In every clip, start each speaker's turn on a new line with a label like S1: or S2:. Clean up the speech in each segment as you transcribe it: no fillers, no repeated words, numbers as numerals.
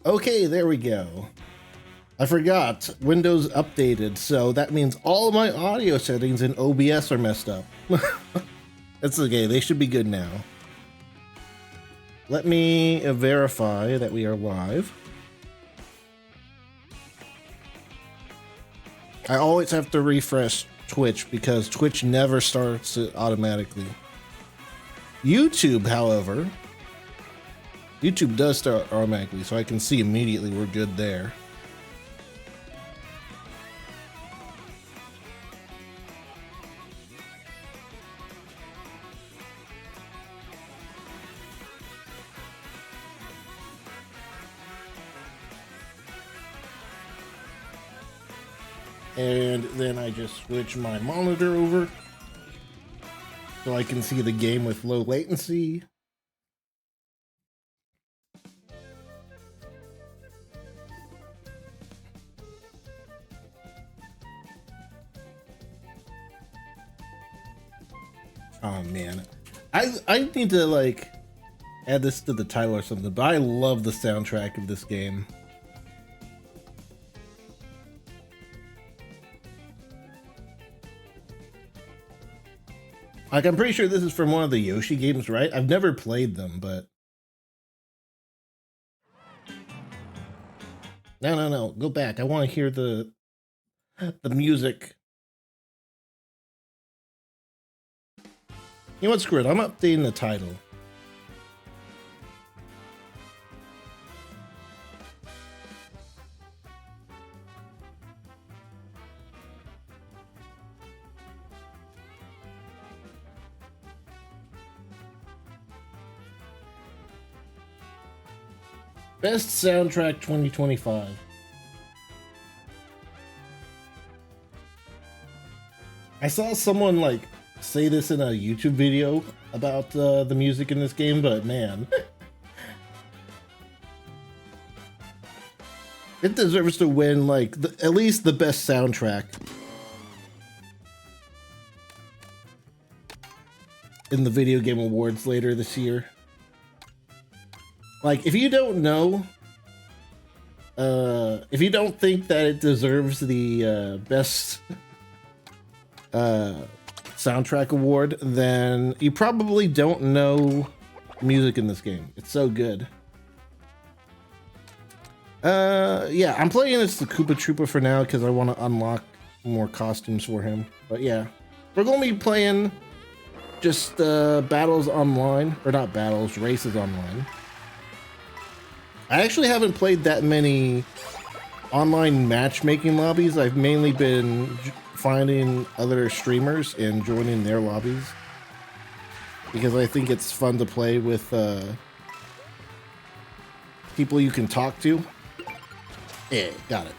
S1: Okay, there we go. I forgot, Windows updated, so that means all of my audio settings in OBS are messed up. That's okay, they should be good now. Let me verify that we are live. I always have to refresh Twitch because Twitch never starts it automatically. YouTube, however, YouTube does start automatically, so I can see immediately we're good there. And then I just switch my monitor over so I can see the game with low latency. Oh man, I need to like add this to the title or something, but I love the soundtrack of this game. Like, I'm pretty sure this is from one of the Yoshi games, right? I've never played them, but... No. Go back. I want to hear the music. You know what? Screw it. I'm updating the title. Best Soundtrack 2025. I saw someone like say this in a YouTube video about the music in this game, but man, it deserves to win like at least the best soundtrack in the video game awards later this year. Like, if you don't know, if you don't think that it deserves the best soundtrack award, then you probably don't know music in this game. It's so good. Yeah, I'm playing as the Koopa Troopa for now because I want to unlock more costumes for him. But yeah, we're going to be playing just battles online, or not battles, races online. I actually haven't played that many online matchmaking lobbies. I've mainly been finding other streamers and joining their lobbies because I think it's fun to play with people you can talk to. Yeah, got it.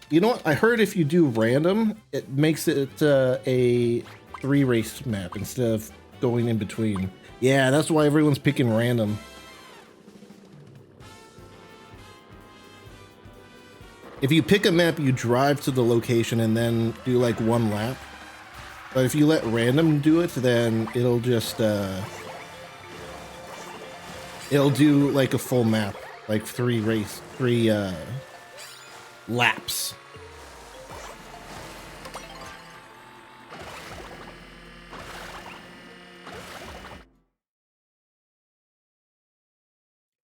S1: You know what? I heard if you do random, it makes it a 3-race map instead of going in between. Yeah, that's why everyone's picking random. If you pick a map, you drive to the location and then do like 1 lap. But if you let random do it, then it'll just it'll do like a full map, like 3 laps.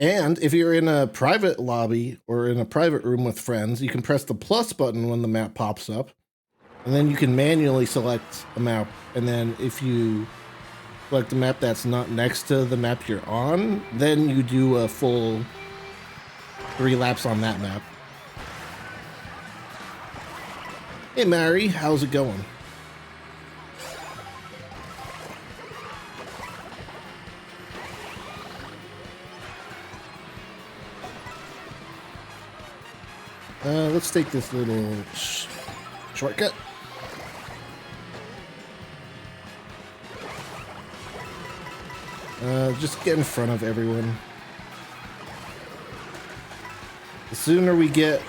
S1: And if you're in a private lobby or in a private room with friends, you can press the plus button when the map pops up, and then you can manually select a map. And then if you select a map that's not next to the map you're on, then you do a full 3 laps on that map. Hey Mary, how's it going? Let's take this little shortcut. Just get in front of everyone. The sooner we get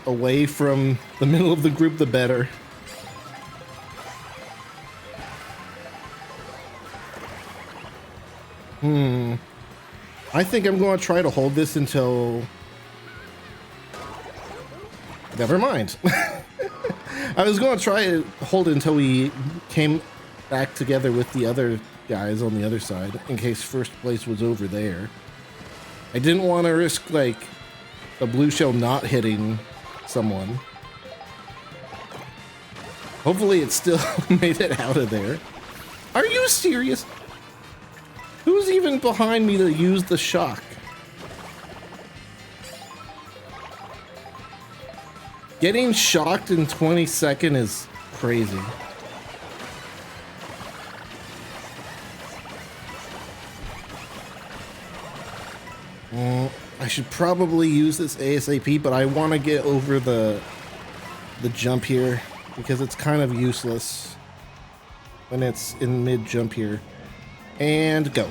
S1: away from the middle of the group, the better. I think I'm going to try to hold this until... Never mind. I was going to try to hold it until we came back together with the other guys on the other side, in case first place was over there. I didn't want to risk, like, the blue shell not hitting someone. Hopefully it still made it out of there. Are you serious? Who's even behind me to use the shock? Getting shocked in 20 seconds is crazy. I should probably use this ASAP, but I want to get over the jump here because it's kind of useless when it's in mid jump here. And go.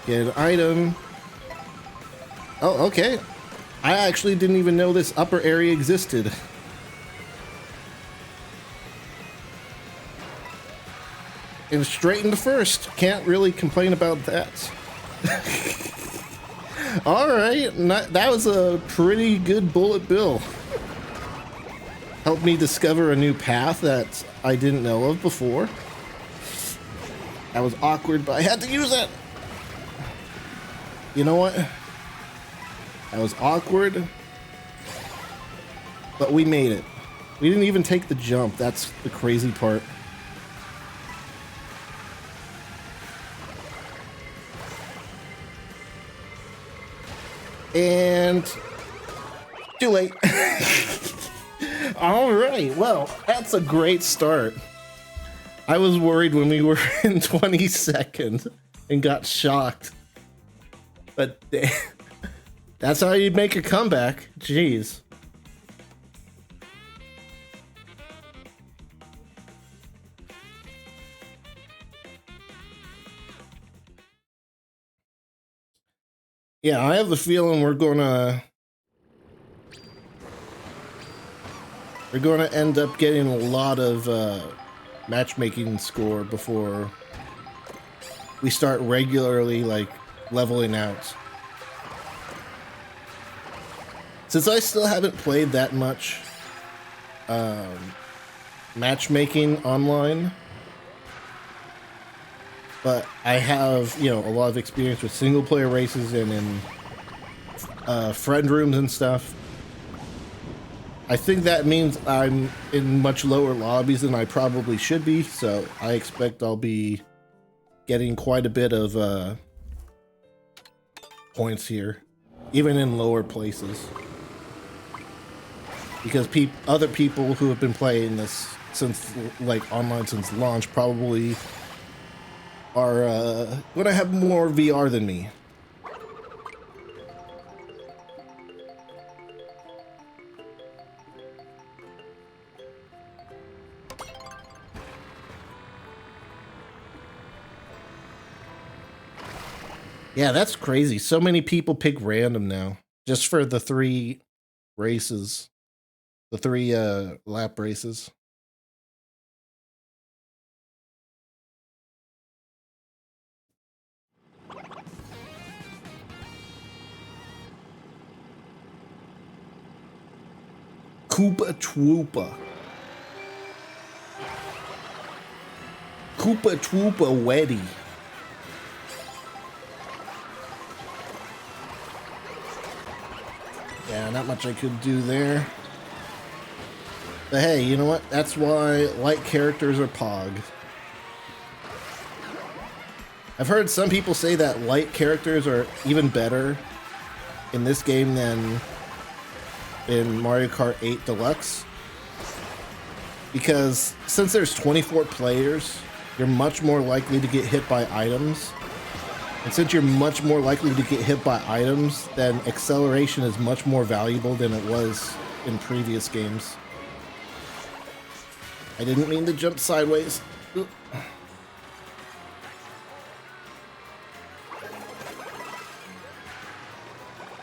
S1: Get an item. Oh, okay. I actually didn't even know this upper area existed. And straight into first. Can't really complain about that. Alright, that was a pretty good bullet bill. Helped me discover a new path that I didn't know of before. That was awkward, but I had to use it. You know what? That was awkward, but we made it. We didn't even take the jump. That's the crazy part. And too late. All right, well, that's a great start. I was worried when we were in 20 seconds and got shocked. But that's how you make a comeback. Jeez. Yeah, I have the feeling we're gonna end up getting a lot of matchmaking score before we start regularly like leveling out. Since I still haven't played that much matchmaking online, but I have, you know, a lot of experience with single player races and in friend rooms and stuff. I think that means I'm in much lower lobbies than I probably should be, so I expect I'll be getting quite a bit of points here, even in lower places. Because other people who have been playing this since, like, online since launch probably are gonna have more VR than me. Yeah, that's crazy. So many people pick random now, just for the 3 races, the 3 lap races. Koopa Troopa. Koopa Troopa Weddy. Yeah, not much I could do there. But hey, you know what? That's why light characters are Pog. I've heard some people say that light characters are even better in this game than in Mario Kart 8 Deluxe. Because since there's 24 players, you're much more likely to get hit by items. And since you're much more likely to get hit by items, then acceleration is much more valuable than it was in previous games. I didn't mean to jump sideways. Ooh.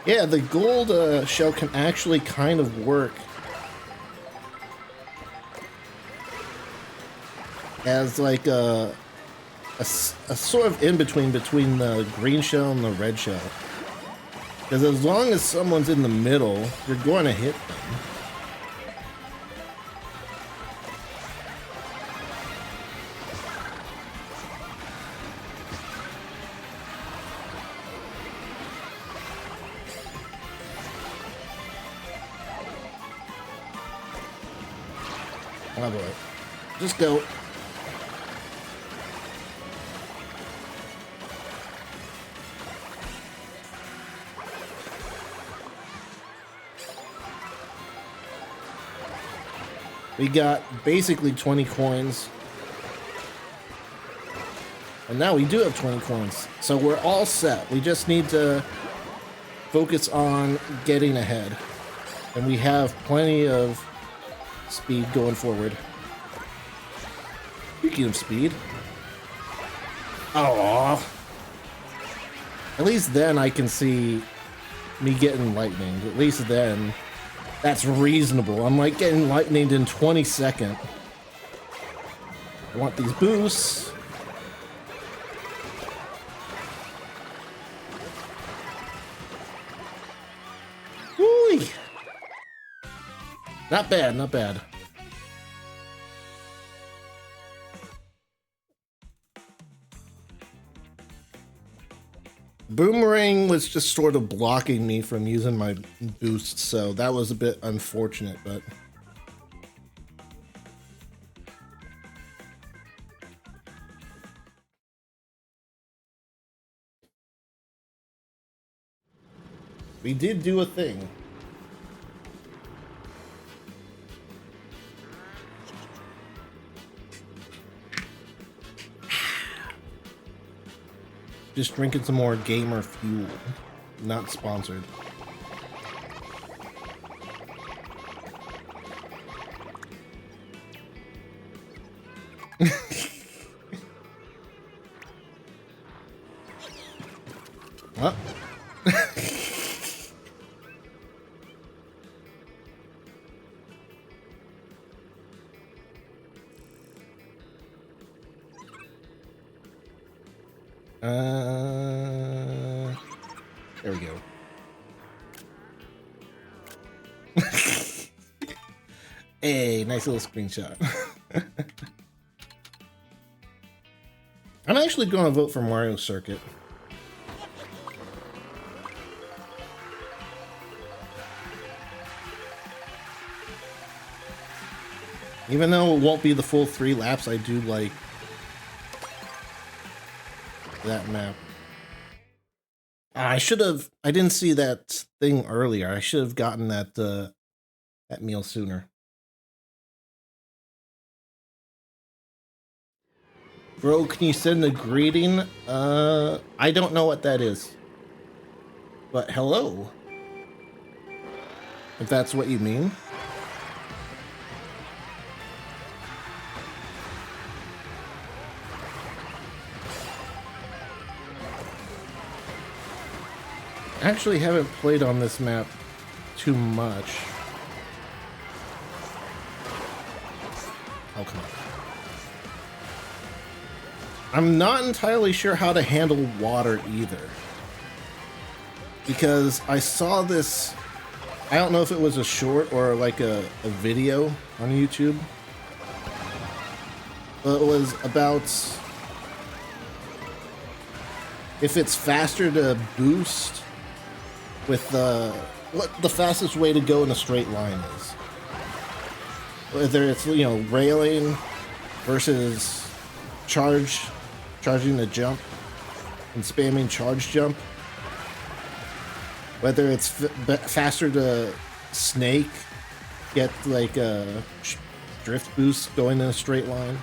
S1: Yeah, the gold shell can actually kind of work as like a a sort of in between the green shell and the red shell. Because as long as someone's in the middle, you're going to hit them. Oh boy. Just go. We got basically 20 coins. And now we do have 20 coins. So we're all set. We just need to focus on getting ahead. And we have plenty of speed going forward. Speaking of speed. Oh. At least then I can see me getting lightning. At least then. That's reasonable. I'm like getting lightninged in 20 seconds. I want these boosts. Woo! Not bad, not bad. Boomerang was just sort of blocking me from using my boost, so that was a bit unfortunate, but we did do a thing. Just drinking some more gamer fuel. Not sponsored. What? There we go. Hey, nice little screenshot. I'm actually going to vote for Mario Circuit. Even though it won't be the full 3 laps, I do like that map. I didn't see that thing earlier. I should have gotten that meal sooner. Bro, can you send a greeting? I don't know what that is. But hello. If that's what you mean. I actually haven't played on this map too much. Oh, come on. I'm not entirely sure how to handle water either. Because I saw this, I don't know if it was a short or like a video on YouTube. But it was about if it's faster to boost with what the fastest way to go in a straight line is. Whether it's, you know, railing versus charging the jump and spamming charge jump. Whether it's faster to snake, get like a drift boost going in a straight line.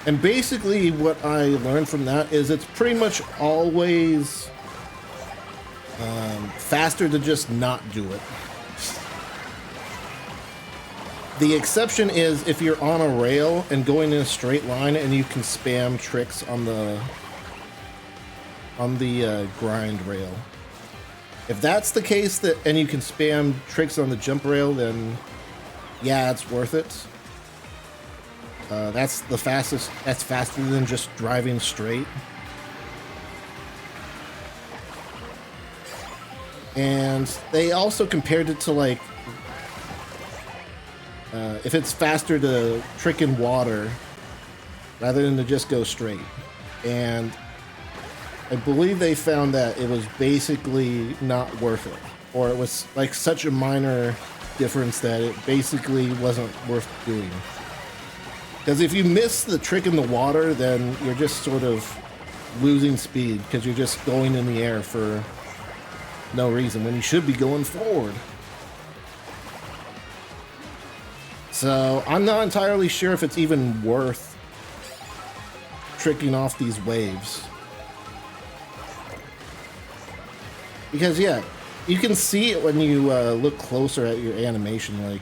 S1: And basically what I learned from that is it's pretty much always faster to just not do it. The exception is if you're on a rail and going in a straight line and you can spam tricks on the grind rail. If that's the case, and you can spam tricks on the jump rail, then yeah, it's worth it. That's the fastest. That's faster than just driving straight. And they also compared it to like if it's faster to trick in water rather than to just go straight. And I believe they found that it was basically not worth it, or it was like such a minor difference that it basically wasn't worth doing. Because if you miss the trick in the water, then you're just sort of losing speed because you're just going in the air for no reason when you should be going forward. So I'm not entirely sure if it's even worth tricking off these waves. Because yeah, you can see it when you look closer at your animation. Like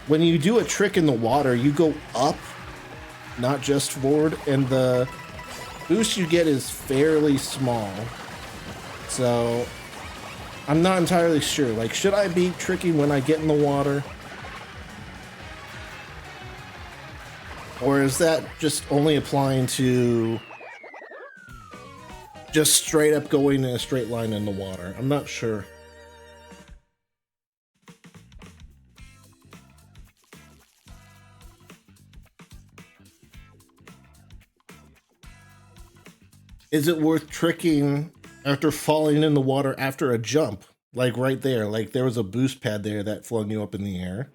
S1: when you do a trick in the water, you go up, not just forward, and the boost you get is fairly small. So I'm not entirely sure. Like, should I be tricking when I get in the water? Or is that just only applying to just straight up going in a straight line in the water? I'm not sure. Is it worth tricking after falling in the water after a jump? Like right there, like there was a boost pad there that flung you up in the air.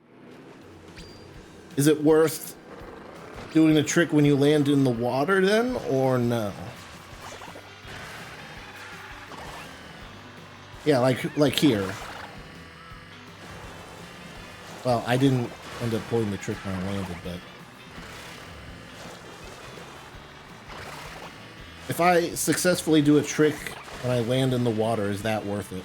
S1: Is it worth doing a trick when you land in the water then, or no? Yeah, like here. Well, I didn't end up pulling the trick when I landed, but if I successfully do a trick when I land in the water, is that worth it?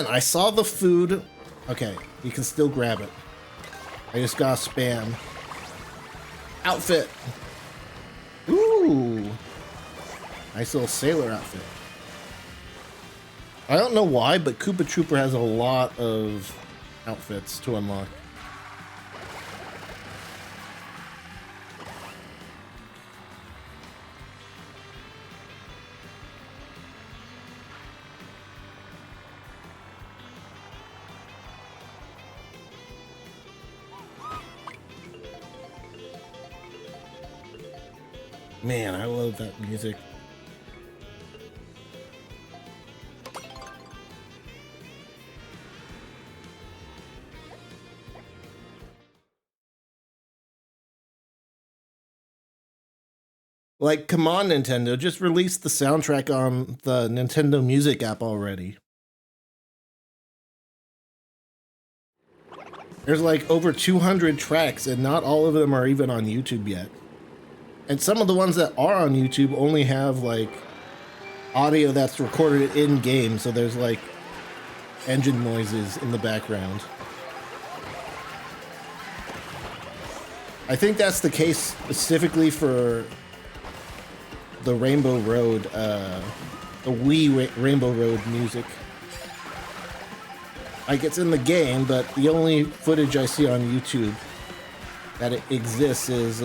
S1: I saw the food. Okay, you can still grab it. I just got spam. Outfit. Ooh. Nice little sailor outfit. I don't know why, but Koopa Trooper has a lot of outfits to unlock. Man, I love that music. Like, come on, Nintendo, just release the soundtrack on the Nintendo Music app already. There's like over 200 tracks, and not all of them are even on YouTube yet. And some of the ones that are on YouTube only have like audio that's recorded in game, so there's like engine noises in the background. I think that's the case specifically for the Rainbow Road, the Wii Rainbow Road music. Like, it's in the game, but the only footage I see on YouTube that it exists is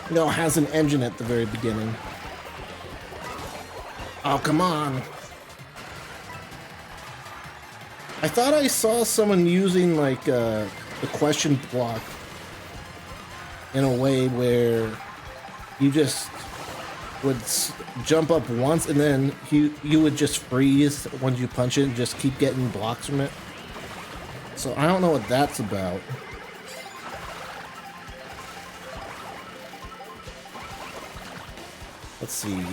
S1: you know, it has an engine at the very beginning. Oh, come on. I thought I saw someone using like the question block in a way where you just would jump up once and then you would just freeze once you punch it and just keep getting blocks from it. So I don't know what that's about. Let's see.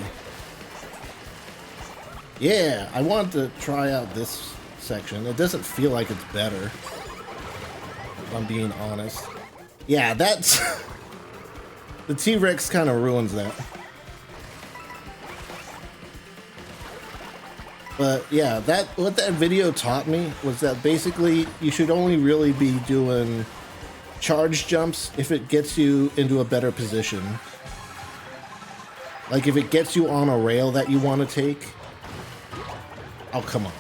S1: Yeah, I want to try out this section. It doesn't feel like it's better, if I'm being honest. Yeah, that's... the T-Rex kind of ruins that. But yeah, what that video taught me was that basically you should only really be doing charge jumps if it gets you into a better position. Like if it gets you on a rail that you want to take. Oh, come on.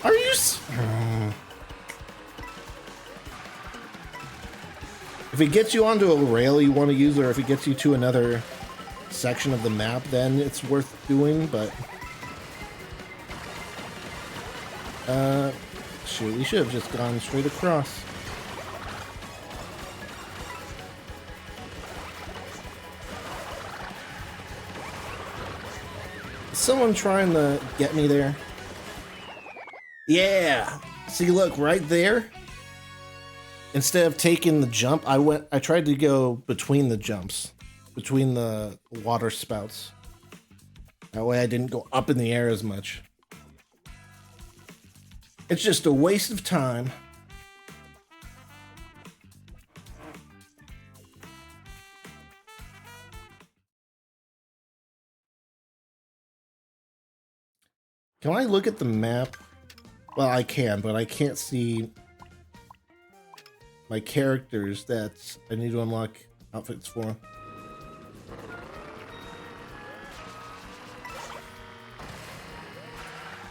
S1: Are you... If it gets you onto a rail you want to use, or if it gets you to another section of the map, then it's worth doing, but... shoot, we should have just gone straight across. Is someone trying to get me there? Yeah! See, look, right there? Instead of taking the jump, I tried to go between the jumps. Between the water spouts. That way I didn't go up in the air as much. It's just a waste of time. Can I look at the map? Well, I can, but I can't see my characters that I need to unlock outfits for.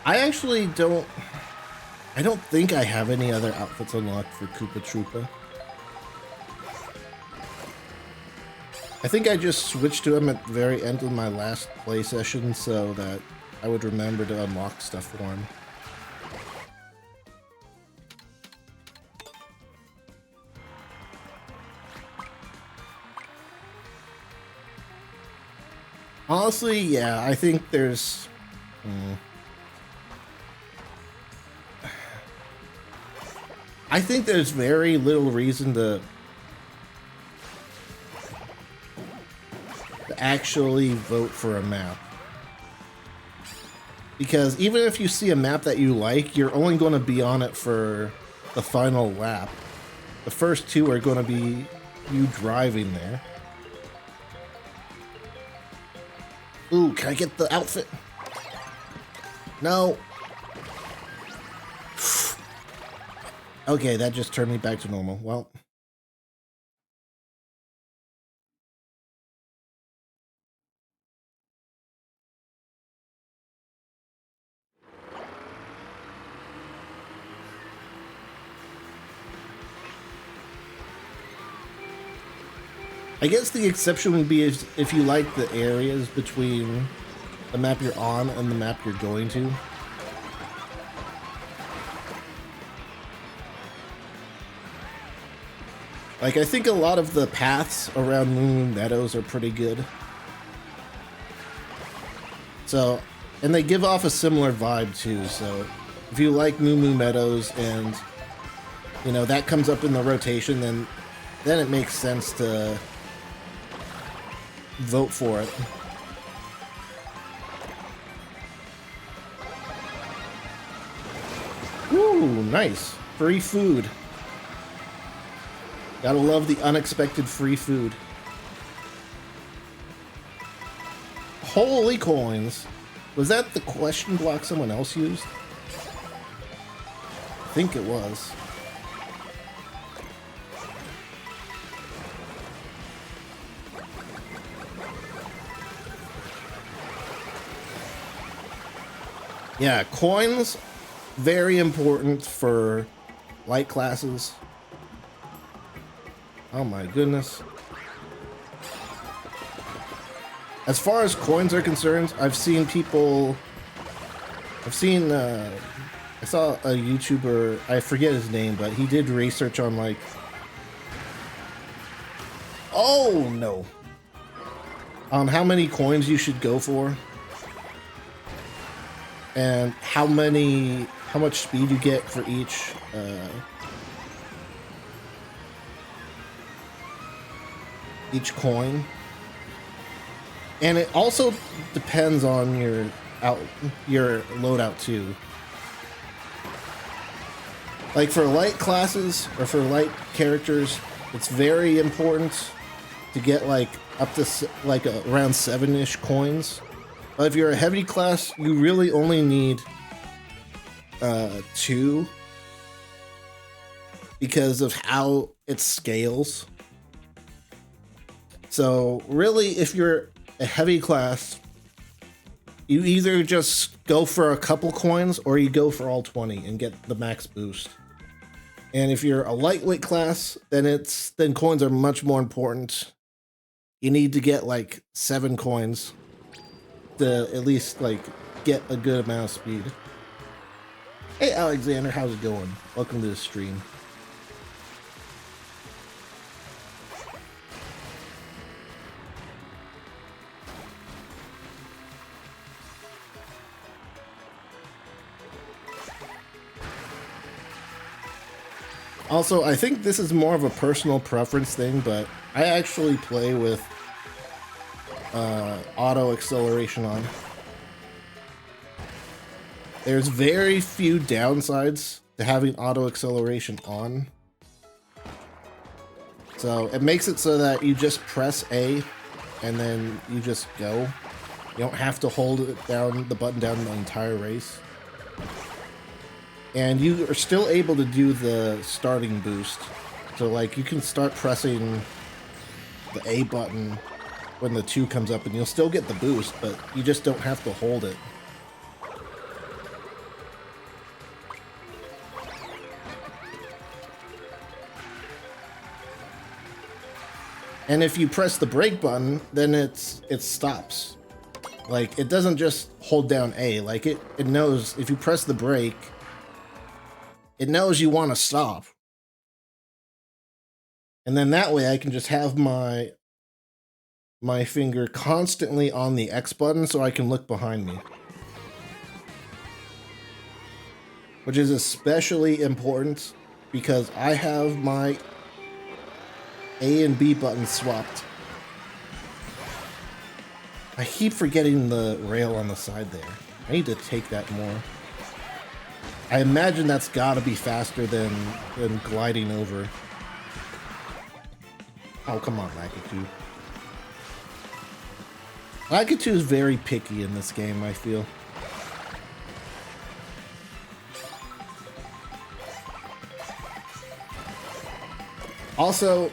S1: I actually don't think I have any other outfits unlocked for Koopa Troopa. I think I just switched to him at the very end of my last play session so that I would remember to unlock stuff for him. Honestly, yeah, I think there's... I think there's very little reason to actually vote for a map. Because even if you see a map that you like, you're only going to be on it for the final lap. The first two are going to be you driving there. Ooh, can I get the outfit? No. Okay, that just turned me back to normal. Well. I guess the exception would be if you like the areas between the map you're on and the map you're going to. Like, I think a lot of the paths around Moon Meadows are pretty good. So, and they give off a similar vibe too, so if you like Moo Moo Meadows and, you know, that comes up in the rotation, then it makes sense to vote for it. Ooh, nice. Free food. Gotta love the unexpected free food. Holy coins. Was that the question block someone else used? I think it was. Yeah, coins, very important for light classes. Oh my goodness. As far as coins are concerned, I saw a YouTuber, I forget his name, but he did research on like, oh no, on how many coins you should go for. And how much speed you get for each coin. And it also depends on your loadout too. Like for light classes or for light characters, it's very important to get like up to like around 7-ish coins. But if you're a heavy class, you really only need 2. because of how it scales. So really, if you're a heavy class, you either just go for a couple coins or you go for all 20 and get the max boost. And if you're a lightweight class, then coins are much more important. You need to get like 7 coins to at least like get a good amount of speed. Hey Alexander, how's it going? Welcome to the stream. Also, I think this is more of a personal preference thing, but I actually play with auto acceleration on. There's very few downsides to having auto acceleration on. So it makes it so that you just press A and then you just go. You don't have to hold it down, the button down the entire race. And you are still able to do the starting boost. So like you can start pressing the A button when the 2 comes up and you'll still get the boost, but you just don't have to hold it. And if you press the brake button, then it stops. Like it doesn't just hold down A, like it knows if you press the brake, it knows you want to stop. And then that way I can just have my finger constantly on the X button so I can look behind me. Which is especially important because I have my A and B buttons swapped. I keep forgetting the rail on the side there. I need to take that more. I imagine that's gotta be faster than gliding over. Oh, come on, Lakitu. Lakitu is very picky in this game, I feel. Also,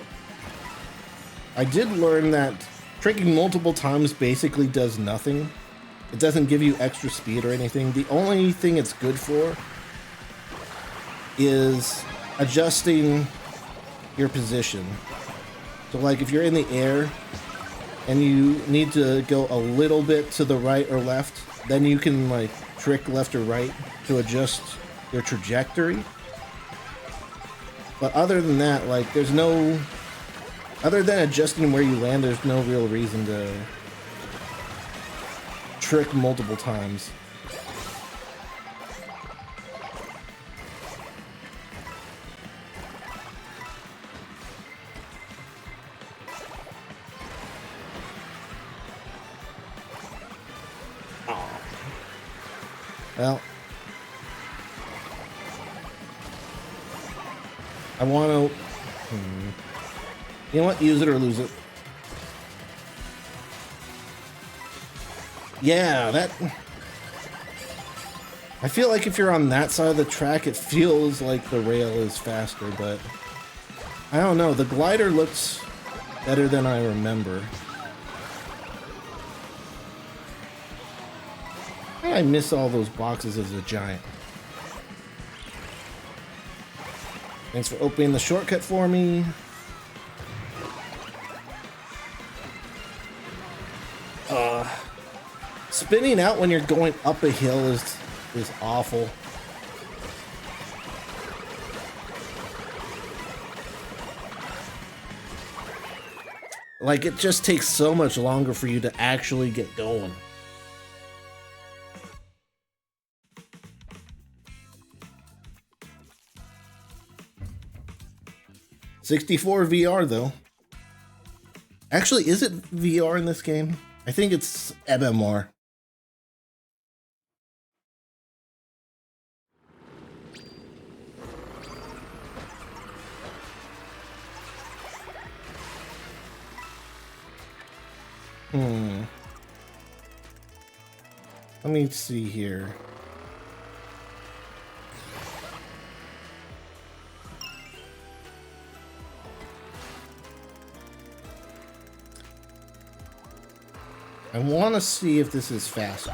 S1: I did learn that tricking multiple times basically does nothing. It doesn't give you extra speed or anything. The only thing it's good for is adjusting your position. So like if you're in the air and you need to go a little bit to the right or left, then you can like trick left or right to adjust your trajectory. But other than that, like there's no, other than adjusting where you land, there's no real reason to trick multiple times. Well, I want to, you know what, use it or lose it. Yeah, that, I feel like if you're on that side of the track, it feels like the rail is faster, but I don't know, the glider looks better than I remember. I miss all those boxes as a giant. Thanks for opening the shortcut for me. Spinning out when you're going up a hill is awful. Like, it just takes so much longer for you to actually get going. $64 VR though. Actually, is it VR in this game? I think it's MMR. Let me see here. I want to see if this is faster.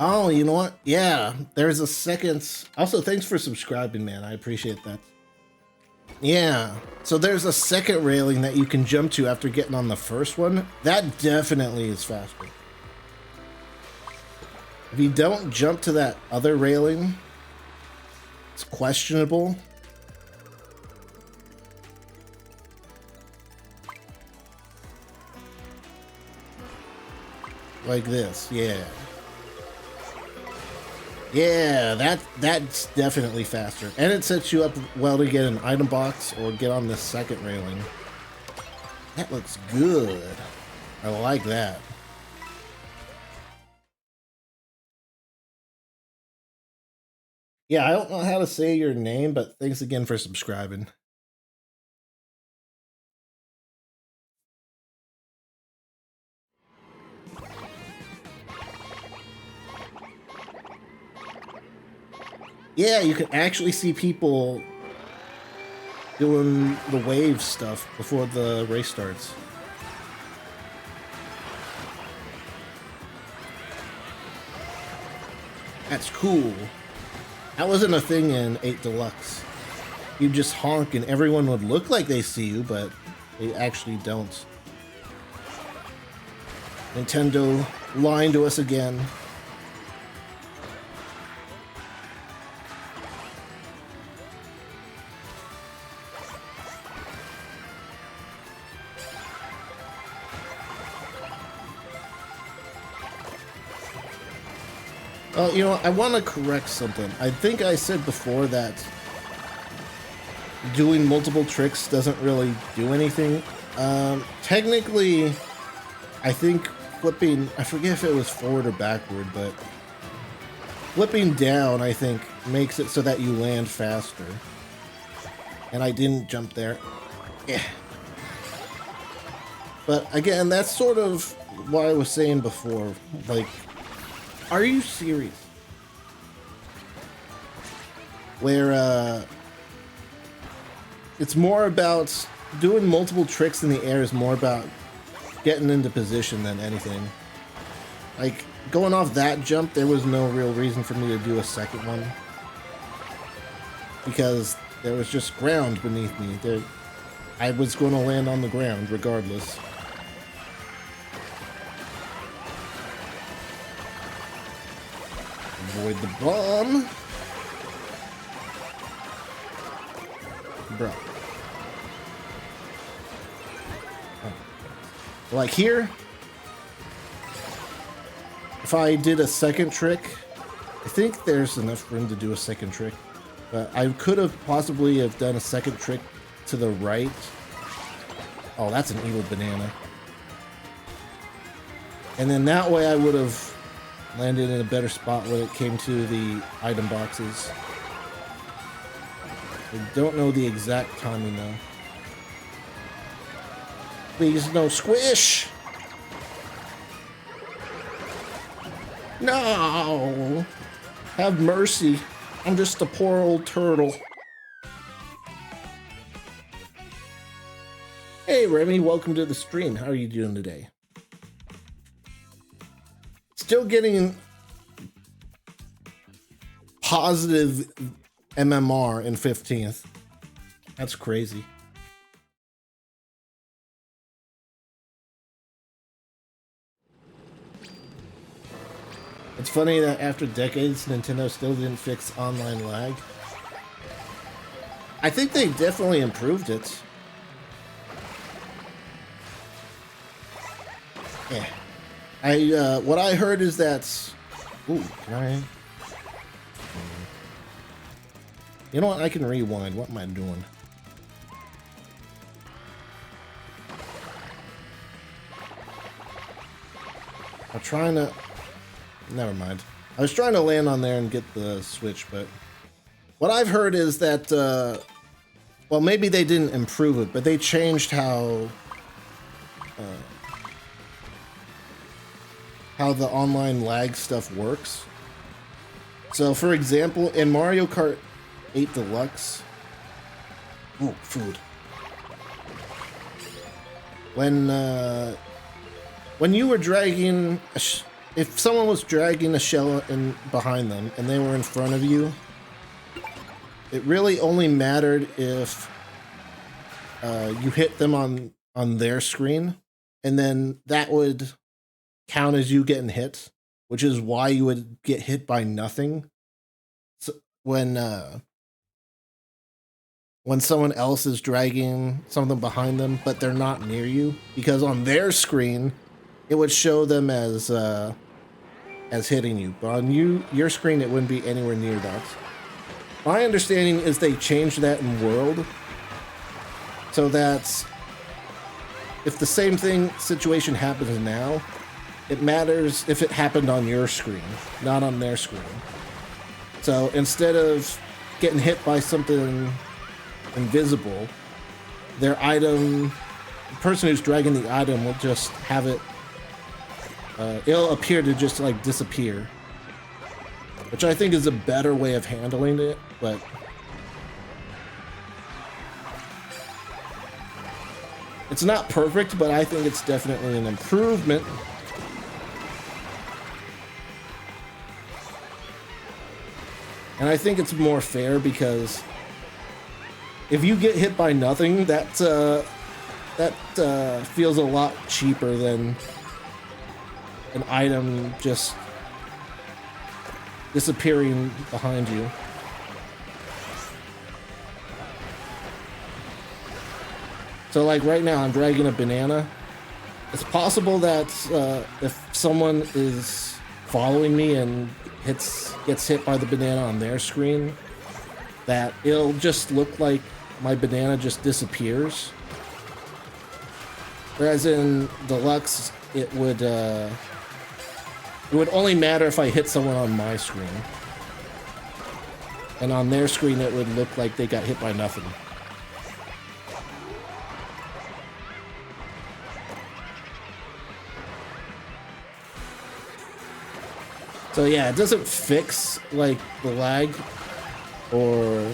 S1: Oh, you know what? Yeah, there's a second. Also, thanks for subscribing, man. I appreciate that. Yeah, so there's a second railing that you can jump to after getting on the first one. That definitely is faster. If you don't jump to that other railing, it's questionable. Like this, yeah. Yeah, that's definitely faster. And it sets you up well to get an item box or get on the second railing. That looks good. I like that. Yeah, I don't know how to say your name, but thanks again for subscribing. Yeah, you can actually see people doing the wave stuff before the race starts. That's cool. That wasn't a thing in 8 Deluxe. You just honk and everyone would look like they see you, but they actually don't. Nintendo lying to us again. Oh, you know, I want to correct something. I think I said before that doing multiple tricks doesn't really do anything. Technically, I think flipping, I forget if it was forward or backward, but flipping down, I think, makes it so that you land faster. And I didn't jump there. Yeah. But again, that's sort of what I was saying before. Like, are you serious? Where, it's more about doing multiple tricks in the air is more about getting into position than anything. Like, going off that jump, there was no real reason for me to do a second one. Because there was just ground beneath me. I was going to land on the ground regardless. Avoid the bomb. Bro. Oh. Like here, if I did a second trick, I think there's enough room to do a second trick. But I could have possibly have done a second trick to the right. Oh, that's an evil banana. And then that way I would have landed in a better spot when it came to the item boxes. I don't know the exact timing though. Please, no squish! No! Have mercy. I'm just a poor old turtle. Hey Remy, welcome to the stream. How are you doing today? Still getting positive MMR in 15th. That's crazy. It's funny that after decades, Nintendo still didn't fix online lag. I think they definitely improved it. Yeah. What I heard is that... Ooh, can I... You know what? I can rewind. What am I doing? I'm trying to... Never mind. I was trying to land on there and get the switch, but... What I've heard is that... Well, maybe they didn't improve it, but they changed how the online lag stuff works. So, for example, in Mario Kart 8 Deluxe... Ooh, food. when you were dragging, if someone was dragging a shell in behind them and they were in front of you, it really only mattered if you hit them on their screen, and then that would count as you getting hit, which is why you would get hit by nothing. So when someone else is dragging something behind them, but they're not near you, because on their screen, it would show them as hitting you. But on your screen, it wouldn't be anywhere near that. My understanding is they changed that in World, so that if the same situation happens now, it matters if it happened on your screen, not on their screen. So instead of getting hit by something invisible, their item, the person who's dragging the item will just have it, it'll appear to just like disappear, which I think is a better way of handling it, but it's not perfect, but I think it's definitely an improvement. And I think it's more fair because if you get hit by nothing, that feels a lot cheaper than an item just disappearing behind you. So like right now, I'm dragging a banana. It's possible that if someone is following me and gets hit by the banana on their screen, that it'll just look like my banana just disappears. Whereas in Deluxe, it would only matter if I hit someone on my screen. And on their screen, it would look like they got hit by nothing. So yeah, it doesn't fix like the lag, or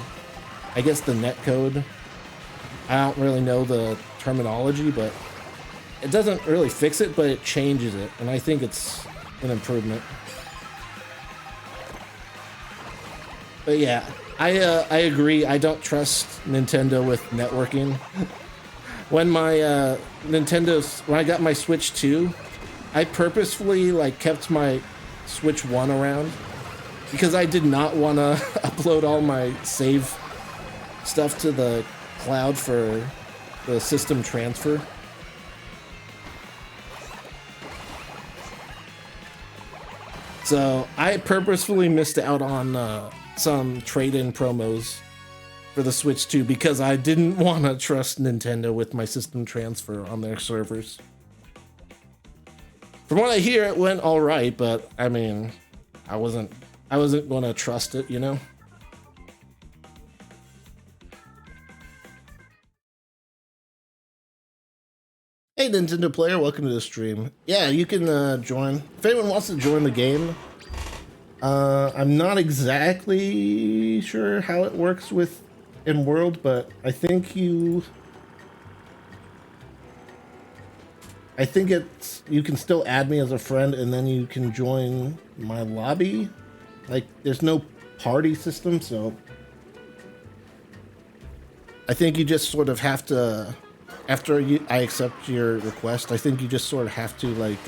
S1: I guess the netcode. I don't really know the terminology, but it doesn't really fix it, but it changes it, and I think it's an improvement. But yeah, I agree. I don't trust Nintendo with networking. When my when I got my Switch 2, I purposefully like kept my Switch 1 around because I did not want to upload all my save stuff to the cloud for the system transfer. So I purposefully missed out on some trade-in promos for the Switch 2 because I didn't want to trust Nintendo with my system transfer on their servers. From what I hear, it went all right, but I mean, I wasn't going to trust it, you know? Hey, Nintendo player, welcome to the stream. Yeah, you can join. If anyone wants to join the game, I'm not exactly sure how it works with MKWorld, but I think you can still add me as a friend, and then you can join my lobby. Like, there's no party system, so I think you just sort of have to, after I accept your request, I think you just sort of have to like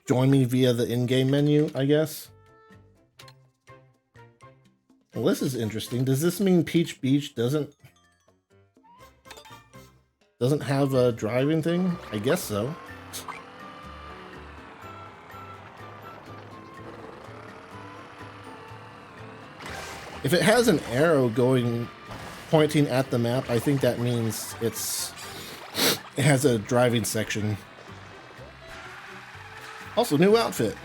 S1: join me via the in-game menu, I guess. Well, this is interesting. Does this mean Peach Beach doesn't have a driving thing? I guess so. If it has an arrow pointing at the map, I think that means it has a driving section. Also, new outfit.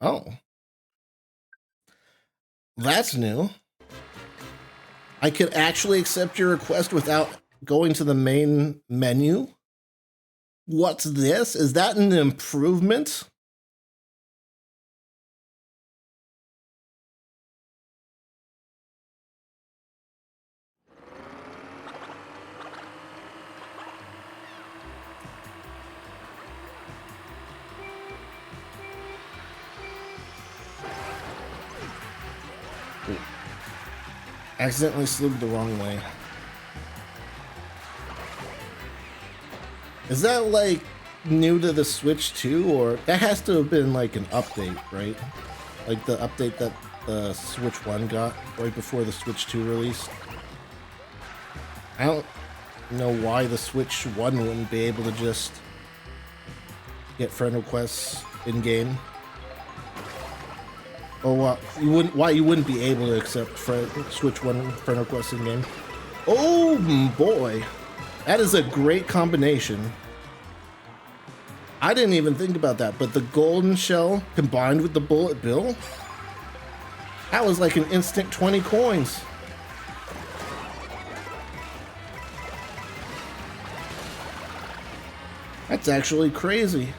S1: Oh. That's new. I could actually accept your request without going to the main menu? What's this? Is that an improvement? Accidentally slid the wrong way. Is that like new to the Switch too, or that has to have been like an update, right? Like the update that the Switch 1 got right before the Switch 2 released. I don't know why the Switch 1 wouldn't be able to just get friend requests in game. Or why you wouldn't be able to accept Switch 1 friend requests in game. Oh boy, that is a great combination. I didn't even think about that, but the golden shell combined with the bullet bill, that was like an instant 20 coins. That's actually crazy.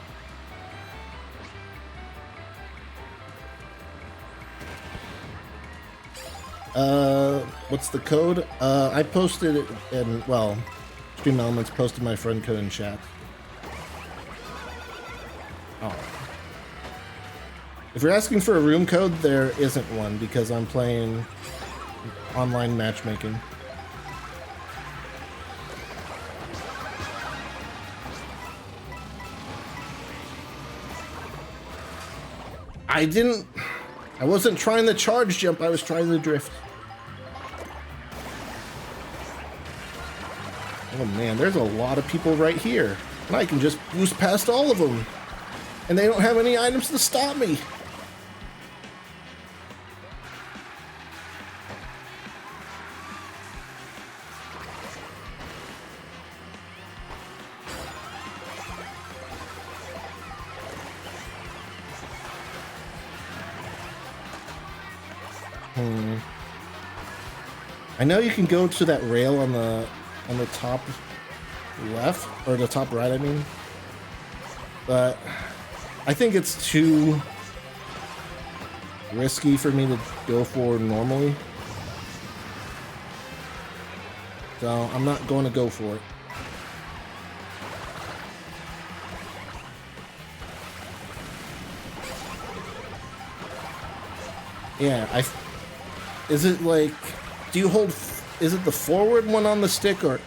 S1: What's the code? I posted it in, well, Stream Elements posted my friend code in chat. Oh. If you're asking for a room code, there isn't one because I'm playing online matchmaking. I wasn't trying the charge jump, I was trying the drift. Oh man, there's a lot of people right here. And I can just boost past all of them. And they don't have any items to stop me. I know you can go to that rail on the top left, or the top right, I mean. But I think it's too risky for me to go for normally. So I'm not going to go for it. Yeah, is it like, do you hold, is it the forward one on the stick or?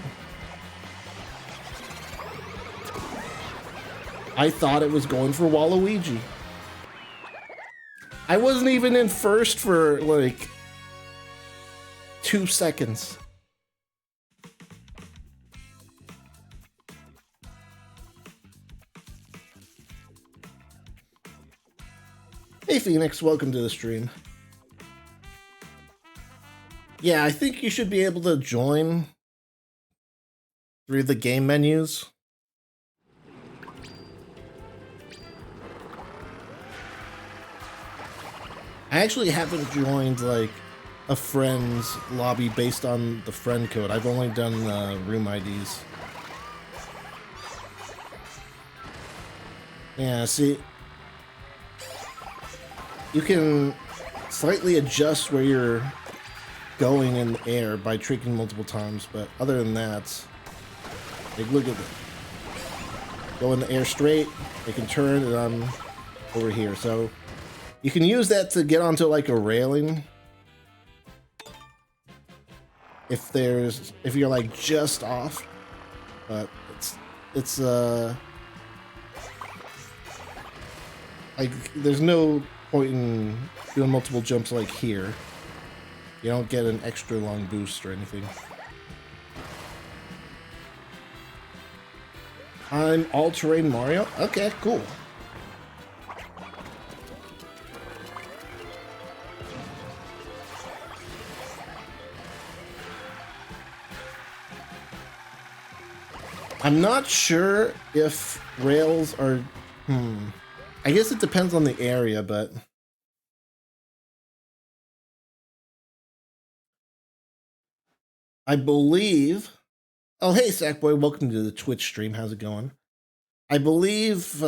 S1: I thought it was going for Waluigi. I wasn't even in first for like 2 seconds. Hey Phoenix, welcome to the stream. Yeah, I think you should be able to join through the game menus. I actually haven't joined like a friend's lobby based on the friend code. I've only done room IDs. Yeah, see, you can slightly adjust where you're going in the air by tricking multiple times, but other than that, like look at it. Go in the air straight, they can turn, and I'm over here. So you can use that to get onto like a railing. If you're like just off, but it's like there's no point in doing multiple jumps like here. You don't get an extra long boost or anything. I'm all-terrain Mario? Okay, cool. I'm not sure if rails are... I guess it depends on the area, but... I believe... Oh, hey, Sackboy, welcome to the Twitch stream. How's it going? I believe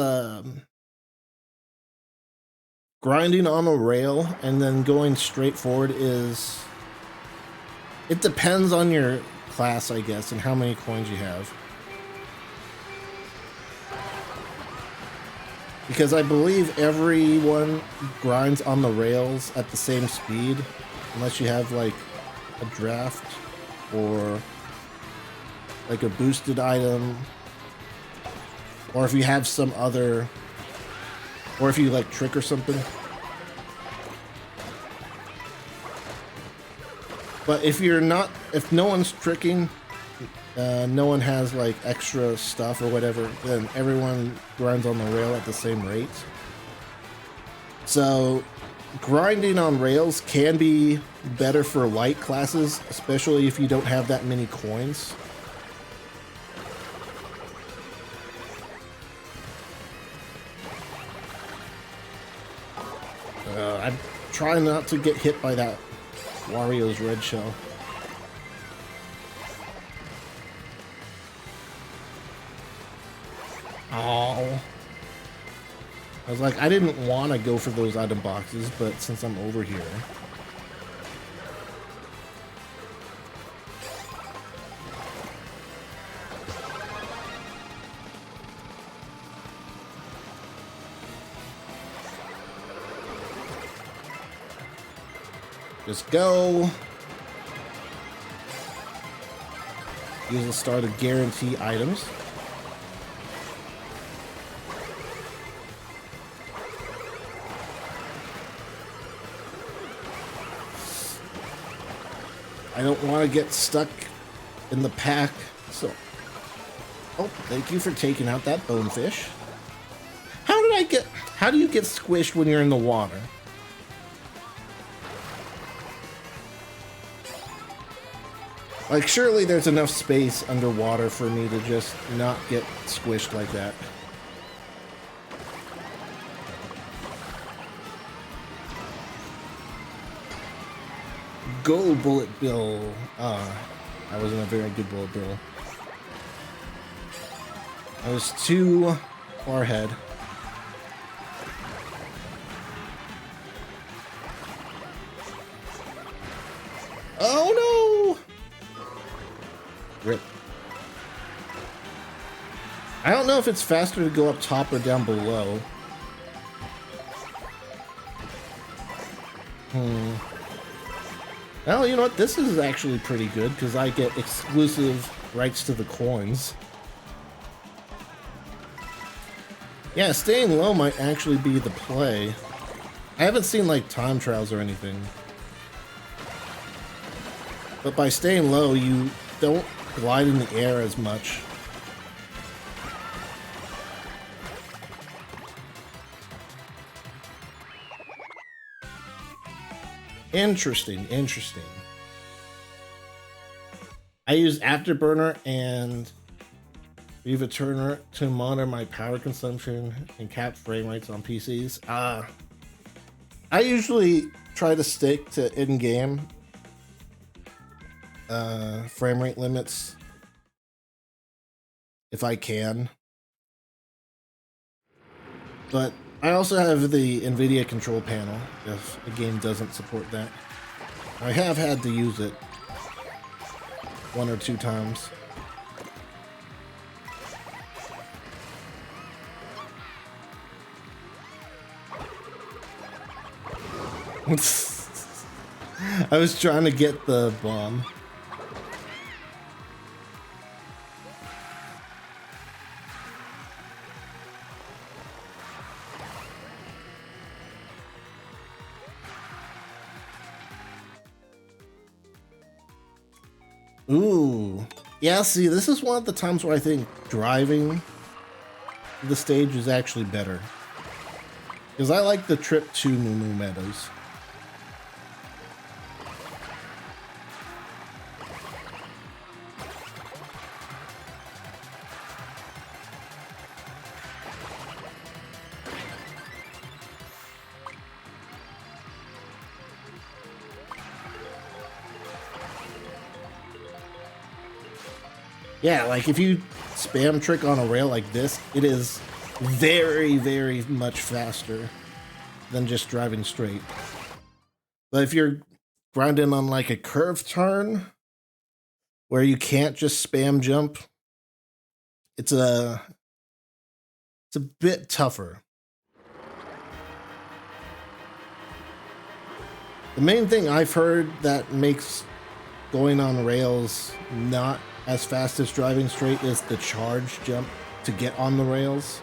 S1: grinding on a rail and then going straight forward is... It depends on your class, I guess, and how many coins you have. Because I believe everyone grinds on the rails at the same speed, unless you have, like, a draft or like a boosted item, or if you have some other, or if you like trick or something. But if no one's tricking, no one has like extra stuff or whatever, then everyone grinds on the rail at the same rate. So grinding on rails can be better for light classes, especially if you don't have that many coins. I'm trying not to get hit by that Wario's red shell. Oh. I was like, I didn't want to go for those item boxes, but since I'm over here. Just go. Use the star to guarantee items. I don't want to get stuck in the pack, so... Oh, thank you for taking out that bonefish. How do you get squished when you're in the water? Like, surely there's enough space underwater for me to just not get squished like that. Gold bullet bill. I wasn't a very good bullet bill. I was too far ahead. Oh no! Rip. I don't know if it's faster to go up top or down below. Well, you know what? This is actually pretty good because I get exclusive rights to the coins. Yeah, staying low might actually be the play. I haven't seen like time trials or anything. But by staying low, you don't glide in the air as much. Interesting, interesting. I use Afterburner and Viva Turner to monitor my power consumption and cap frame rates on PCs. I usually try to stick to in-game frame rate limits if I can. But I also have the NVIDIA control panel if the game doesn't support that. I have had to use it 1 or 2 times. I was trying to get the bomb. Ooh. Yeah, see, this is one of the times where I think driving the stage is actually better. Because I like the trip to Moo Meadows. Yeah, like if you spam trick on a rail like this, it is very, very much faster than just driving straight. But if you're grinding on like a curved turn where you can't just spam jump, it's a bit tougher. The main thing I've heard that makes going on rails not as fast as driving straight is the charge jump to get on the rails.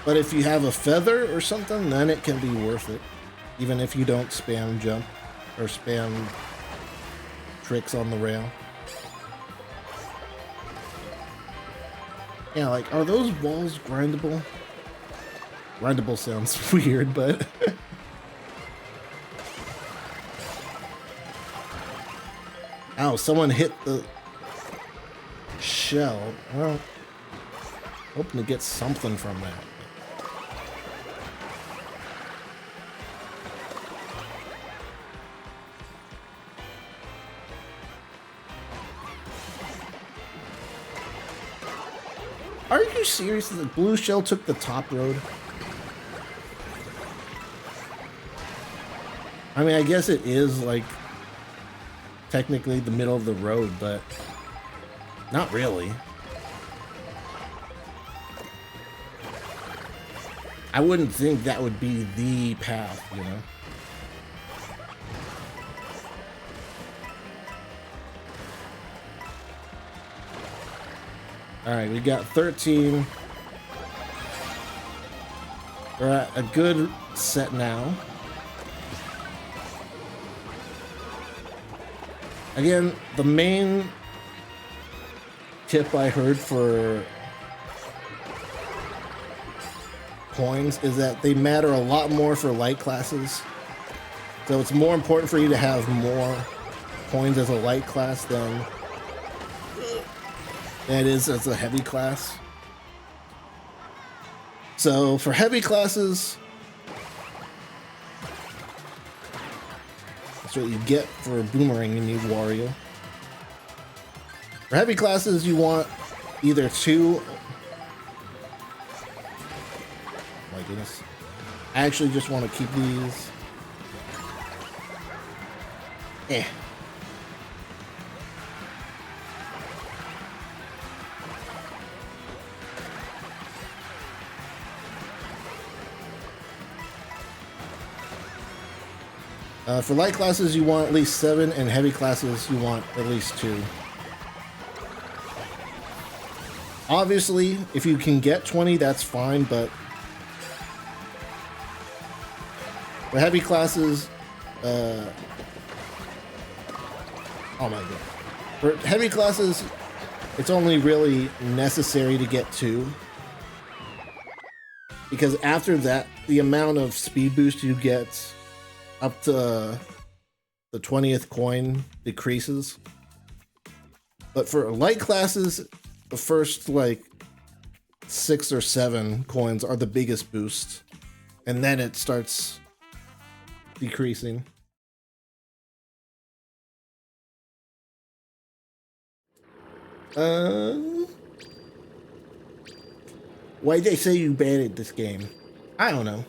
S1: But if you have a feather or something, then it can be worth it. Even if you don't spam jump or spam tricks on the rail. Yeah, like, are those walls grindable? Grindable sounds weird, but... Ow, someone hit the shell. Well, hoping to get something from that. Are you serious? The blue shell took the top road? I mean, I guess it is, like, technically the middle of the road, but not really. I wouldn't think that would be the path, you know? Alright, we got 13. We're at a good set now. Again, the main tip I heard for coins is that they matter a lot more for light classes. So it's more important for you to have more coins as a light class than it is as a heavy class. So for heavy classes, that's what you get for a boomerang. You need Wario. For heavy classes, you want either 2. My goodness. I actually just want to keep these. Eh. For light classes, you want at least 7, and heavy classes, you want at least 2. Obviously, if you can get 20, that's fine, but for heavy classes, oh my god. For heavy classes, it's only really necessary to get 2. Because after that, the amount of speed boost you get up to the 20th coin decreases. But for light classes, the first like 6 or 7 coins are the biggest boost, and then it starts decreasing. Why'd they say you banned this game? I don't know.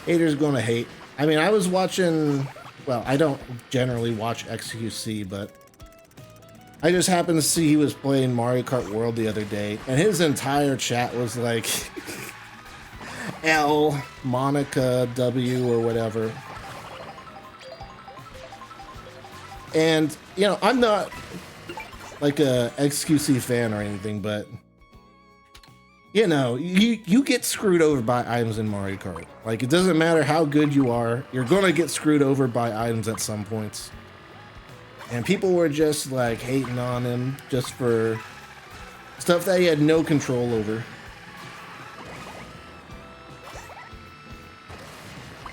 S1: Haters gonna hate. I mean, I was watching, well, I don't generally watch XQC, but I just happened to see he was playing Mario Kart World the other day, and his entire chat was like L, Monica, W, or whatever. And, you know, I'm not like a XQC fan or anything, but you know, you get screwed over by items in Mario Kart. Like, it doesn't matter how good you are, you're gonna get screwed over by items at some points. And people were just like hating on him just for stuff that he had no control over.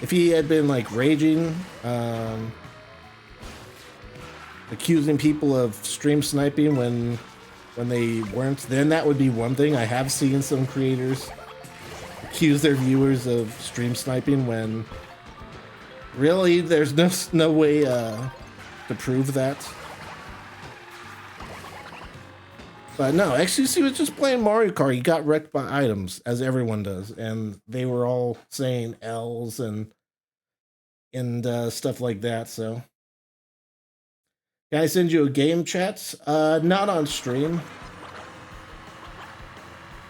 S1: If he had been like raging, accusing people of stream sniping when they weren't, then that would be one thing. I have seen some creators accuse their viewers of stream sniping when really there's no way to prove that. But no, XQC was just playing Mario Kart. He got wrecked by items, as everyone does, and they were all saying L's and stuff like that. So Can I send you a game chat? Not on stream.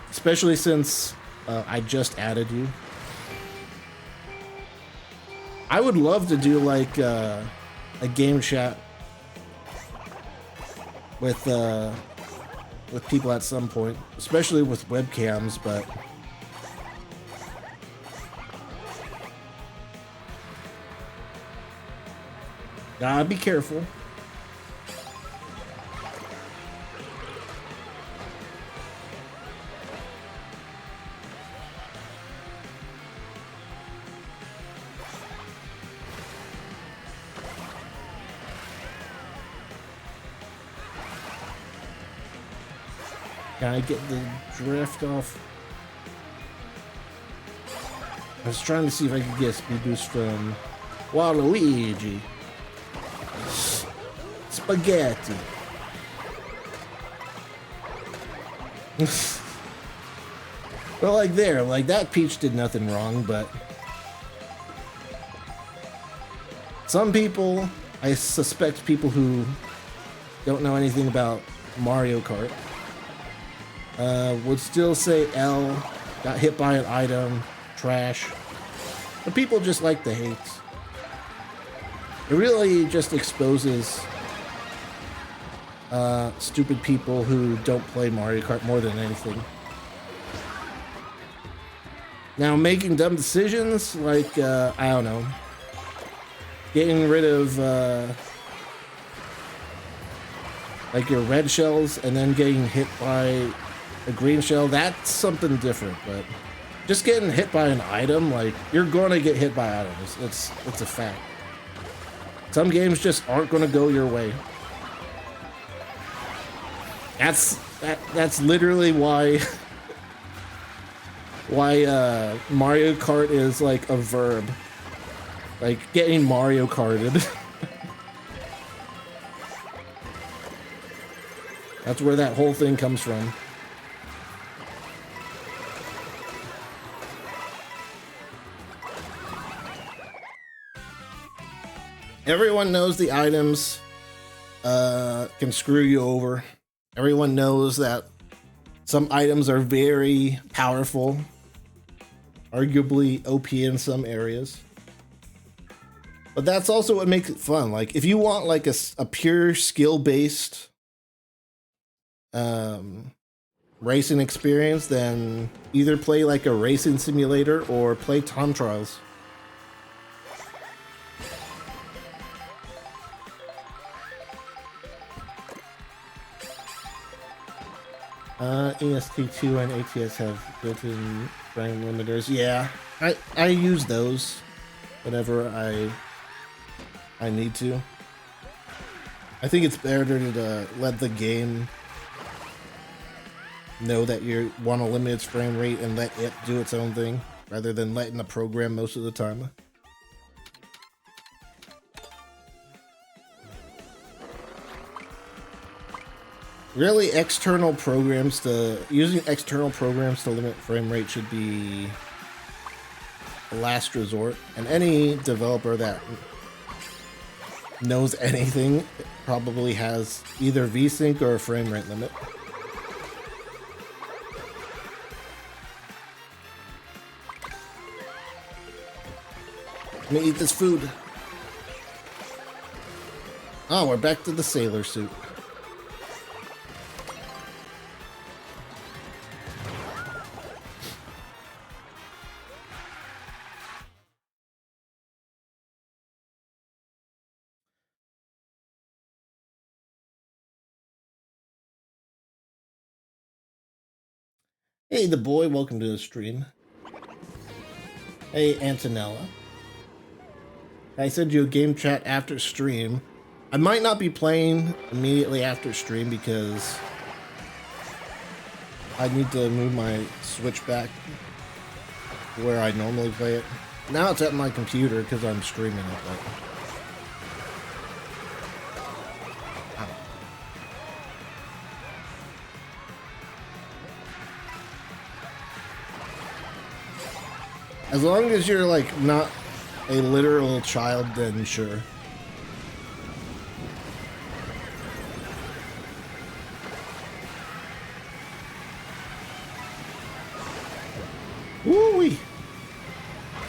S1: Especially since I just added you. I would love to do like a game chat with people at some point, especially with webcams, but gotta be careful. Can I get the drift off? I was trying to see if I could get a speed boost from Waluigi. Spaghetti. Well, like there, like that Peach did nothing wrong, but some people, I suspect people who don't know anything about Mario Kart, would still say L, got hit by an item, trash. But people just like the hate. It really just exposes stupid people who don't play Mario Kart more than anything. Now, making dumb decisions, like, I don't know, getting rid of, like your red shells and then getting hit by a green shell, that's something different, but just getting hit by an item, like, you're gonna get hit by items. It's a fact. Some games just aren't gonna go your way. That's literally why Mario Kart is like a verb. Like getting Mario Karted. That's where that whole thing comes from. Everyone knows the items can screw you over. Everyone knows that some items are very powerful, arguably OP in some areas. But that's also what makes it fun. Like, if you want like a pure skill-based racing experience, then either play like a racing simulator or play time trials. EST2 and ATS have built-in frame limiters. Yeah, I use those whenever I need to. I think it's better to let the game know that you want to limit its frame rate and let it do its own thing, rather than letting the program most of the time. Really, using external programs to limit frame rate should be a last resort, and any developer that knows anything probably has either VSync or a frame rate limit. Let me eat this food. Oh, we're back to the sailor suit. Hey, the boy, welcome to the stream. Hey, Antonella. I send you a game chat after stream. I might not be playing immediately after stream because I need to move my Switch back where I normally play it. Now it's at my computer because I'm streaming it, but... As long as you're, like, not a literal child, then sure.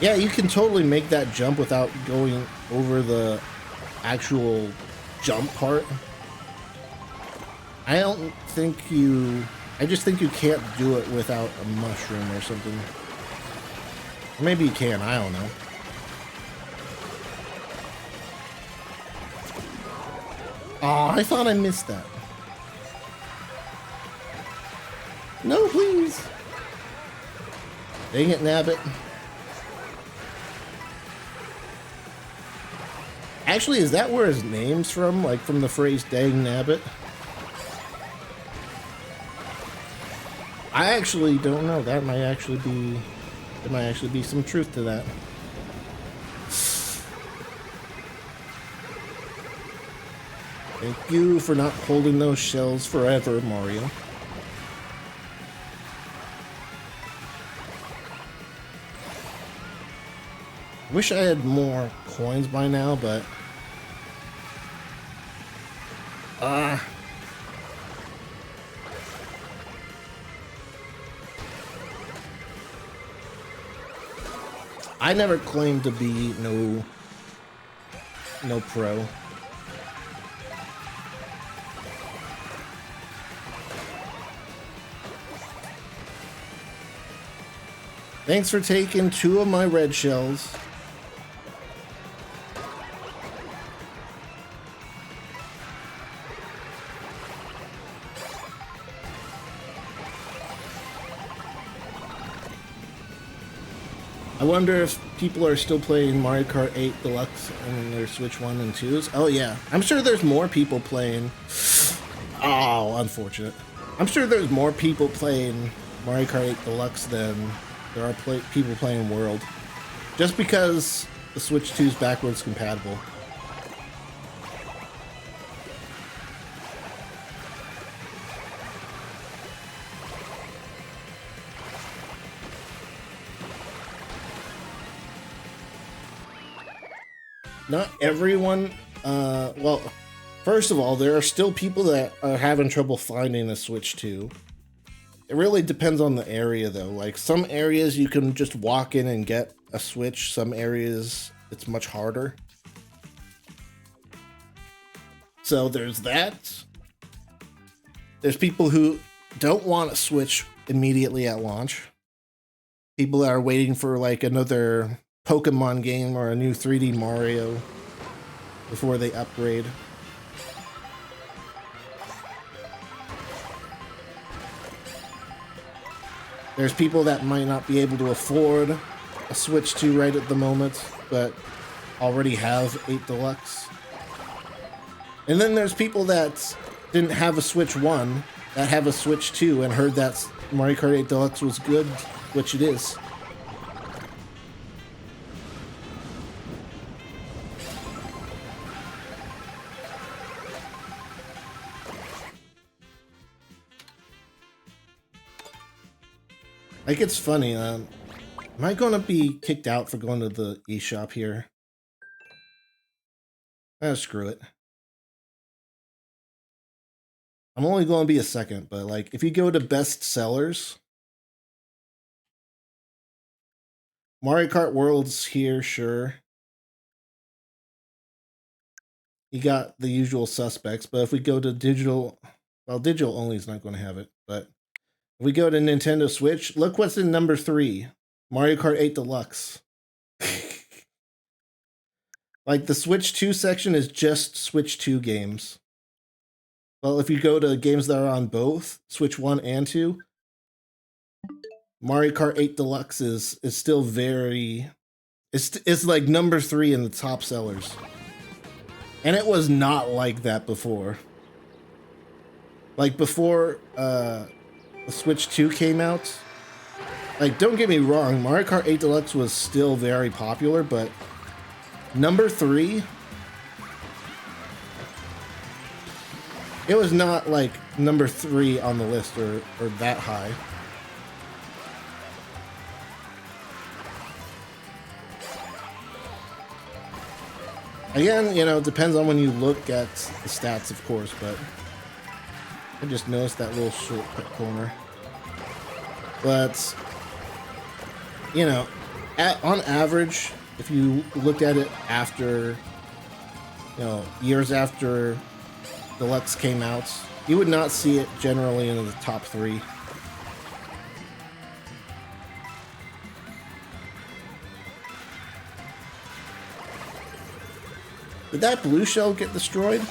S1: Yeah, you can totally make that jump without going over the actual jump part. I don't think you... I just think you can't do it without a mushroom or something. Or maybe you can, I don't know. Oh, I thought I missed that. No, please. Dang it, Nabbit. Actually, is that where his name's from? Like from the phrase "dang nabbit"? I actually don't know. That might actually be... There might actually be some truth to that. Thank you for not holding those shells forever, Mario. Wish I had more coins by now, but... I never claimed to be no pro. Thanks for taking 2 of my red shells. I wonder if people are still playing Mario Kart 8 Deluxe on their Switch 1 and 2s. Oh yeah, I'm sure there's more people playing. Oh, unfortunate. I'm sure there's more people playing Mario Kart 8 Deluxe than there are people playing World. Just because the Switch 2 is backwards compatible. Not everyone, well, first of all, there are still people that are having trouble finding a Switch 2. It really depends on the area, though. Like, some areas you can just walk in and get a Switch. Some areas, it's much harder. So there's that. There's people who don't want a Switch immediately at launch. People that are waiting for, like, another Pokemon game or a new 3D Mario before they upgrade. There's people that might not be able to afford a Switch 2 right at the moment, but already have 8 Deluxe. And then there's people that didn't have a Switch 1 that have a Switch 2 and heard that Mario Kart 8 Deluxe was good, which it is. Like, it's funny, am I gonna be kicked out for going to the eShop here? Screw it. I'm only gonna be a second, but like, if you go to best sellers, Mario Kart World's here, sure. You got the usual suspects, but if we go to digital, well, digital only is not gonna have it, but if we go to Nintendo Switch, look what's in number 3. Mario Kart 8 Deluxe. Like, the Switch 2 section is just Switch 2 games. Well, if you go to games that are on both, Switch 1 and 2, Mario Kart 8 Deluxe is still very... It's like number 3 in the top sellers. And it was not like that before. Like, before the Switch 2 came out, like, don't get me wrong, Mario Kart 8 Deluxe was still very popular, but number 3, it was not like number 3 on the list or that high. Again, you know, it depends on when you look at the stats, of course, but I just noticed that little shortcut corner. But, you know, On average, if you looked at it after, years after Deluxe came out, you would not see it generally in the top 3. Did that blue shell get destroyed?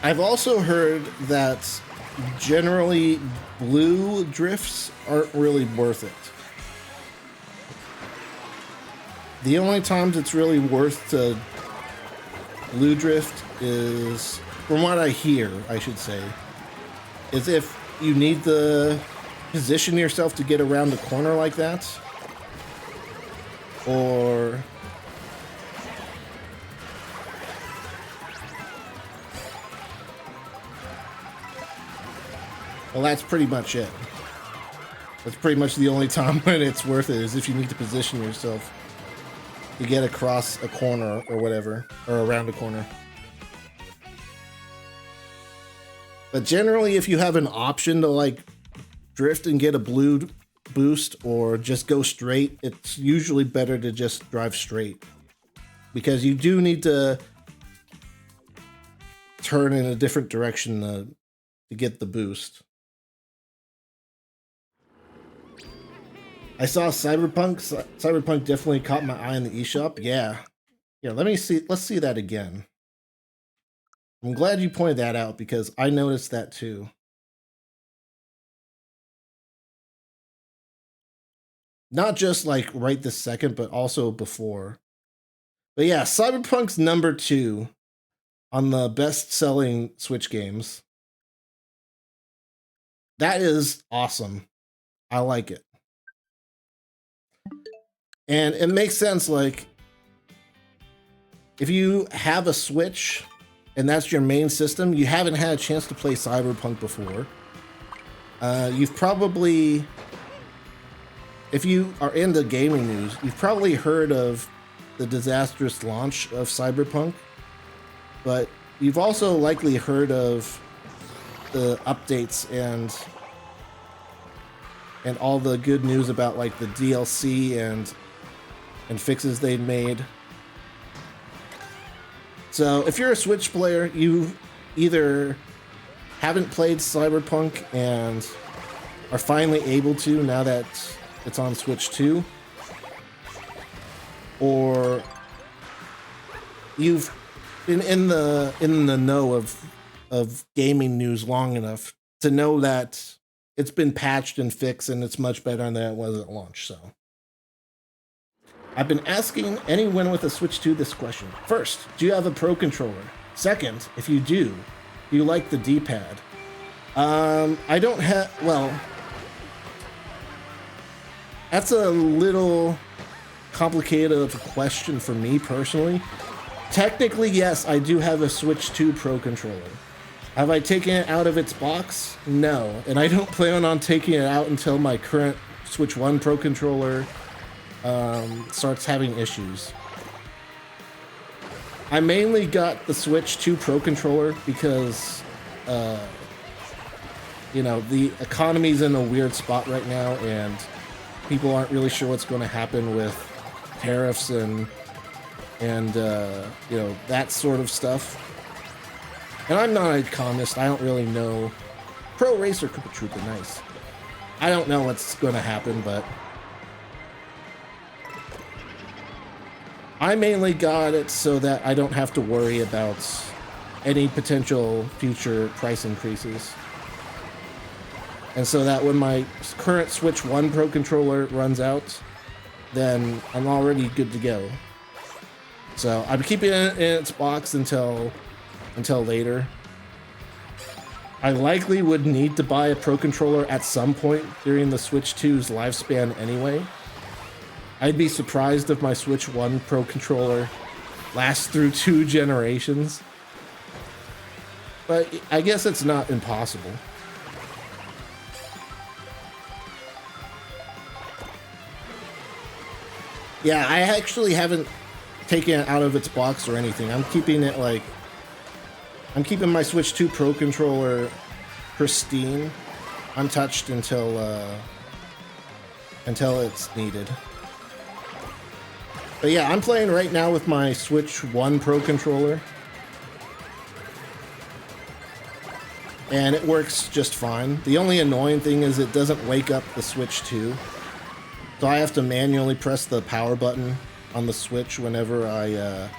S1: I've also heard that generally blue drifts aren't really worth it. The only times it's really worth to blue drift is, from what I hear, I should say, is if you need to position yourself to get around the corner like that, or well, that's pretty much it. That's pretty much the only time when it's worth it, is if you need to position yourself to get across a corner or whatever, or around a corner. But generally, if you have an option to like drift and get a blue boost or just go straight, it's usually better to just drive straight, because you do need to turn in a different direction to get the boost. I saw Cyberpunk. Cyberpunk definitely caught my eye in the eShop. Yeah. Let's see that again. I'm glad you pointed that out, because I noticed that too. Not just like right this second, but also before. But yeah, Cyberpunk's number 2 on the best-selling Switch games. That is awesome. I like it. And it makes sense, like, if you have a Switch and that's your main system, you haven't had a chance to play Cyberpunk before. You've probably, if you are into gaming news, you've probably heard of the disastrous launch of Cyberpunk, but you've also likely heard of the updates and all the good news about like the DLC and fixes they've made. So if you're a Switch player, you either haven't played Cyberpunk and are finally able to now that it's on Switch 2, or you've been in the know of gaming news long enough to know that it's been patched and fixed and it's much better than it was at launch. So I've been asking anyone with a Switch 2 this question. First, do you have a Pro Controller? Second, if you do you like the D-pad? I don't have, well, that's a little complicated of a question for me personally. Technically, yes, I do have a Switch 2 Pro Controller. Have I taken it out of its box? No, and I don't plan on taking it out until my current Switch 1 Pro Controller starts having issues. I mainly got the Switch 2 Pro Controller because, the economy's in a weird spot right now, and people aren't really sure what's going to happen with tariffs and that sort of stuff. And I'm not an economist. I don't really know. Pro Racer Koopa Troopa, nice. I don't know what's going to happen, but I mainly got it so that I don't have to worry about any potential future price increases. And so that when my current Switch 1 Pro Controller runs out, then I'm already good to go. So I'm keeping it in its box until later. I likely would need to buy a Pro Controller at some point during the Switch 2's lifespan anyway. I'd be surprised if my Switch 1 Pro Controller lasts through 2 generations. But I guess it's not impossible. Yeah, I actually haven't taken it out of its box or anything. I'm keeping it like... I'm keeping my Switch 2 Pro controller pristine, untouched until it's needed. But yeah, I'm playing right now with my Switch 1 Pro controller. And it works just fine. The only annoying thing is it doesn't wake up the Switch 2. So I have to manually press the power button on the Switch whenever I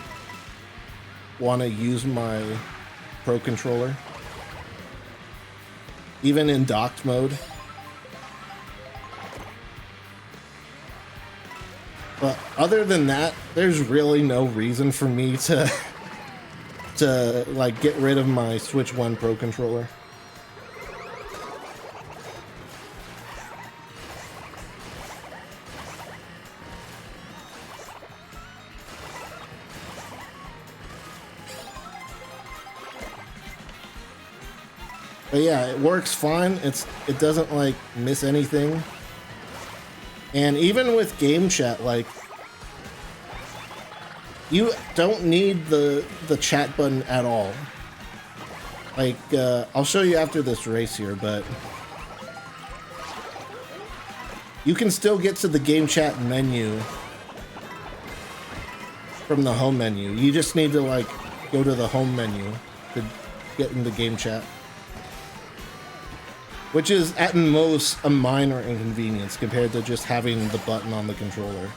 S1: want to use my Pro controller. Even in docked mode. But other than that, there's really no reason for me to like get rid of my Switch 1 Pro controller. But yeah, it works fine. It doesn't like miss anything. And even with game chat, like you don't need the chat button at all. Like I'll show you after this race here, but you can still get to the game chat menu from the home menu. You just need to like go to the home menu to get into game chat. Which is, at most, a minor inconvenience compared to just having the button on the controller.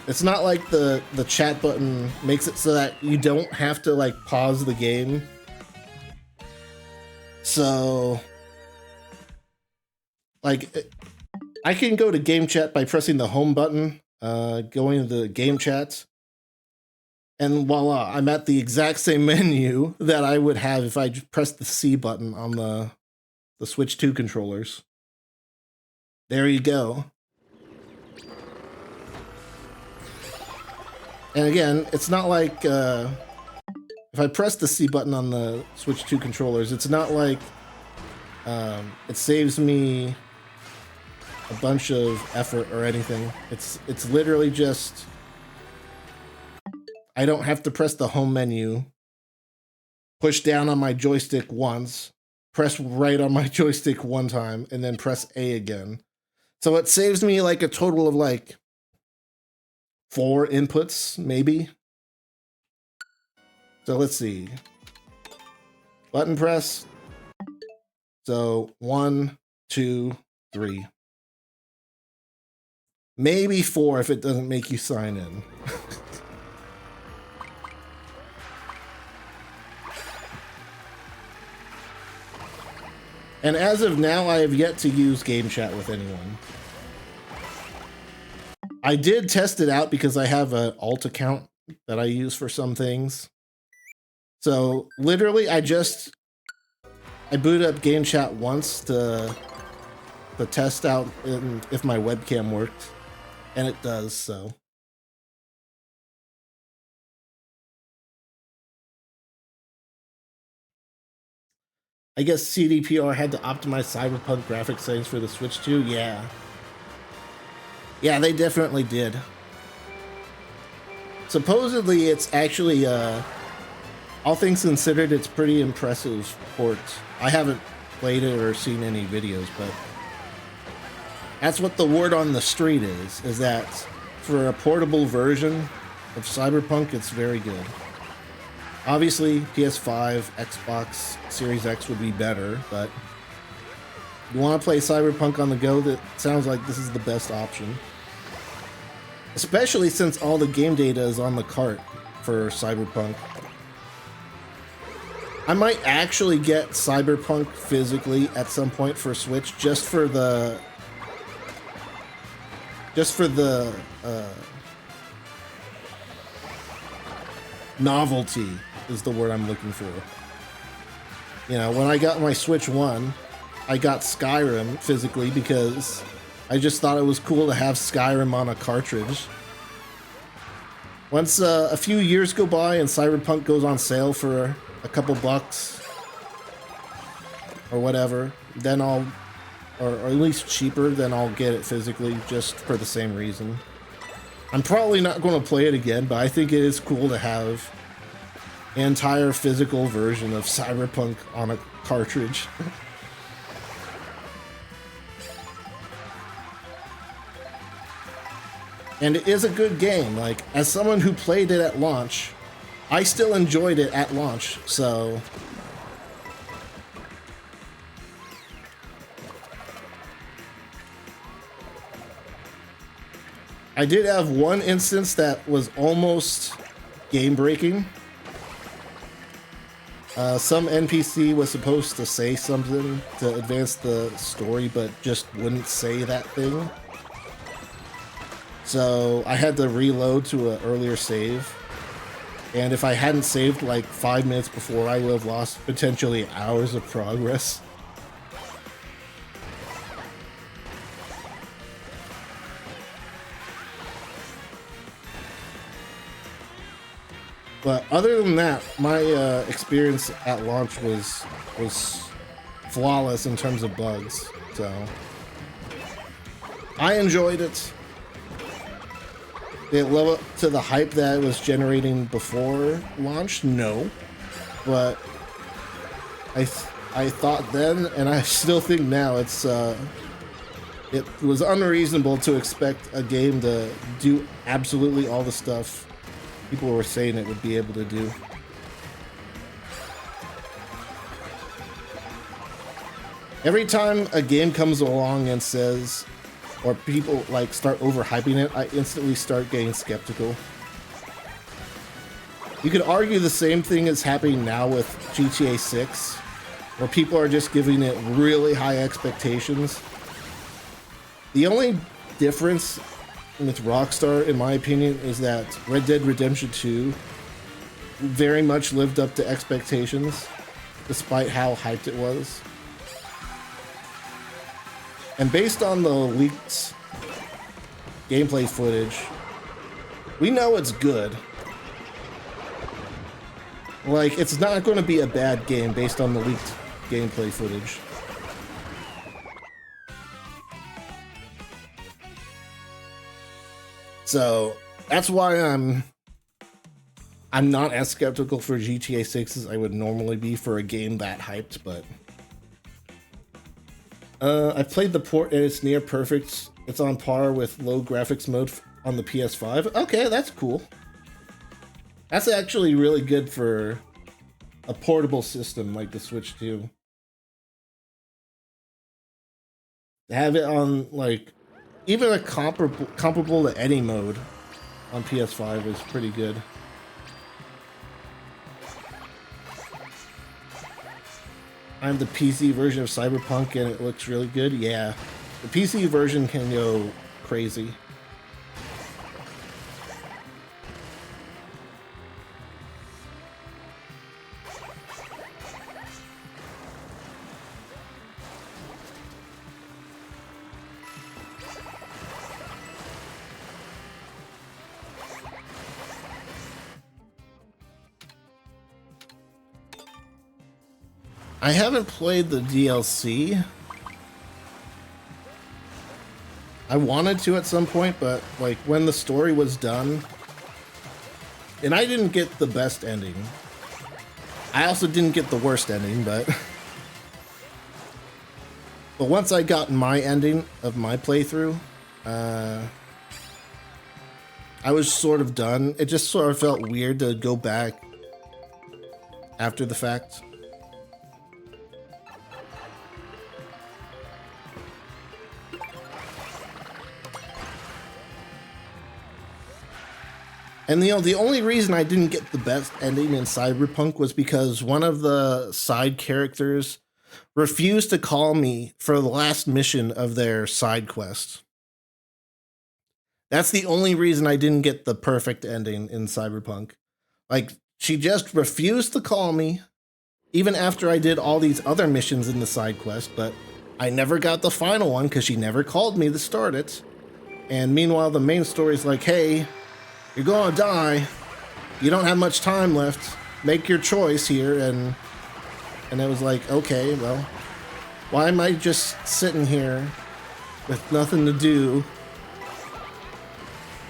S1: It's not like the chat button makes it so that you don't have to, like, pause the game. So... like, I can go to game chat by pressing the home button, going to the game chat. And voila, I'm at the exact same menu that I would have if I just pressed the C button on the Switch 2 controllers. There you go. And again, it's not like if I press the C button on the Switch 2 controllers, it's not like it saves me a bunch of effort or anything. It's literally just... I don't have to press the home menu, push down on my joystick once, press right on my joystick one time, and then press A again. So it saves me like a total of like 4 inputs, maybe. So let's see. Button press. So 1, 2, 3. Maybe 4 if it doesn't make you sign in. And as of now, I have yet to use game chat with anyone. I did test it out because I have an alt account that I use for some things. So literally, I booted up game chat once to test out if my webcam worked, and it does, so. I guess CDPR had to optimize Cyberpunk graphic settings for the Switch 2. Yeah. Yeah, they definitely did. Supposedly, it's actually, all things considered, it's pretty impressive port. I haven't played it or seen any videos, but that's what the word on the street is that for a portable version of Cyberpunk, it's very good. Obviously, PS5, Xbox Series X would be better, but if you want to play Cyberpunk on the go, that sounds like this is the best option. Especially since all the game data is on the cart for Cyberpunk. I might actually get Cyberpunk physically at some point for Switch, just for the novelty is the word I'm looking for. You know, when I got my Switch 1, I got Skyrim physically because I just thought it was cool to have Skyrim on a cartridge. Once a few years go by and Cyberpunk goes on sale for a couple bucks, or whatever, then or at least cheaper, then I'll get it physically just for the same reason. I'm probably not going to play it again, but I think it is cool to have an entire physical version of Cyberpunk on a cartridge. And it is a good game. Like, as someone who played it at launch, I still enjoyed it at launch, so... I did have one instance that was almost game-breaking. Some NPC was supposed to say something to advance the story, but just wouldn't say that thing. So I had to reload to an earlier save. And if I hadn't saved like 5 minutes before, I would have lost potentially hours of progress. But other than that, my experience at launch was flawless in terms of bugs. So I enjoyed it. Did it live up to the hype that it was generating before launch? No. But I thought then, and I still think now, it was unreasonable to expect a game to do absolutely all the stuff people were saying it would be able to do. Every time a game comes along and says, or people like start overhyping it, I instantly start getting skeptical. You could argue the same thing is happening now with GTA 6, where people are just giving it really high expectations. The only difference with Rockstar, in my opinion, is that Red Dead Redemption 2 very much lived up to expectations, despite how hyped it was. And based on the leaked gameplay footage, we know it's good. Like, it's not going to be a bad game based on the leaked gameplay footage. So that's why I'm not as skeptical for GTA 6 as I would normally be for a game that hyped, but I played the port and it's near perfect. It's on par with low graphics mode on the PS5. Okay, that's cool. That's actually really good for a portable system like the Switch 2. To have it on, like, even a comparable to any mode on PS5 is pretty good. I have the PC version of Cyberpunk and it looks really good. Yeah, the PC version can go crazy. I haven't played the DLC. I wanted to at some point, but like when the story was done, and I didn't get the best ending. I also didn't get the worst ending, but once I got my ending of my playthrough, I was sort of done. It just sort of felt weird to go back after the fact. And you know, the only reason I didn't get the best ending in Cyberpunk was because one of the side characters refused to call me for the last mission of their side quest. That's the only reason I didn't get the perfect ending in Cyberpunk. Like, she just refused to call me, even after I did all these other missions in the side quest, but I never got the final one because she never called me to start it. And meanwhile, the main story's like, hey, you're gonna die. You don't have much time left. Make your choice here. And it was like, okay, well, Why am I just sitting here with nothing to do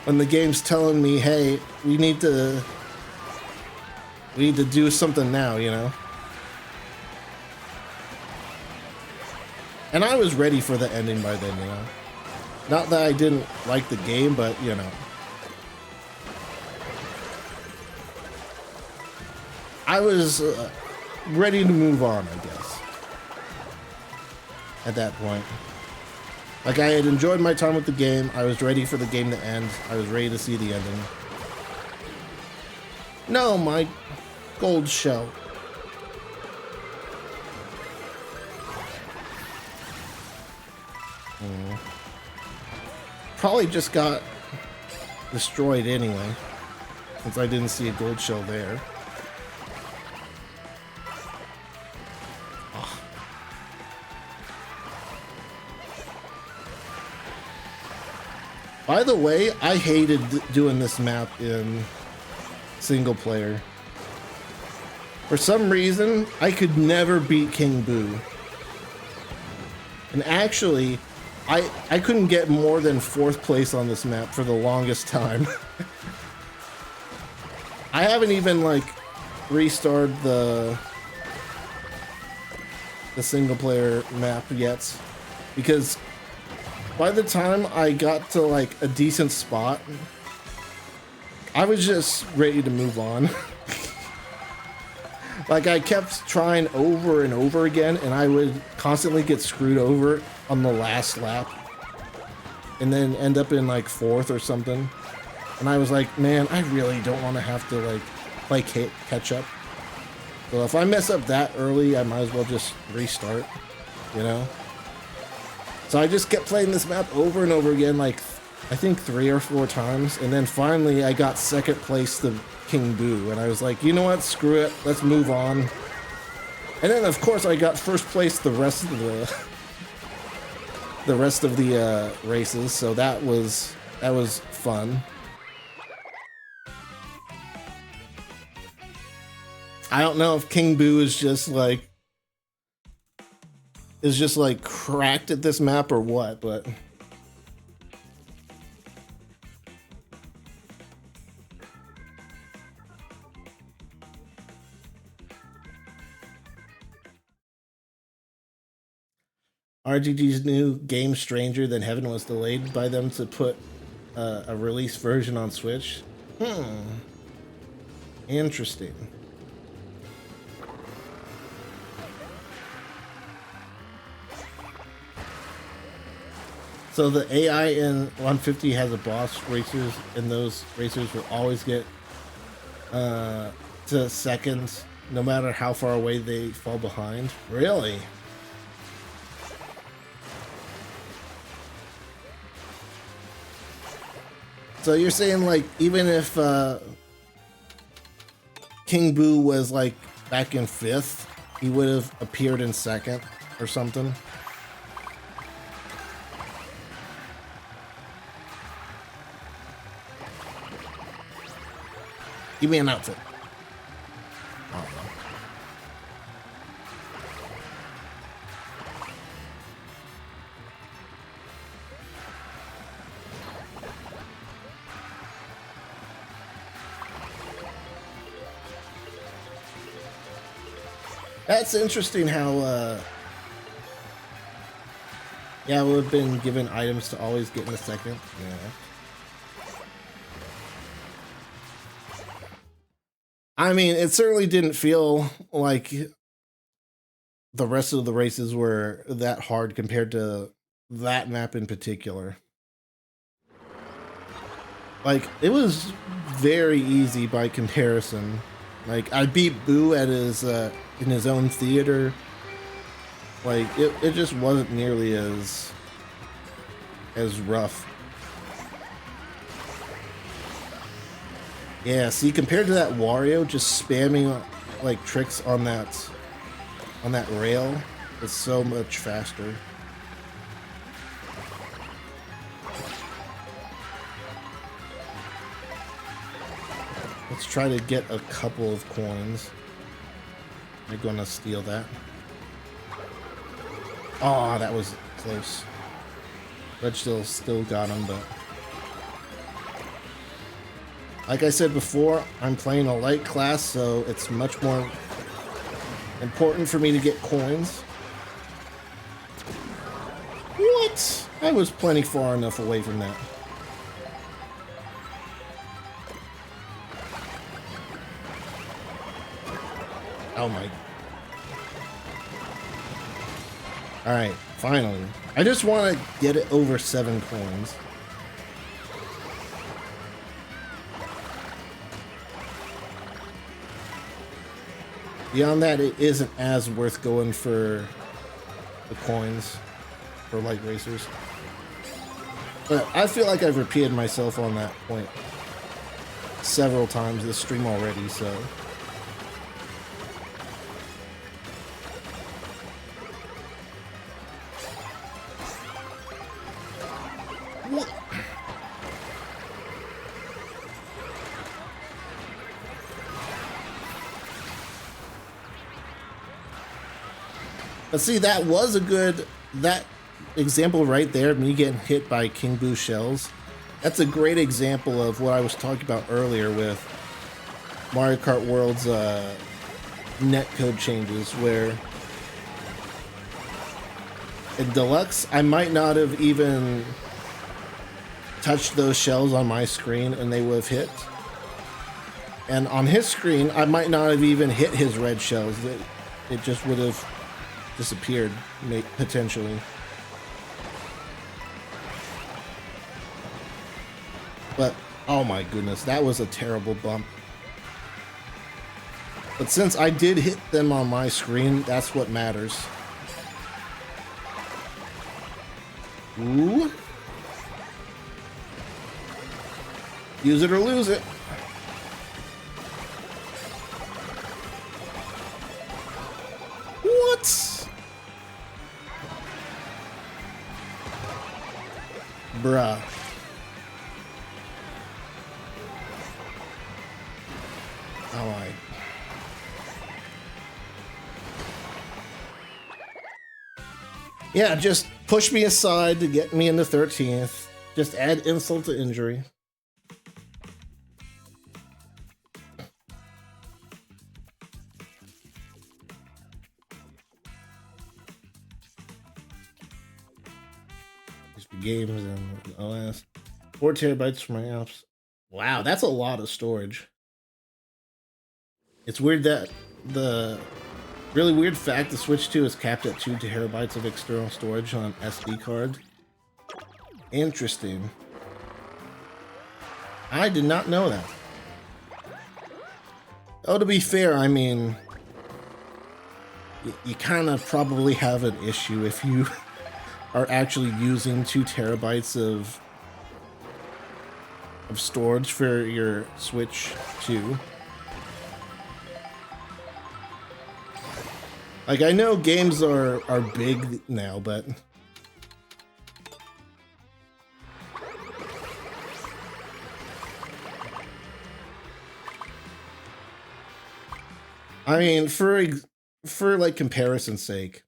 S1: when the game's telling me, hey, we need to do something now, you know? And I was ready for the ending by then, you know? Not that I didn't like the game, but, you know. I was ready to move on, I guess. At that point. Like, I had enjoyed my time with the game. I was ready for the game to end. I was ready to see the ending. No, my gold shell. Probably just got destroyed anyway, since I didn't see a gold shell there. Oh. By the way, I hated doing this map in single player. For some reason, I could never beat King Boo. And actually, I couldn't get more than 4th place on this map for the longest time. I haven't even like restarted the single player map yet, because by the time I got to like a decent spot, I was just ready to move on. Like, I kept trying over and over again, and I would constantly get screwed over on the last lap and then end up in like 4th or something. And I was like, man, I really don't want to have to like play catch up. So if I mess up that early, I might as well just restart, you know? So I just kept playing this map over and over again, like I think 3 or 4 times. And then finally I got 2nd place to King Boo, and I was like, you know what, screw it, let's move on. And then of course I got 1st place the rest of the races, so that was fun. I don't know if King Boo is just like cracked at this map or what, but RGG's new game Stranger Than Heaven was delayed by them to put a release version on Switch. Interesting. So the AI in 150 has a boss racers, and those racers will always get to seconds, no matter how far away they fall behind. Really? So you're saying, like, even if King Boo was like back in 5th, he would have appeared in 2nd or something? Give me an outfit. That's interesting how, yeah, we've been given items to always get in the 2nd. Yeah. I mean, it certainly didn't feel like the rest of the races were that hard compared to that map in particular. Like, it was very easy by comparison. Like, I beat Boo at his in his own theater. Like, it just wasn't nearly as rough. Yeah, see, compared to that Wario just spamming like tricks on that rail, it's so much faster. Let's try to get a couple of coins. I'm gonna steal that. Oh, that was close. Red still got him, but like I said before, I'm playing a light class, so it's much more important for me to get coins. What? I was plenty far enough away from that. Oh my. Alright, finally. I just want to get it over 7 coins. Beyond that, it isn't as worth going for the coins for light racers. But I feel like I've repeated myself on that point several times this stream already, so. What? But see, that was a good, that example right there, me getting hit by King Boo shells. That's a great example of what I was talking about earlier with Mario Kart World's netcode changes, where in Deluxe, I might not have even touched those shells on my screen and they would have hit. And on his screen, I might not have even hit his red shells. It just would have disappeared, potentially. But, oh my goodness, that was a terrible bump. But since I did hit them on my screen, that's what matters. Ooh. Use it or lose it. What? Bruh. Oh my. Yeah, just push me aside to get me into 13th. Just add insult to injury. Games and OS. 4 terabytes for my apps. Wow, that's a lot of storage. It's weird that the really weird fact the Switch 2 is capped at 2 terabytes of external storage on SD card. Interesting. I did not know that. Oh, to be fair, I mean, you kind of probably have an issue if you are actually using 2 terabytes of storage for your Switch 2. Like, I know games are big now, but I mean, for like comparison's sake,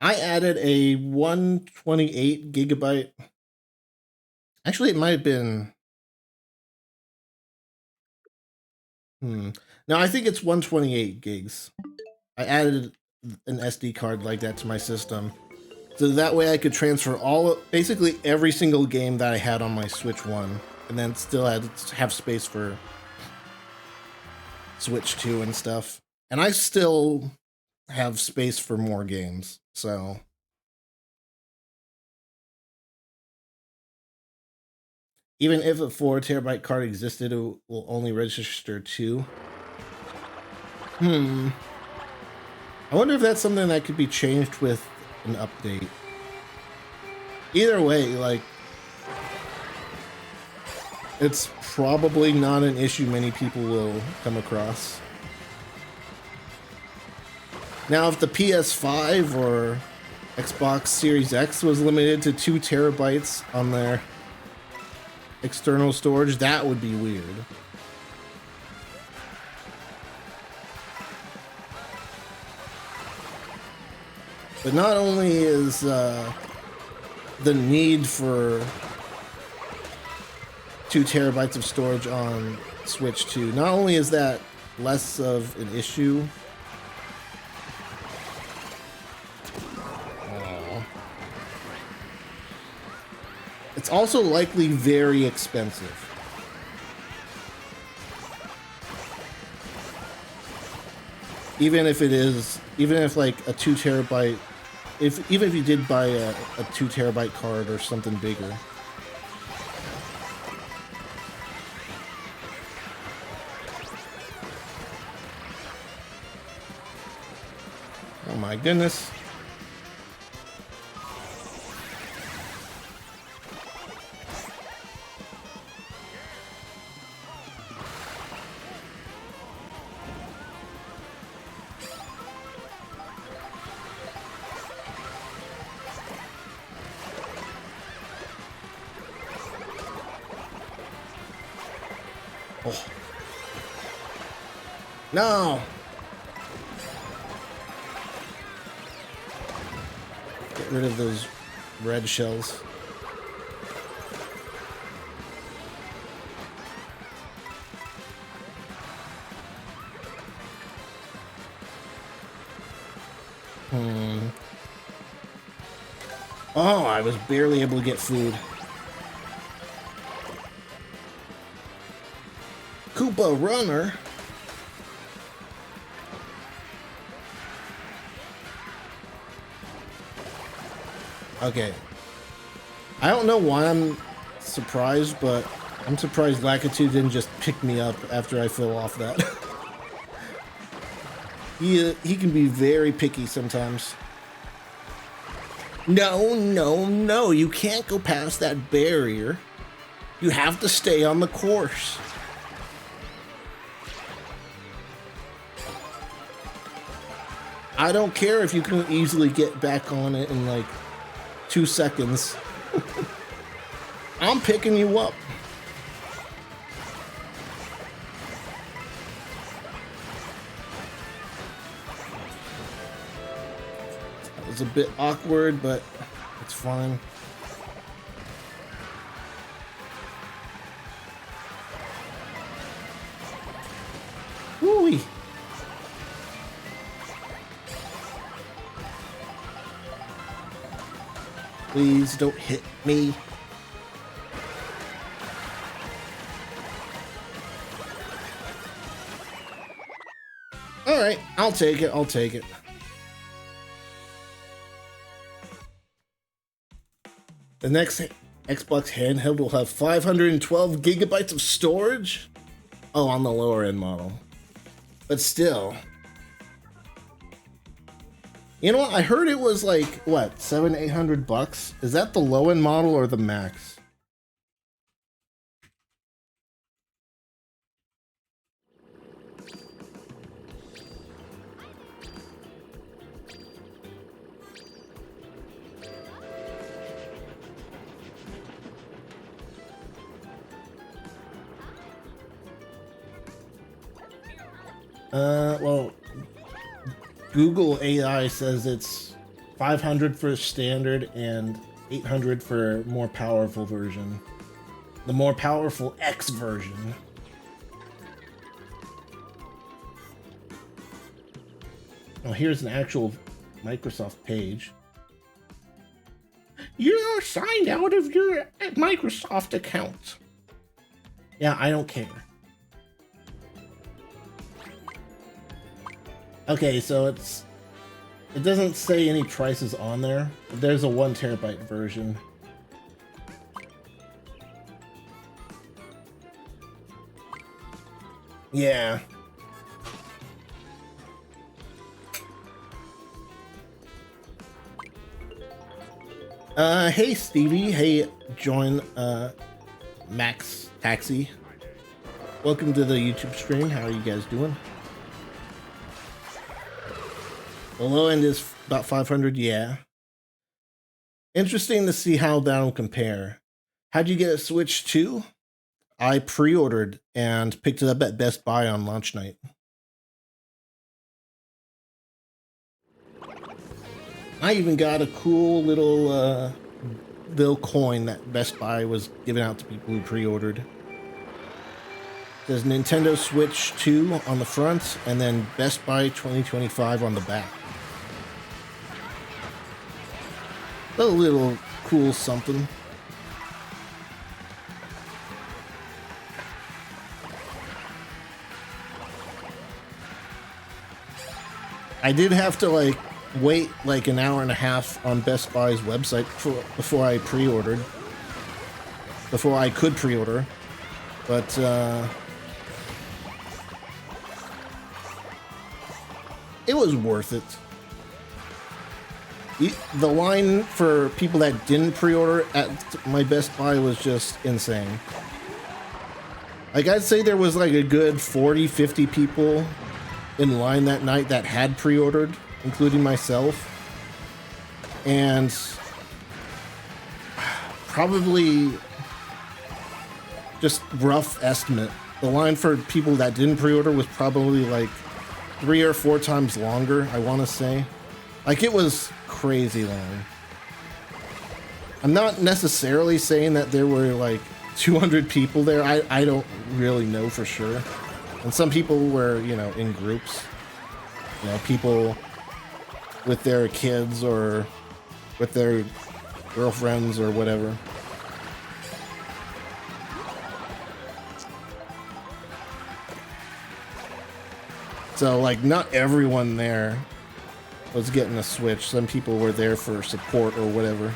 S1: I added a 128 gigabyte. Actually, it might have been. No, I think it's 128 gigs. I added an SD card like that to my system, so that way I could transfer basically every single game that I had on my Switch 1, and then still have space for Switch 2 and stuff. And I still have space for more games, so even if a 4 terabyte card existed, it will only register 2. I wonder if that's something that could be changed with an update. Either way, like, it's probably not an issue many people will come across. Now, if the PS5 or Xbox Series X was limited to 2 terabytes on their external storage, that would be weird. But not only is the need for 2 terabytes of storage on Switch 2, not only is that less of an issue, it's also likely very expensive. Even if like a 2 terabyte, even if you did buy a 2 terabyte card or something bigger. Oh my goodness. Oh. No. Get rid of those red shells. Oh, I was barely able to get food. Koopa Runner. Okay. I don't know why I'm surprised, but I'm surprised Lakitu didn't just pick me up after I fell off that. He can be very picky sometimes. No, no, no. You can't go past that barrier. You have to stay on the course. I don't care if you can easily get back on it in like 2 seconds. I'm picking you up. That was a bit awkward, but it's fine. Woo-wee. Please don't hit me. Alright, I'll take it, I'll take it. The next Xbox handheld will have 512 gigabytes of storage? Oh, on the lower end model. But still. You know what? I heard it was like, what, $700-800? Is that the low end model or the max? Well, Google AI says it's 500 for standard and 800 for more powerful version. The more powerful X version. Oh, here's an actual Microsoft page. You're signed out of your Microsoft account. Yeah, I don't care. Okay, so it doesn't say any prices on there, but there's a 1 terabyte version. Yeah. Hey Stevie, hey join Max Taxi. Welcome to the YouTube stream. How are you guys doing? The low end is about 500, yeah. Interesting to see how that'll compare. How'd you get a Switch 2? I pre-ordered and picked it up at Best Buy on launch night. I even got a cool little coin that Best Buy was giving out to people who pre-ordered. There's Nintendo Switch 2 on the front, and then Best Buy 2025 on the back. A little cool something. I did have to like wait like an hour and a half on Best Buy's website before I pre-ordered. Before I could pre-order. But it was worth it. The line for people that didn't pre-order at my Best Buy was just insane. Like, I'd say there was like a good 40, 50 people in line that night that had pre-ordered, including myself. And probably, just rough estimate, the line for people that didn't pre-order was probably like 3 or 4 times longer, I want to say. Like, it was crazy long. I'm not necessarily saying that there were like 200 people there. I don't really know for sure. And some people were, you know, in groups. You know, people with their kids or with their girlfriends or whatever. So, like, not everyone there was getting a Switch. Some people were there for support or whatever.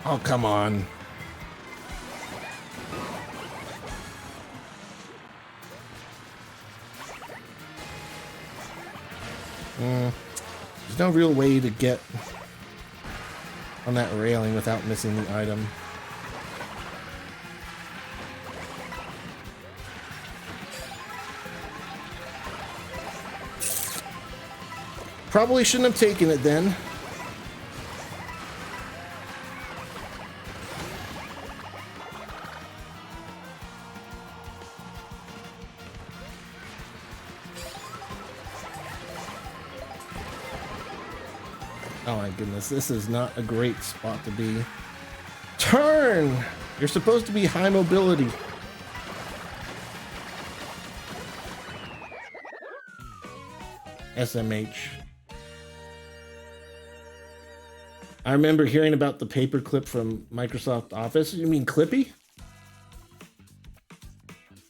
S1: Oh, come on. There's no real way to get on that railing without missing the item. Probably shouldn't have taken it then. Oh my goodness, this is not a great spot to be. Turn! You're supposed to be high mobility. SMH. I remember hearing about the paperclip from Microsoft Office. You mean Clippy?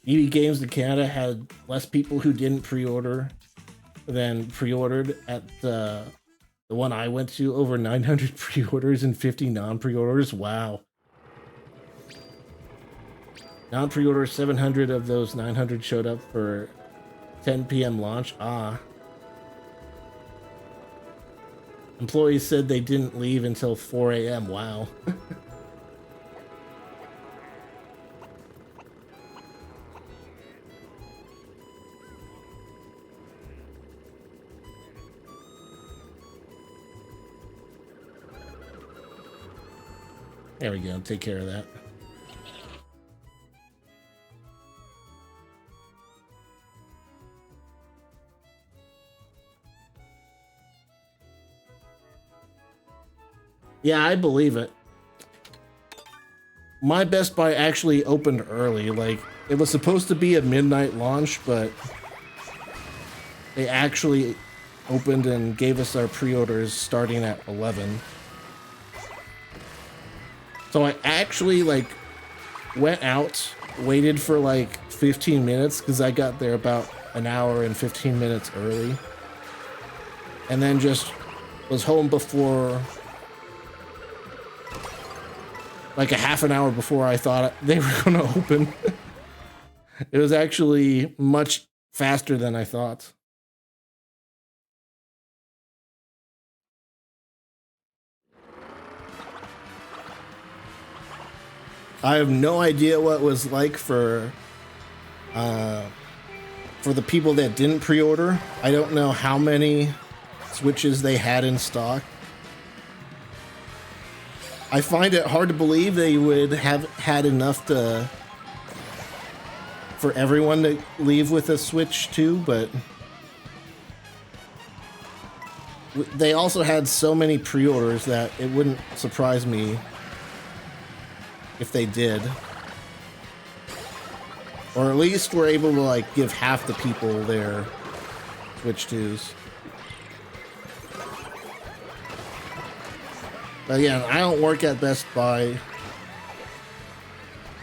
S1: EB Games in Canada had less people who didn't pre-order than pre-ordered at the one I went to. Over 900 pre-orders and 50 non-pre-orders. Wow. Non-pre-orders, 700 of those 900 showed up for 10 p.m. launch. Ah. Employees said they didn't leave until 4 a.m. Wow. There we go. Take care of that. Yeah, I believe it. My Best Buy actually opened early. Like, it was supposed to be a midnight launch, but they actually opened and gave us our pre-orders starting at 11. So I actually, like, went out, waited for like 15 minutes because I got there about an hour and 15 minutes early. And then just was home before, like a half an hour before I thought they were going to open. It was actually much faster than I thought. I have no idea what it was like for the people that didn't pre-order. I don't know how many Switches they had in stock. I find it hard to believe they would have had enough for everyone to leave with a Switch too, but they also had so many pre-orders that it wouldn't surprise me if they did. Or at least we're able to like give half the people their Switch 2s. But yeah, I don't work at Best Buy.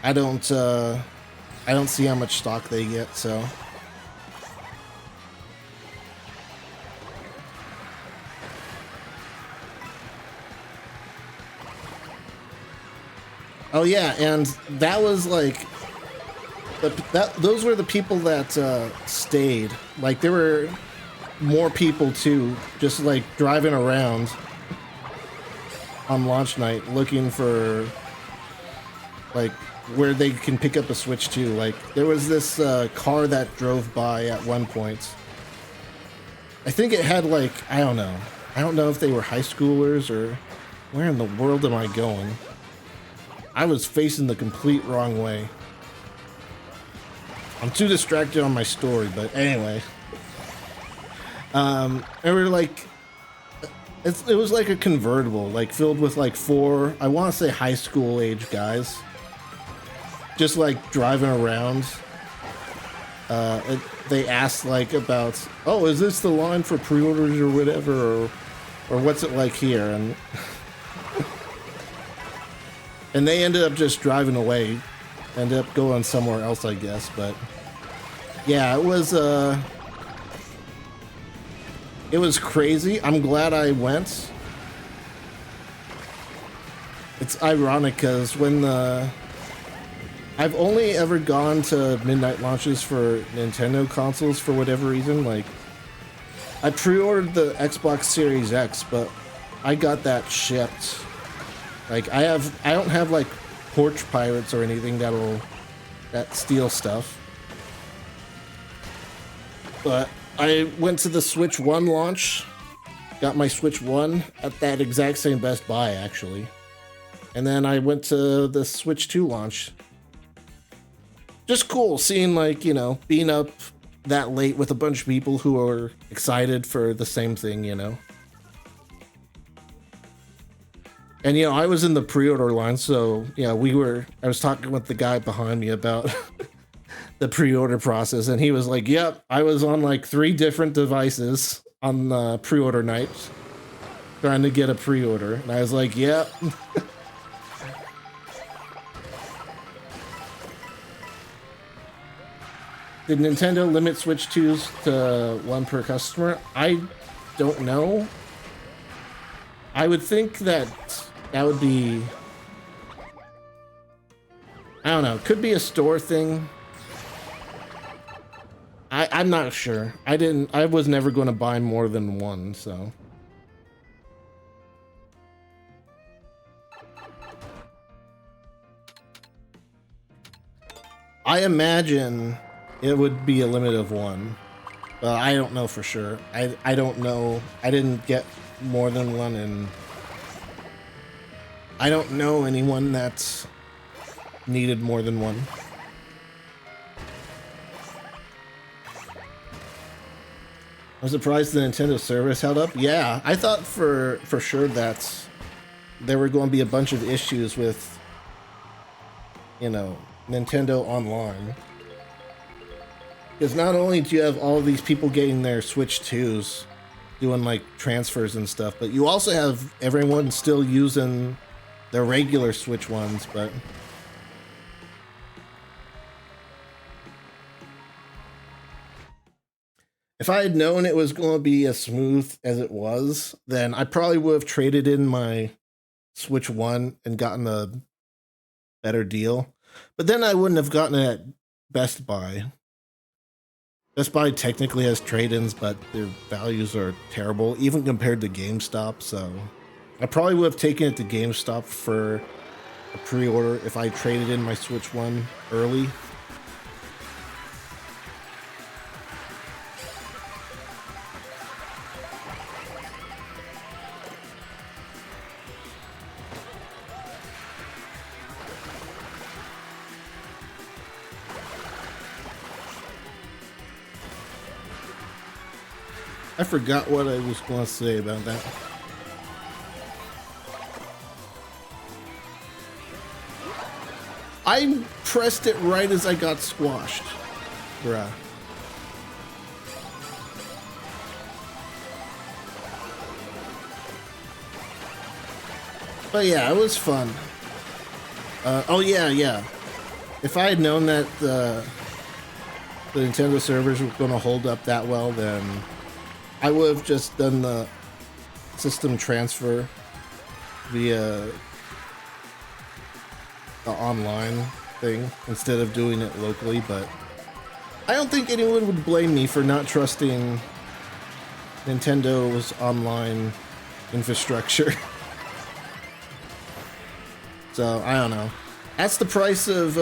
S1: I don't see how much stock they get, so. Oh yeah, and that was like those were the people that stayed. Like there were more people too, just like driving around on launch night looking for like where they can pick up a Switch 2. Like there was this car that drove by at one point. I think it had like, I don't know if they were high schoolers or where in the world am I going? I was facing the complete wrong way. I'm too distracted on my story, but anyway. And we were like, it was like a convertible, like filled with like 4, I want to say high school age guys, just like driving around. They asked like about, oh, is this the line for pre-orders or whatever, or what's it like here? And and they ended up just driving away, ended up going somewhere else, I guess. But yeah, it was crazy. I'm glad I went. It's ironic because when I've only ever gone to midnight launches for Nintendo consoles for whatever reason. Like, I pre-ordered the Xbox Series X, but I got that shipped. Like, I don't have like porch pirates or anything that steal stuff. But I went to the Switch 1 launch, got my Switch 1 at that exact same Best Buy actually. And then I went to the Switch 2 launch. Just cool seeing like, you know, being up that late with a bunch of people who are excited for the same thing, you know. And, you know, I was in the pre-order line, so, yeah, I was talking with the guy behind me about the pre-order process, and he was like, yep, I was on like 3 different devices on pre-order night trying to get a pre-order. And I was like, yep. Did Nintendo limit Switch 2s to 1 per customer? I don't know. I would think that would be, I don't know, could be a store thing. I'm not sure. I was never going to buy more than 1, so. I imagine it would be a limit of 1. But I don't know for sure. I don't know. I didn't get more than 1, and I don't know anyone that's needed more than 1. I'm surprised the Nintendo service held up. Yeah, I thought for sure that there were going to be a bunch of issues with, you know, Nintendo Online. Because not only do you have all these people getting their Switch 2s, doing like transfers and stuff, but you also have everyone still using their regular Switch 1s, but if I had known it was going to be as smooth as it was, then I probably would have traded in my Switch 1 and gotten a better deal. But then I wouldn't have gotten it at Best Buy. Best Buy technically has trade-ins, but their values are terrible, even compared to GameStop, so I probably would have taken it to GameStop for a pre-order if I traded in my Switch 1 early. I forgot what I was going to say about that. I pressed it right as I got squashed. Bruh. But yeah, it was fun. Oh yeah. If I had known that the Nintendo servers were going to hold up that well, then I would have just done the system transfer via the online thing instead of doing it locally. But I don't think anyone would blame me for not trusting Nintendo's online infrastructure. So I don't know. That's the price of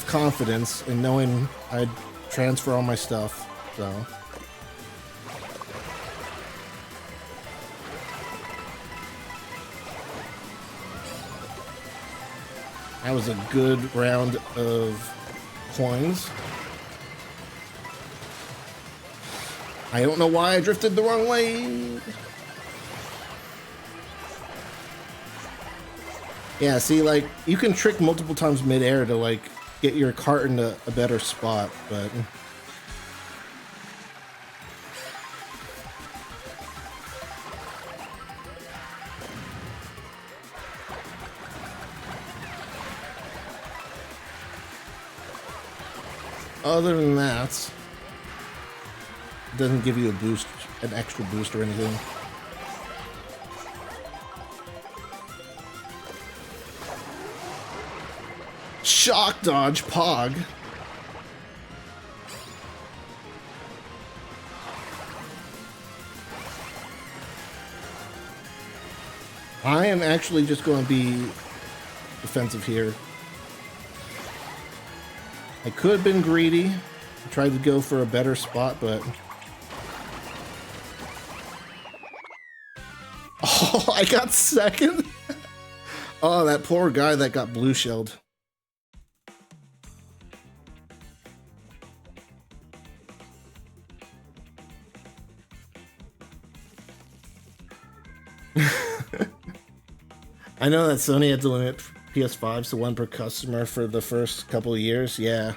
S1: confidence in knowing I'd transfer all my stuff. So that was a good round of coins. I don't know why I drifted the wrong way. Yeah, see, like, you can trick multiple times mid-air to, like, get your cart into a better spot, but... other than that, it doesn't give you a boost, an extra boost or anything. Shock dodge pog. I am actually just going to be defensive here. I could have been greedy. I tried to go for a better spot, but... Oh, I got second? Oh, that poor guy that got blue shelled. I know that Sony had to limit PS5s to one per customer for the first couple of years. Yeah.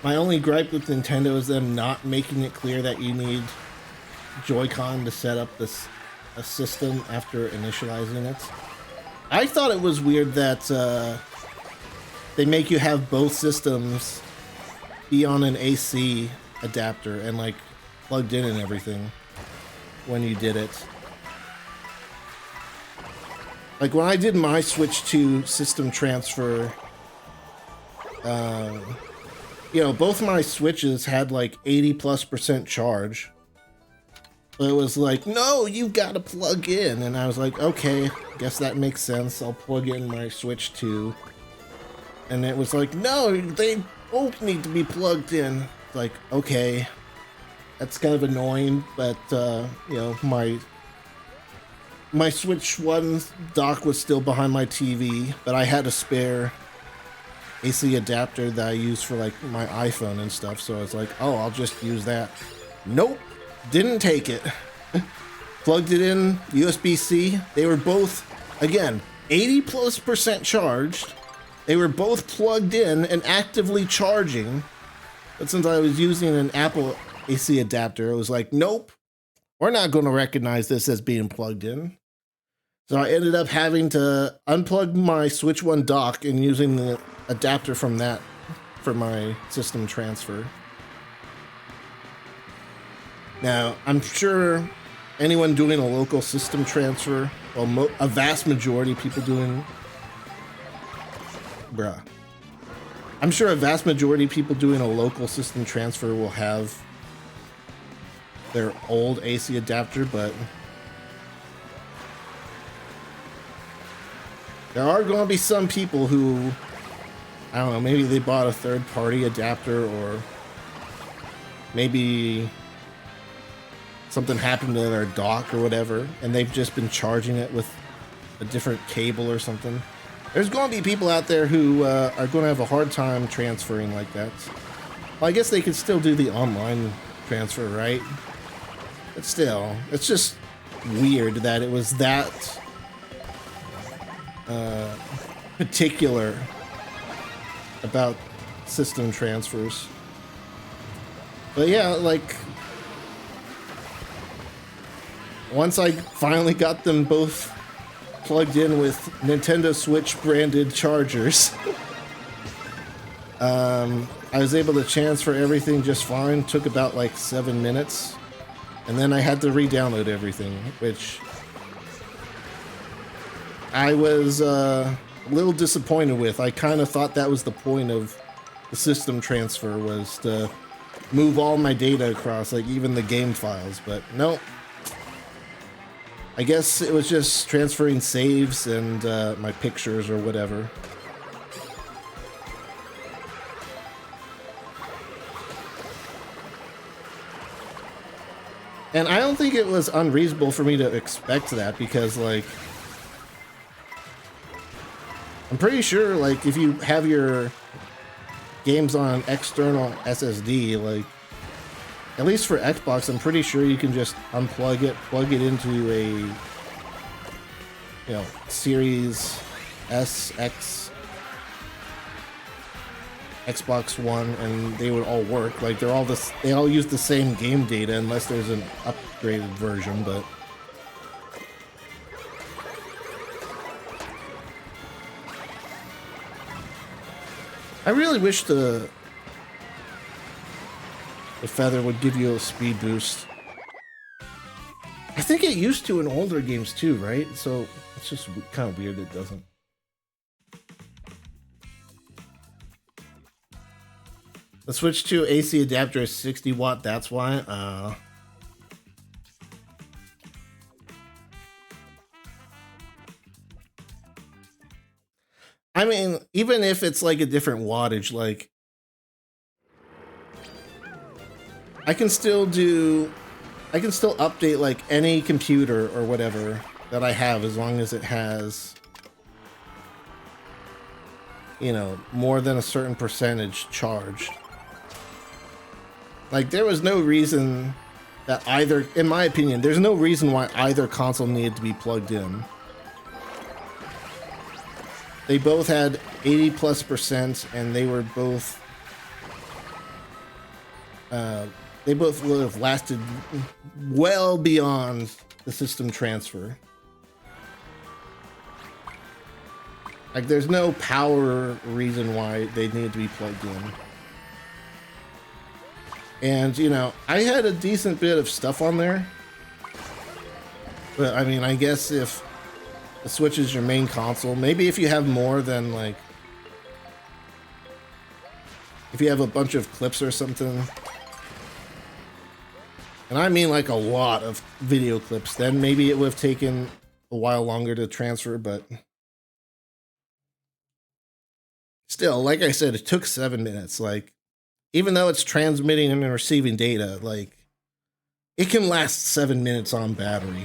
S1: My only gripe with Nintendo is them not making it clear that you need Joy-Con to set up a system after initializing it. I thought it was weird that they make you have both systems be on an AC adapter and like plugged in and everything when you did it. Like when I did my Switch to system transfer, you know, both my Switches had like 80+% charge. But it was like, no, you've got to plug in. And I was like, okay, guess that makes sense. I'll plug in my Switch 2. And it was like, no, they both need to be plugged in. Like, okay, that's kind of annoying, but you know, my Switch 1 dock was still behind my TV, but I had a spare AC adapter that I use for like my iPhone and stuff, so I was like, oh, I'll just use that. Nope, didn't take it. Plugged it in, USB-C. They were both, again, 80+% charged. They were both plugged in and actively charging. But since I was using an Apple AC adapter, it was like, nope, we're not going to recognize this as being plugged in. So I ended up having to unplug my Switch 1 dock and using the adapter from that for my system transfer. Now, I'm sure anyone doing a local system transfer, well, a vast majority of people doing... I'm sure a vast majority of people doing a local system transfer will have their old AC adapter, but there are going to be some people who, I don't know, maybe they bought a third-party adapter, or maybe something happened to their dock or whatever, and they've just been charging it with a different cable or something. There's going to be people out there who are going to have a hard time transferring like that. Well, I guess they could still do the online transfer, right? But still, it's just weird that it was that particular about system transfers. But yeah, like, once I finally got them both plugged in with Nintendo Switch branded chargers, I was able to transfer everything just fine. Took about like 7 minutes. And then I had to re-download everything, which I was a little disappointed with. I kind of thought that was the point of the system transfer, was to move all my data across, like even the game files, but nope. I guess it was just transferring saves and my pictures or whatever. And I don't think it was unreasonable for me to expect that, because, like, I'm pretty sure, like, if you have your games on external SSD, like, at least for Xbox, I'm pretty sure you can just unplug it, plug it into a, you know, Series S, X, Xbox One, and they would all work. Like, they're all this, they all use the same game data unless there's an upgraded version, but I really wish the Feather would give you a speed boost. I think it used to in older games too, right? So it's just kind of weird it doesn't. The Switch 2 AC adapter is 60 watt, that's why. I mean, even if it's like a different wattage, like, I can still update like any computer or whatever that I have, as long as it has, you know, more than a certain percentage charged. Like, there was no reason that either, in my opinion, there's no reason why either console needed to be plugged in. They both had 80+%, and they were both, they both would have lasted well beyond the system transfer. Like, there's no power reason why they need to be plugged in. And, you know, I had a decent bit of stuff on there. But, I mean, I guess if the Switch is your main console, maybe if you have more than, like, if you have a bunch of clips or something, and I mean like a lot of video clips, then maybe it would have taken a while longer to transfer, but still, like I said, it took 7 minutes. Like, even though it's transmitting and receiving data, like, it can last 7 minutes on battery.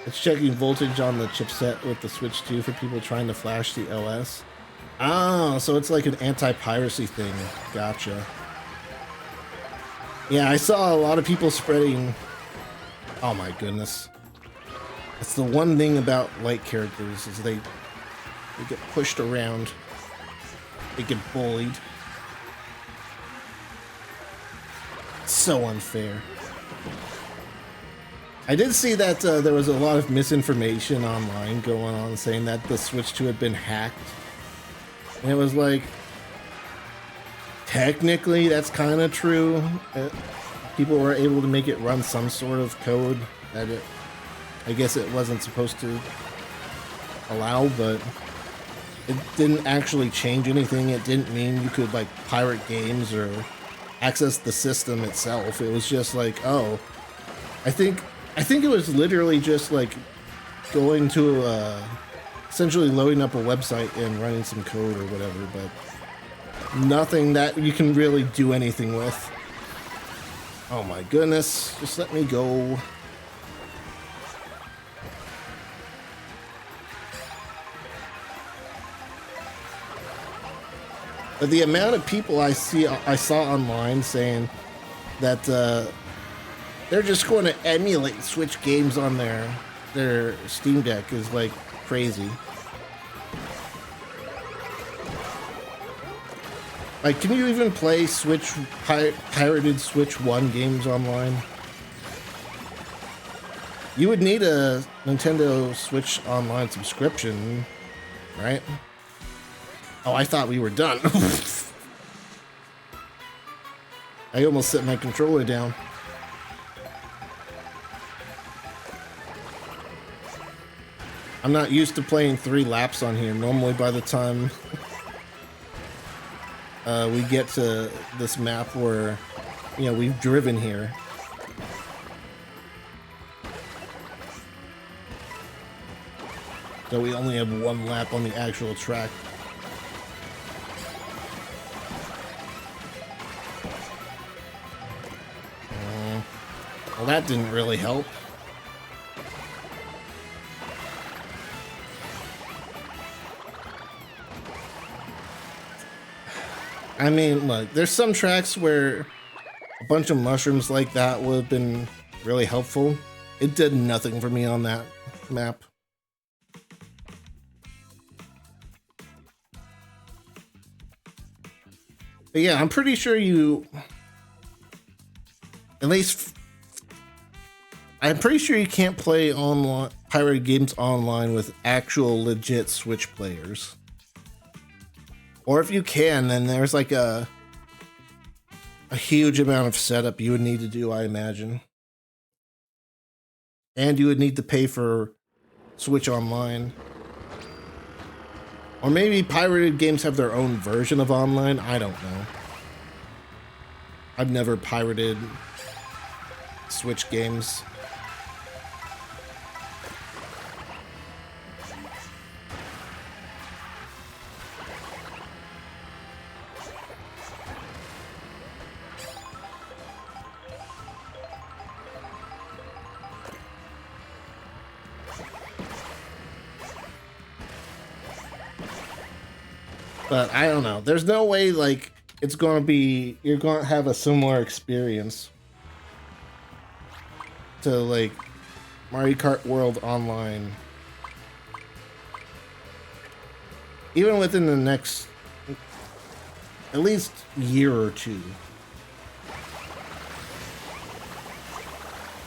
S1: It's checking voltage on the chipset with the Switch 2 for people trying to flash the OS. Oh, so it's like an anti-piracy thing. Gotcha. Yeah, I saw a lot of people spreading... Oh my goodness. It's the one thing about light characters, is they get pushed around. They get bullied. It's so unfair. I did see that there was a lot of misinformation online going on, saying that the Switch 2 had been hacked. And it was like, technically that's kind of true. People were able to make it run some sort of code that I guess it wasn't supposed to allow, but it didn't actually change anything. It didn't mean you could, like, pirate games or access the system itself. It was just like, oh, I think it was literally just like going to essentially loading up a website and running some code or whatever, but nothing that you can really do anything with. Oh my goodness, just let me go. But the amount of people I saw online saying that they're just going to emulate Switch games on their Steam Deck is like crazy. Like, can you even play pirated Switch 1 games online? You would need a Nintendo Switch Online subscription, right? Oh, I thought we were done. I almost set my controller down. I'm not used to playing 3 laps on here. Normally by the time we get to this map where, you know, we've driven here. So we only have 1 lap on the actual track. Well, that didn't really help. I mean, look, there's some tracks where a bunch of mushrooms like that would have been really helpful. It did nothing for me on that map. But yeah, I'm pretty sure I'm pretty sure you can't play online pirated games online with actual legit Switch players. Or if you can, then there's like a huge amount of setup you would need to do, I imagine. And you would need to pay for Switch Online. Or maybe pirated games have their own version of online, I don't know. I've never pirated Switch games. But I don't know. There's no way, like, it's going to be... You're going to have a similar experience to, like, Mario Kart World Online. Even within the next... at least year or two.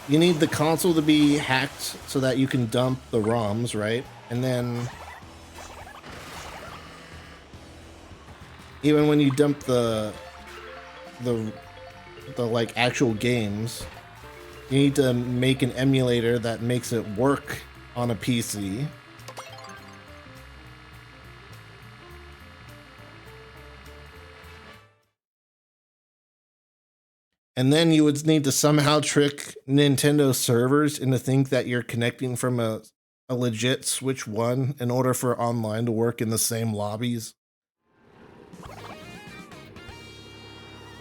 S1: You need the console to be hacked so that you can dump the ROMs, right? And then... even when you dump the like actual games, you need to make an emulator that makes it work on a PC. And then you would need to somehow trick Nintendo servers into think that you're connecting from a legit Switch 1 in order for online to work in the same lobbies.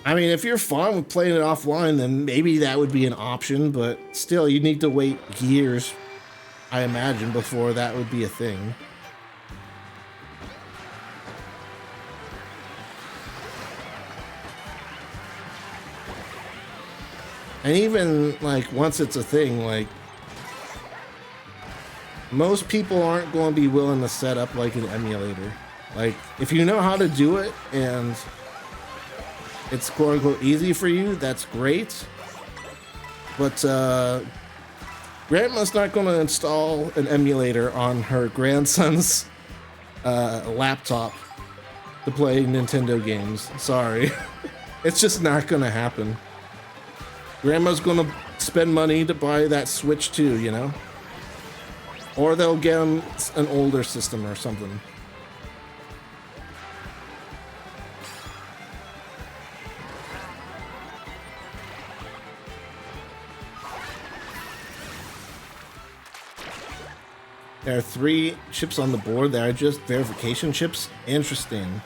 S1: I mean, if you're fine with playing it offline, then maybe that would be an option, but still, you need to wait years, I imagine, before that would be a thing. And even, like, once it's a thing, like, most people aren't going to be willing to set up, like, an emulator. Like, if you know how to do it, and... it's quote-unquote easy for you, that's great. But Grandma's not going to install an emulator on her grandson's laptop to play Nintendo games. Sorry. It's just not going to happen. Grandma's going to spend money to buy that Switch 2, you know? Or they'll get him an older system or something. There are 3 chips on the board that are just verification chips. Interesting.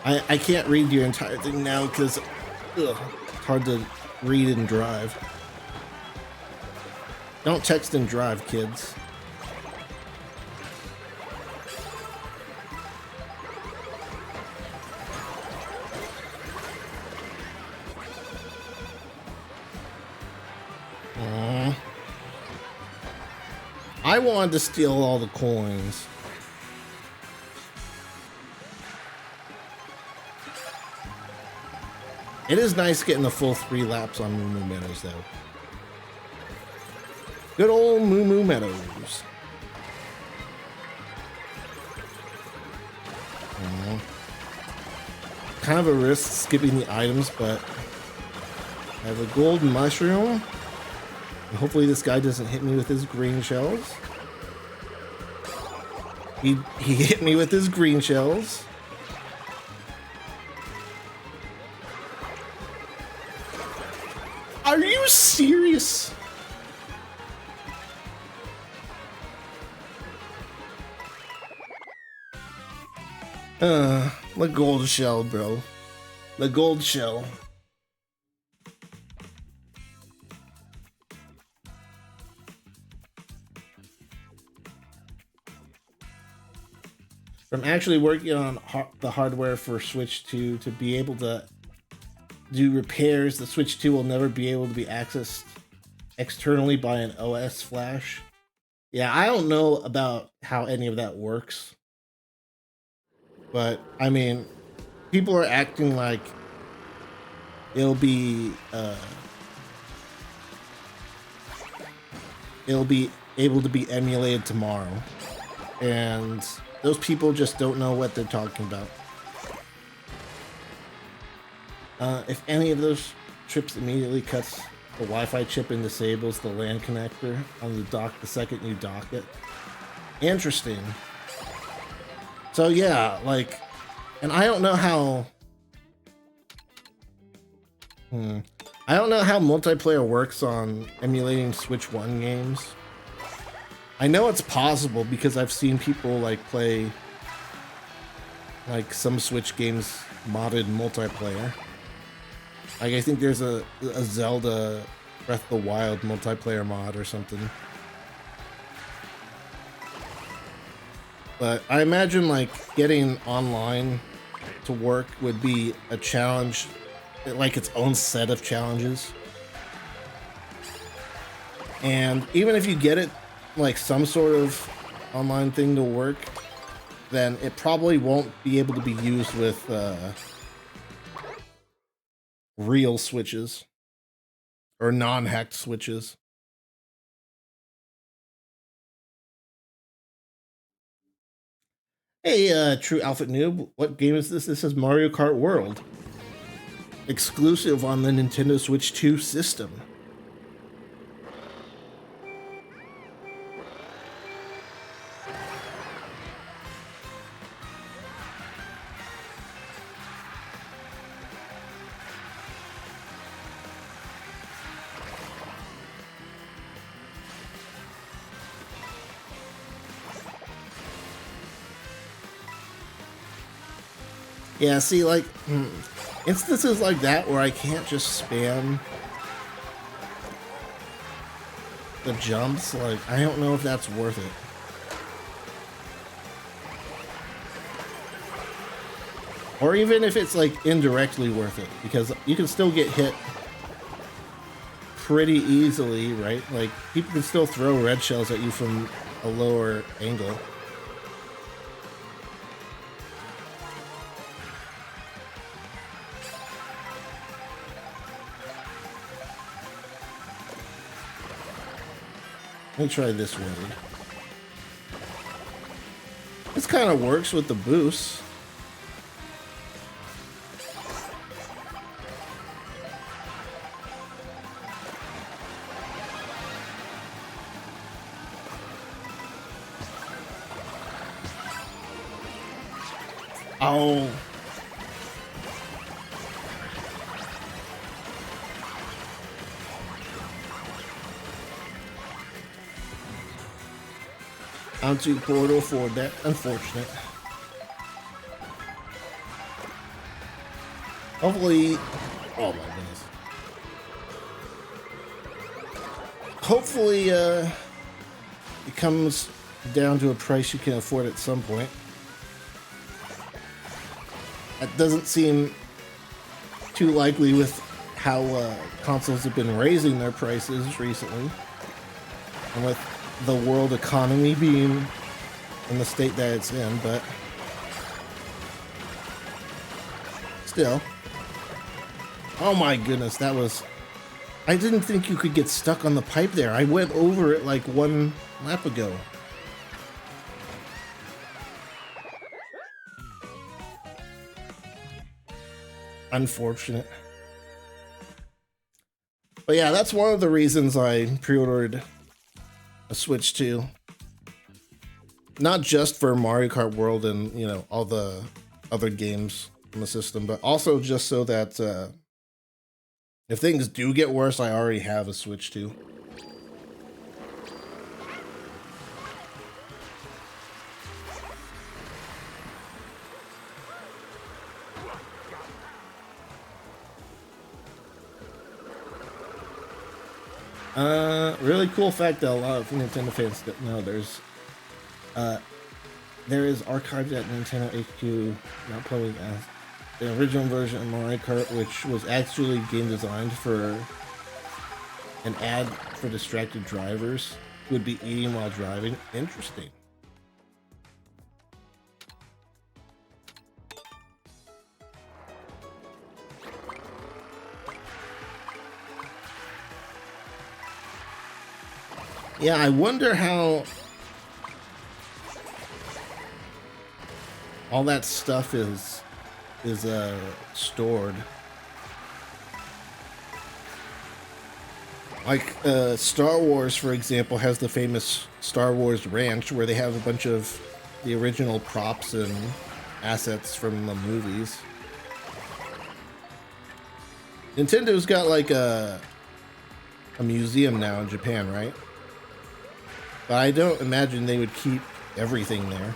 S1: I can't read your entire thing now because it's hard to read and drive. Don't text and drive, kids. I wanted to steal all the coins. It is nice getting the full 3 laps on Moo Moo Meadows, though. Good old Moo Moo Meadows. Kind of a risk skipping the items, but I have a gold mushroom. And hopefully this guy doesn't hit me with his green shells. He hit me with his green shells. Are you serious? The gold shell, bro. The gold shell. I'm actually working on the hardware for Switch 2 to be able to do repairs. The Switch 2 will never be able to be accessed externally by an OS flash. Yeah, I don't know about how any of that works. But, I mean, people are acting like it'll be able to be emulated tomorrow. And those people just don't know what they're talking about. If any of those trips immediately cuts the Wi-Fi chip and disables the LAN connector on the dock the second you dock it. Interesting. So yeah, like, and I don't know how... I don't know how multiplayer works on emulating Switch 1 games. I know it's possible because I've seen people like play like some Switch games modded multiplayer. Like I think there's a Zelda Breath of the Wild multiplayer mod or something. But I imagine like getting online to work would be a challenge, like its own set of challenges. And even if you get it like some sort of online thing to work, then it probably won't be able to be used with real switches or non-hacked switches. Hey, True Outfit Noob, what game is this? This is Mario Kart World, exclusive on the Nintendo Switch 2 system. Yeah, see, like, instances like that where I can't just spam the jumps, like, I don't know if that's worth it. Or even if it's, like, indirectly worth it, because you can still get hit pretty easily, right? Like, people can still throw red shells at you from a lower angle. Let me try this way. This kind of works with the boost. Oh. I'm too poor to afford that. Unfortunate. Hopefully, oh my goodness. Hopefully, it comes down to a price you can afford at some point. That doesn't seem too likely with how consoles have been raising their prices recently, and with the world economy being in the state that it's in, but still. Oh my goodness, that was... I didn't think you could get stuck on the pipe there. I went over it like one lap ago. Unfortunate. But yeah, that's one of the reasons I pre-ordered a Switch 2. Not just for Mario Kart World and, you know, all the other games on the system, but also just so that if things do get worse, I already have a Switch 2. Really cool fact that a lot of Nintendo fans don't know. There is archived at Nintendo HQ, not public, as the original version of Mario Kart, which was actually game designed for an ad for distracted drivers who would be eating while driving. Interesting. Yeah, I wonder how all that stuff is stored. Like Star Wars, for example, has the famous Star Wars Ranch where they have a bunch of the original props and assets from the movies. Nintendo's got like a museum now in Japan, right? But I don't imagine they would keep everything there.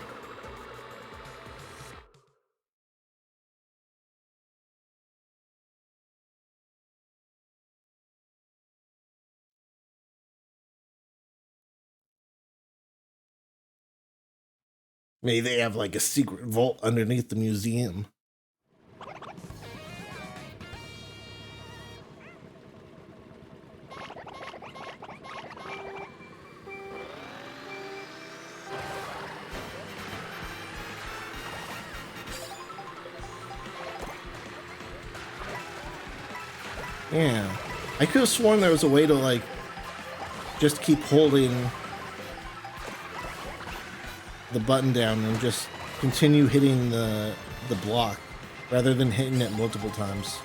S1: Maybe they have like a secret vault underneath the museum. Yeah, I could have sworn there was a way to like just keep holding the button down and just continue hitting the block rather than hitting it multiple times.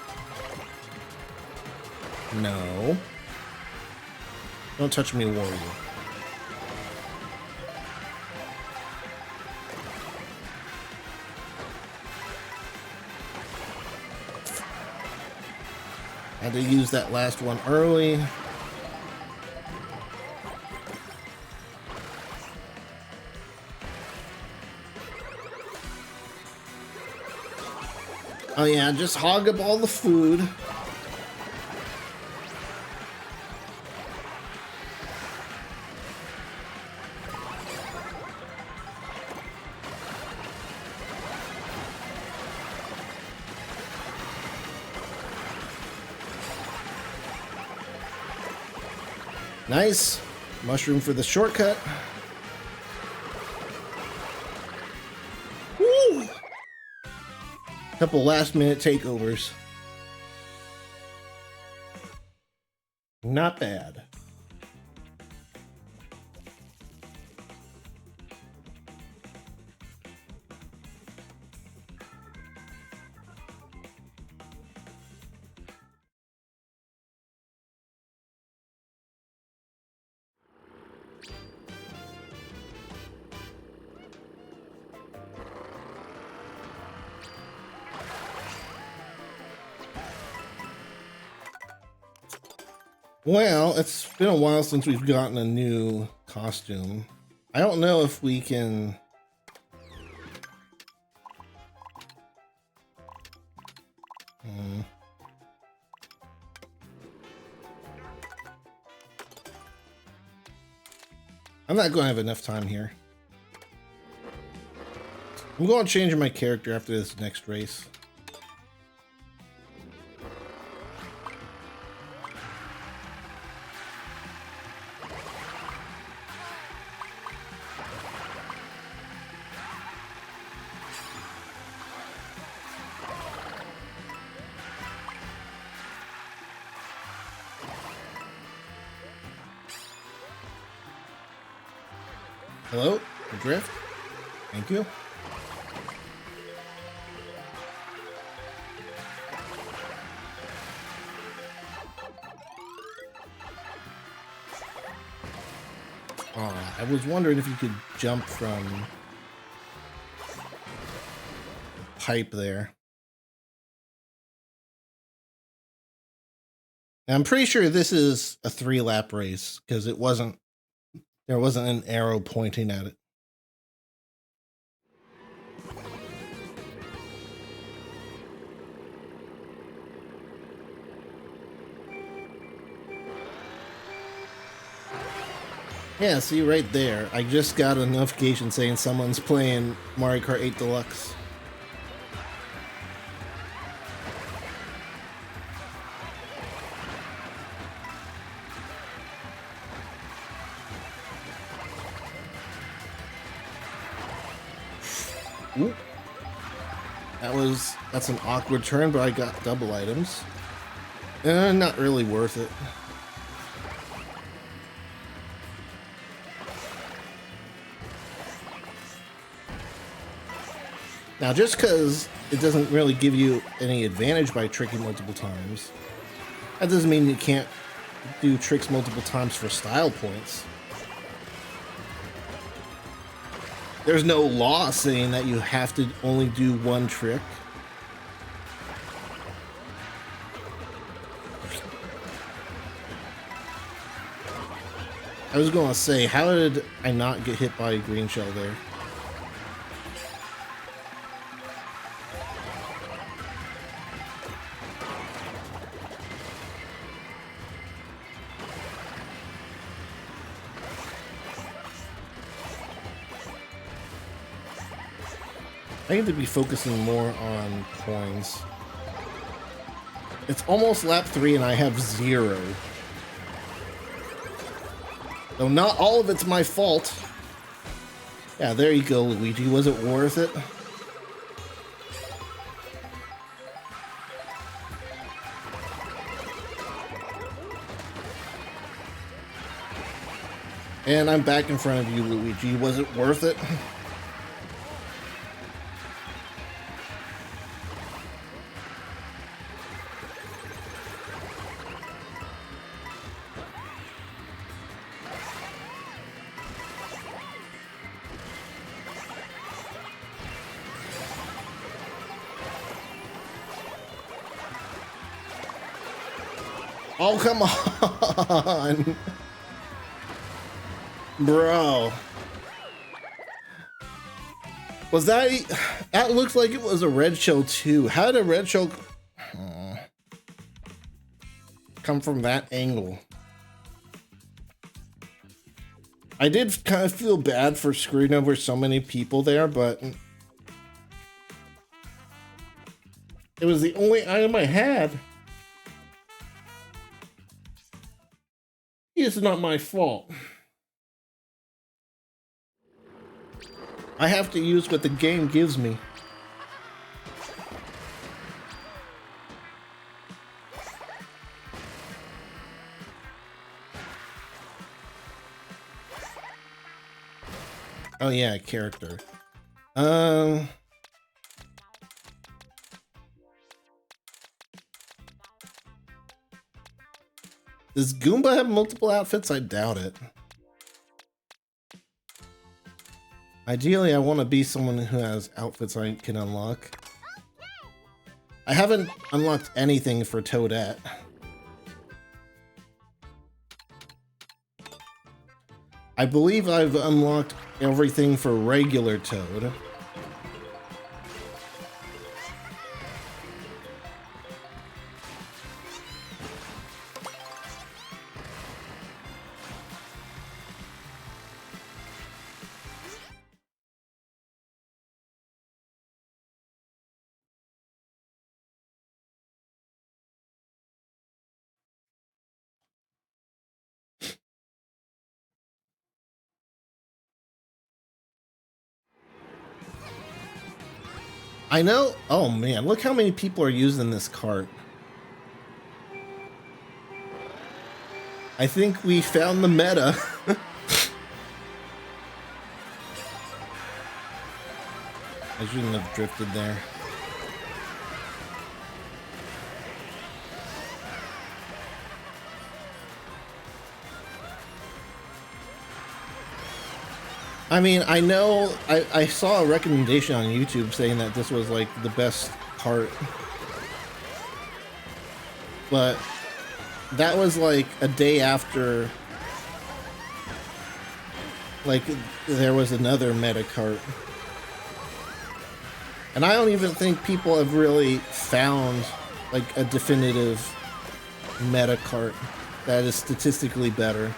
S1: No. Don't touch me, warrior. Had to use that last one early. Oh yeah, just hog up all the food. Nice. Mushroom for the shortcut. Woo! Couple last minute takeovers. Not bad. Well, it's been a while since we've gotten a new costume. I don't know if we can... I'm not going to have enough time here. I'm going to change my character after this next race. Hello? The drift? Thank you. Oh, I was wondering if you could jump from the pipe there. And I'm pretty sure this is a 3-lap race because there wasn't an arrow pointing at it. Yeah, see right there, I just got a notification saying someone's playing Mario Kart 8 Deluxe. Ooh. That's an awkward turn, but I got double items. Not really worth it. Now, just because it doesn't really give you any advantage by tricking multiple times, that doesn't mean you can't do tricks multiple times for style points. There's no law saying that you have to only do one trick. I was going to say, how did I not get hit by a green shell there? I need to be focusing more on coins. It's almost lap 3 and I have 0. Though not all of it's my fault. Yeah, there you go, Luigi. Was it worth it? And I'm back in front of you, Luigi. Was it worth it? Oh, come on. Bro. Was that looks like it was a red shell too. How did a red shell come from that angle? I did kind of feel bad for screwing over so many people there, but it was the only item I had. It's not my fault. I have to use what the game gives me. Oh yeah, character. Does Goomba have multiple outfits? I doubt it. Ideally, I want to be someone who has outfits I can unlock. I haven't unlocked anything for Toadette. I believe I've unlocked everything for regular Toad. I know. Oh man, look how many people are using this cart. I think we found the meta. I shouldn't have drifted there. I mean, I know I saw a recommendation on YouTube saying that this was like the best cart, but that was like a day after like there was another meta cart. And I don't even think people have really found like a definitive meta cart that is statistically better.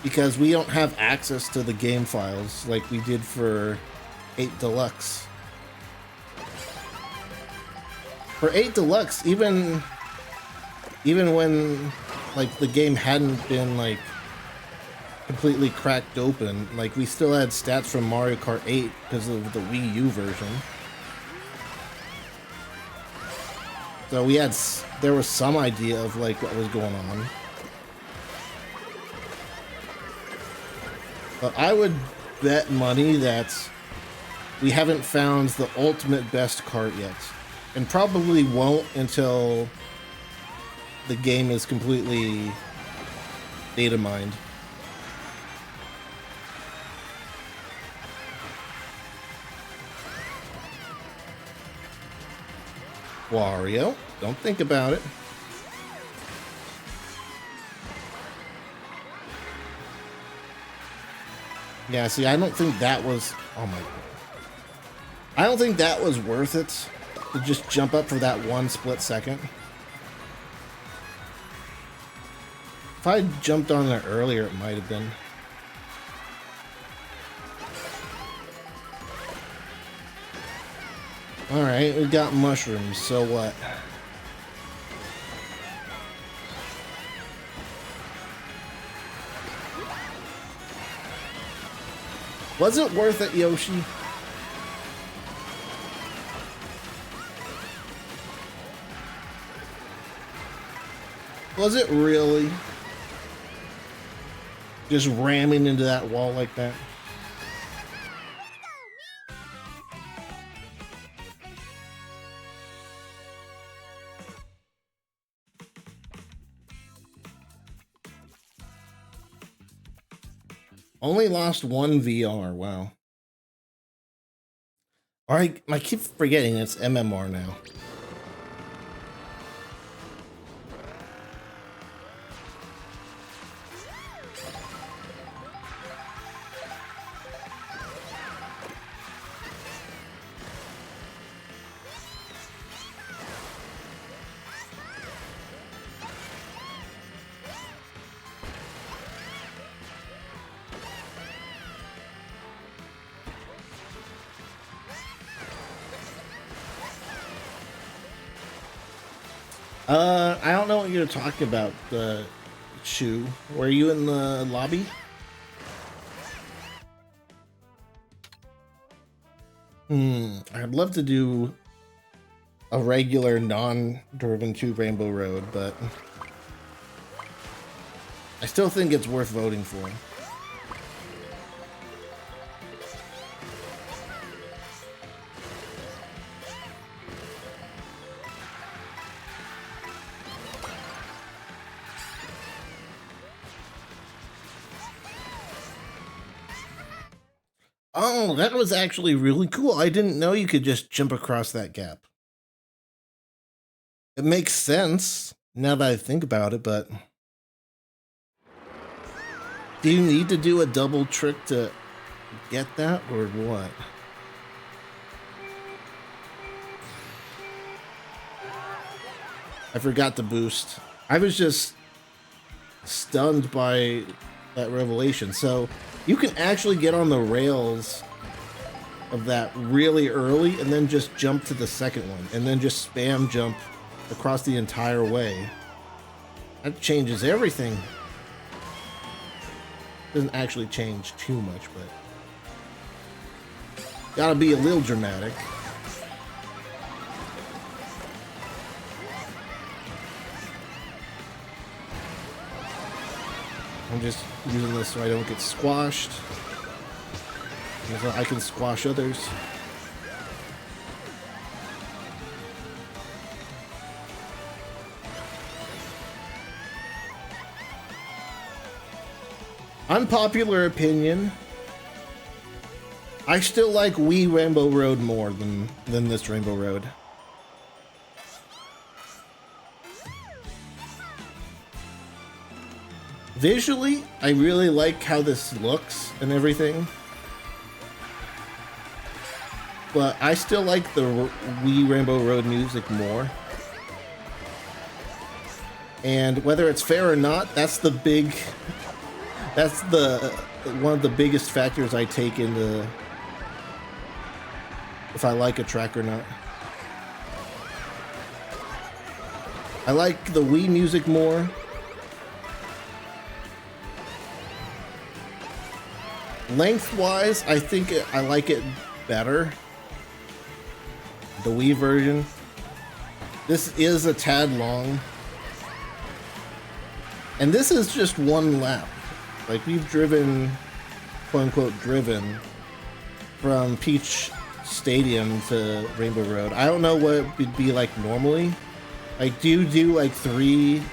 S1: Because we don't have access to the game files like we did for 8 Deluxe. For 8 Deluxe, even when like the game hadn't been like completely cracked open, like we still had stats from Mario Kart 8 because of the Wii U version. So there was some idea of like what was going on. But I would bet money that we haven't found the ultimate best cart yet. And probably won't until the game is completely data mined. Wario, don't think about it. Yeah, see, I don't think that was... Oh my God. I don't think that was worth it to just jump up for that one split second. If I jumped on there earlier, it might have been. Alright, we got mushrooms, so what? Was it worth it, Yoshi? Was it really? Just ramming into that wall like that? Only lost one VR, wow. Alright, I keep forgetting it's MMR now. I don't know what you're talking about, Shu. Were you in the lobby? I'd love to do a regular non-Driven 2 Rainbow Road, but I still think it's worth voting for. Oh, that was actually really cool. I didn't know you could just jump across that gap. It makes sense now that I think about it, but do you need to do a double trick to get that, or what? I forgot to boost. I was just stunned by that revelation. So you can actually get on the rails of that really early and then just jump to the second one and then just spam jump across the entire way. That changes everything. Doesn't actually change too much, but Gotta be a little dramatic. I'm just using this so I don't get squashed. So I can squash others. Unpopular opinion. I still like Wii Rainbow Road more than this Rainbow Road. Visually, I really like how this looks and everything. But I still like the Wii Rainbow Road music more. And whether it's fair or not, that's the one of the biggest factors I take into if I like a track or not. I like the Wii music more. Lengthwise, I think I like it better. The Wii version. This is a tad long. And this is just one lap. Like, we've driven, quote unquote, driven from Peach Stadium to Rainbow Road. I don't know what it would be like normally. Like, do you do like 3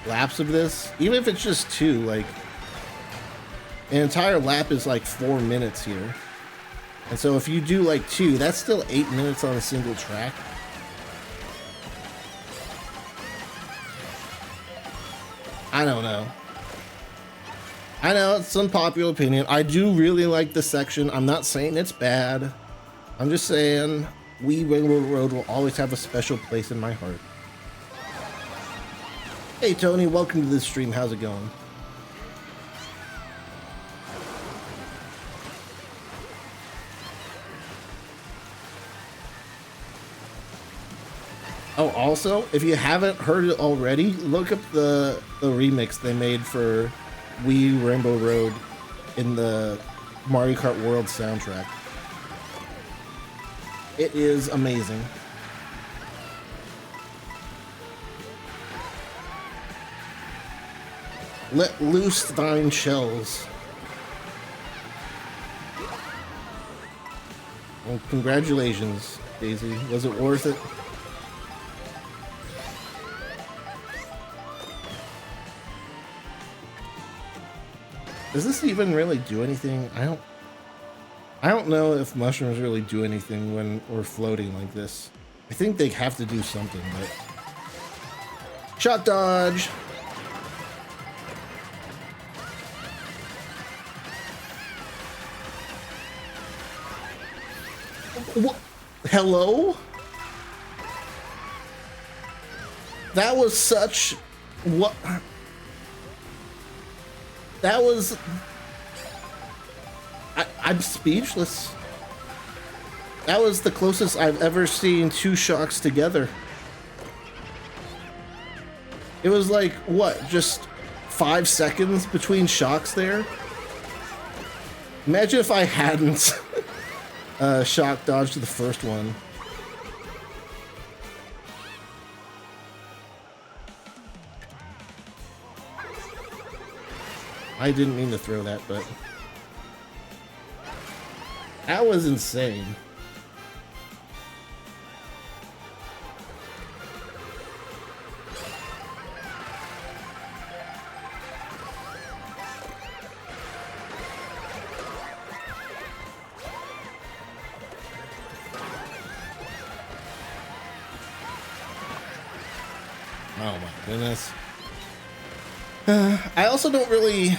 S1: laps of this? Even if it's just 2, like, an entire lap is like 4 minutes here. And so if you do like 2, that's still 8 minutes on a single track. I don't know. I know it's unpopular opinion. I do really like this section. I'm not saying it's bad. I'm just saying Wii Rainbow Road will always have a special place in my heart. Hey Tony, welcome to the stream. How's it going? Oh, also, if you haven't heard it already, look up the remix they made for Wii Rainbow Road in the Mario Kart World soundtrack. It is amazing. Let loose thine shells. Well, congratulations, Daisy. Was it worth it? Does this even really do anything? I don't know if mushrooms really do anything when we're floating like this. I think they have to do something, but... Shot dodge! What? Hello? That was such... What... That was... I'm speechless. That was the closest I've ever seen 2 shocks together. It was like, what, just 5 seconds between shocks there? Imagine if I hadn't shock dodged the first one. I didn't mean to throw that, but that was insane. Oh my goodness. I also don't really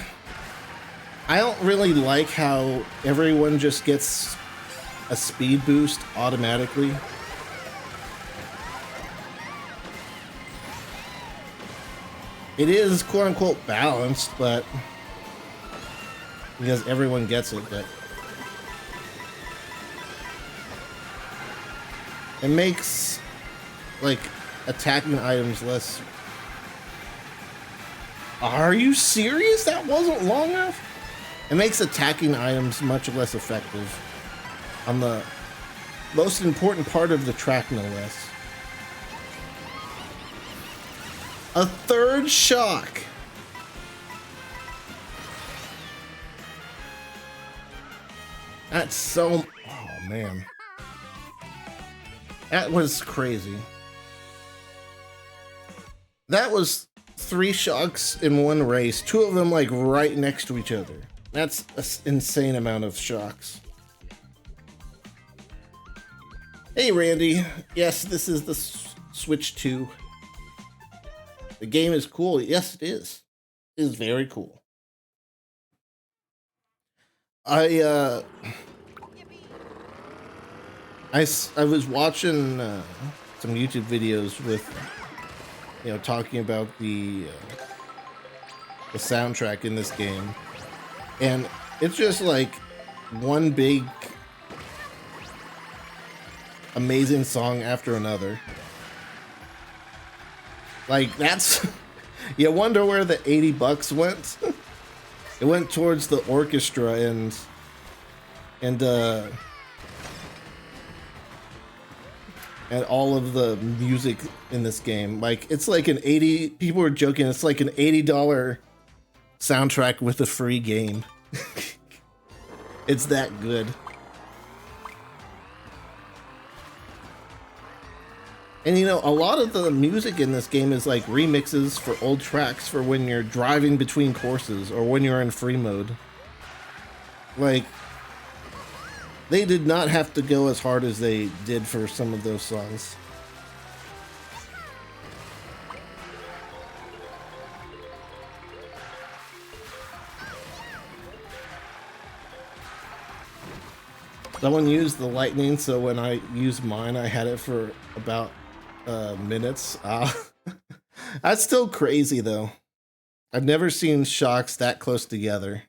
S1: like how everyone just gets a speed boost automatically. It is quote unquote balanced, but because everyone gets it, but it makes like attacking items less. Are you serious? That wasn't long enough? It makes attacking items much less effective. on the most important part of the track, no less. A third shock. That's so... Oh, man. That was crazy. That was 3 shocks in one race. 2 of them, like, right next to each other. That's an insane amount of shocks. Hey, Randy. Yes, this is the Switch 2. The game is cool. Yes, it is. It is very cool. I was watching some YouTube videos with, you know, talking about the soundtrack in this game, and it's just like one big amazing song after another. Like, that's you wonder where the $80 went. It went towards the orchestra and all of the music in this game. Like, it's like an people were joking, it's like an $80 soundtrack with a free game. It's that good. And you know, a lot of the music in this game is like remixes for old tracks for when you're driving between courses or when you're in free mode. Like, they did not have to go as hard as they did for some of those songs. Someone used the lightning, so when I used mine, I had it for about minutes. That's still crazy, though. I've never seen shocks that close together.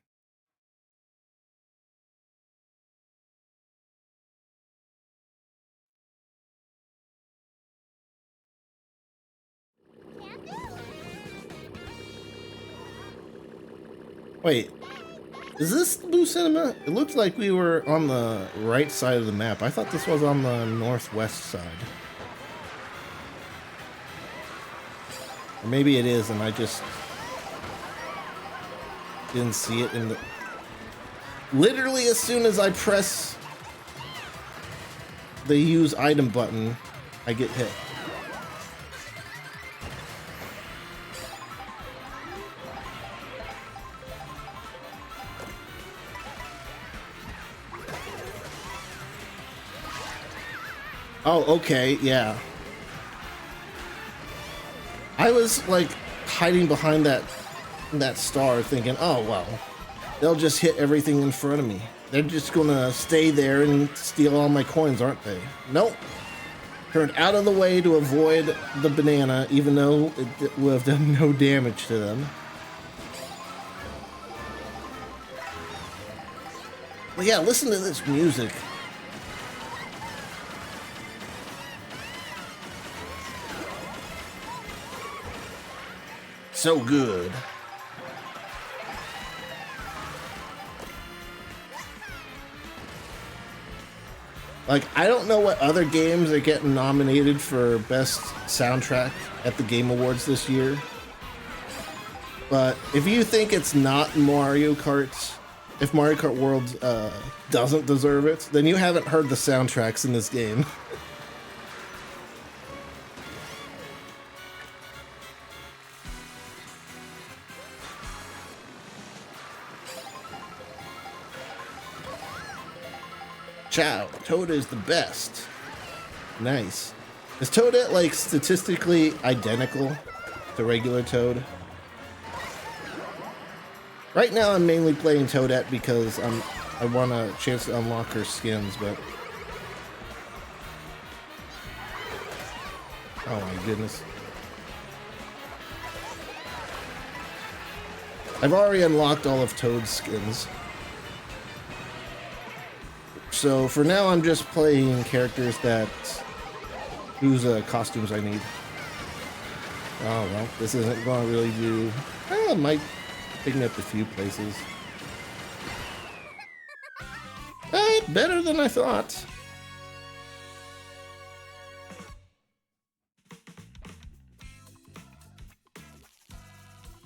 S1: Wait, is this Blue Cinema? It looks like we were on the right side of the map. I thought this was on the northwest side. Or maybe it is, and I just didn't see it in the... Literally, as soon as I press the use item button, I get hit. Oh, okay, yeah. I was like hiding behind that star thinking, oh well, they'll just hit everything in front of me. They're just gonna stay there and steal all my coins, aren't they? Nope. Turned out of the way to avoid the banana, even though it would have done no damage to them. But yeah, listen to this music. So good. Like, I don't know what other games are getting nominated for best soundtrack at the Game Awards this year, but if you think it's not Mario Kart, if Mario Kart World doesn't deserve it, then you haven't heard the soundtracks in this game. Chow, Toad is the best. Nice. Is Toadette like statistically identical to regular Toad? Right now I'm mainly playing Toadette because I want a chance to unlock her skins, but... Oh my goodness. I've already unlocked all of Toad's skins. So for now, I'm just playing characters whose costumes I need. Oh well, this isn't going to really do. It might pick me up a few places. It better than I thought.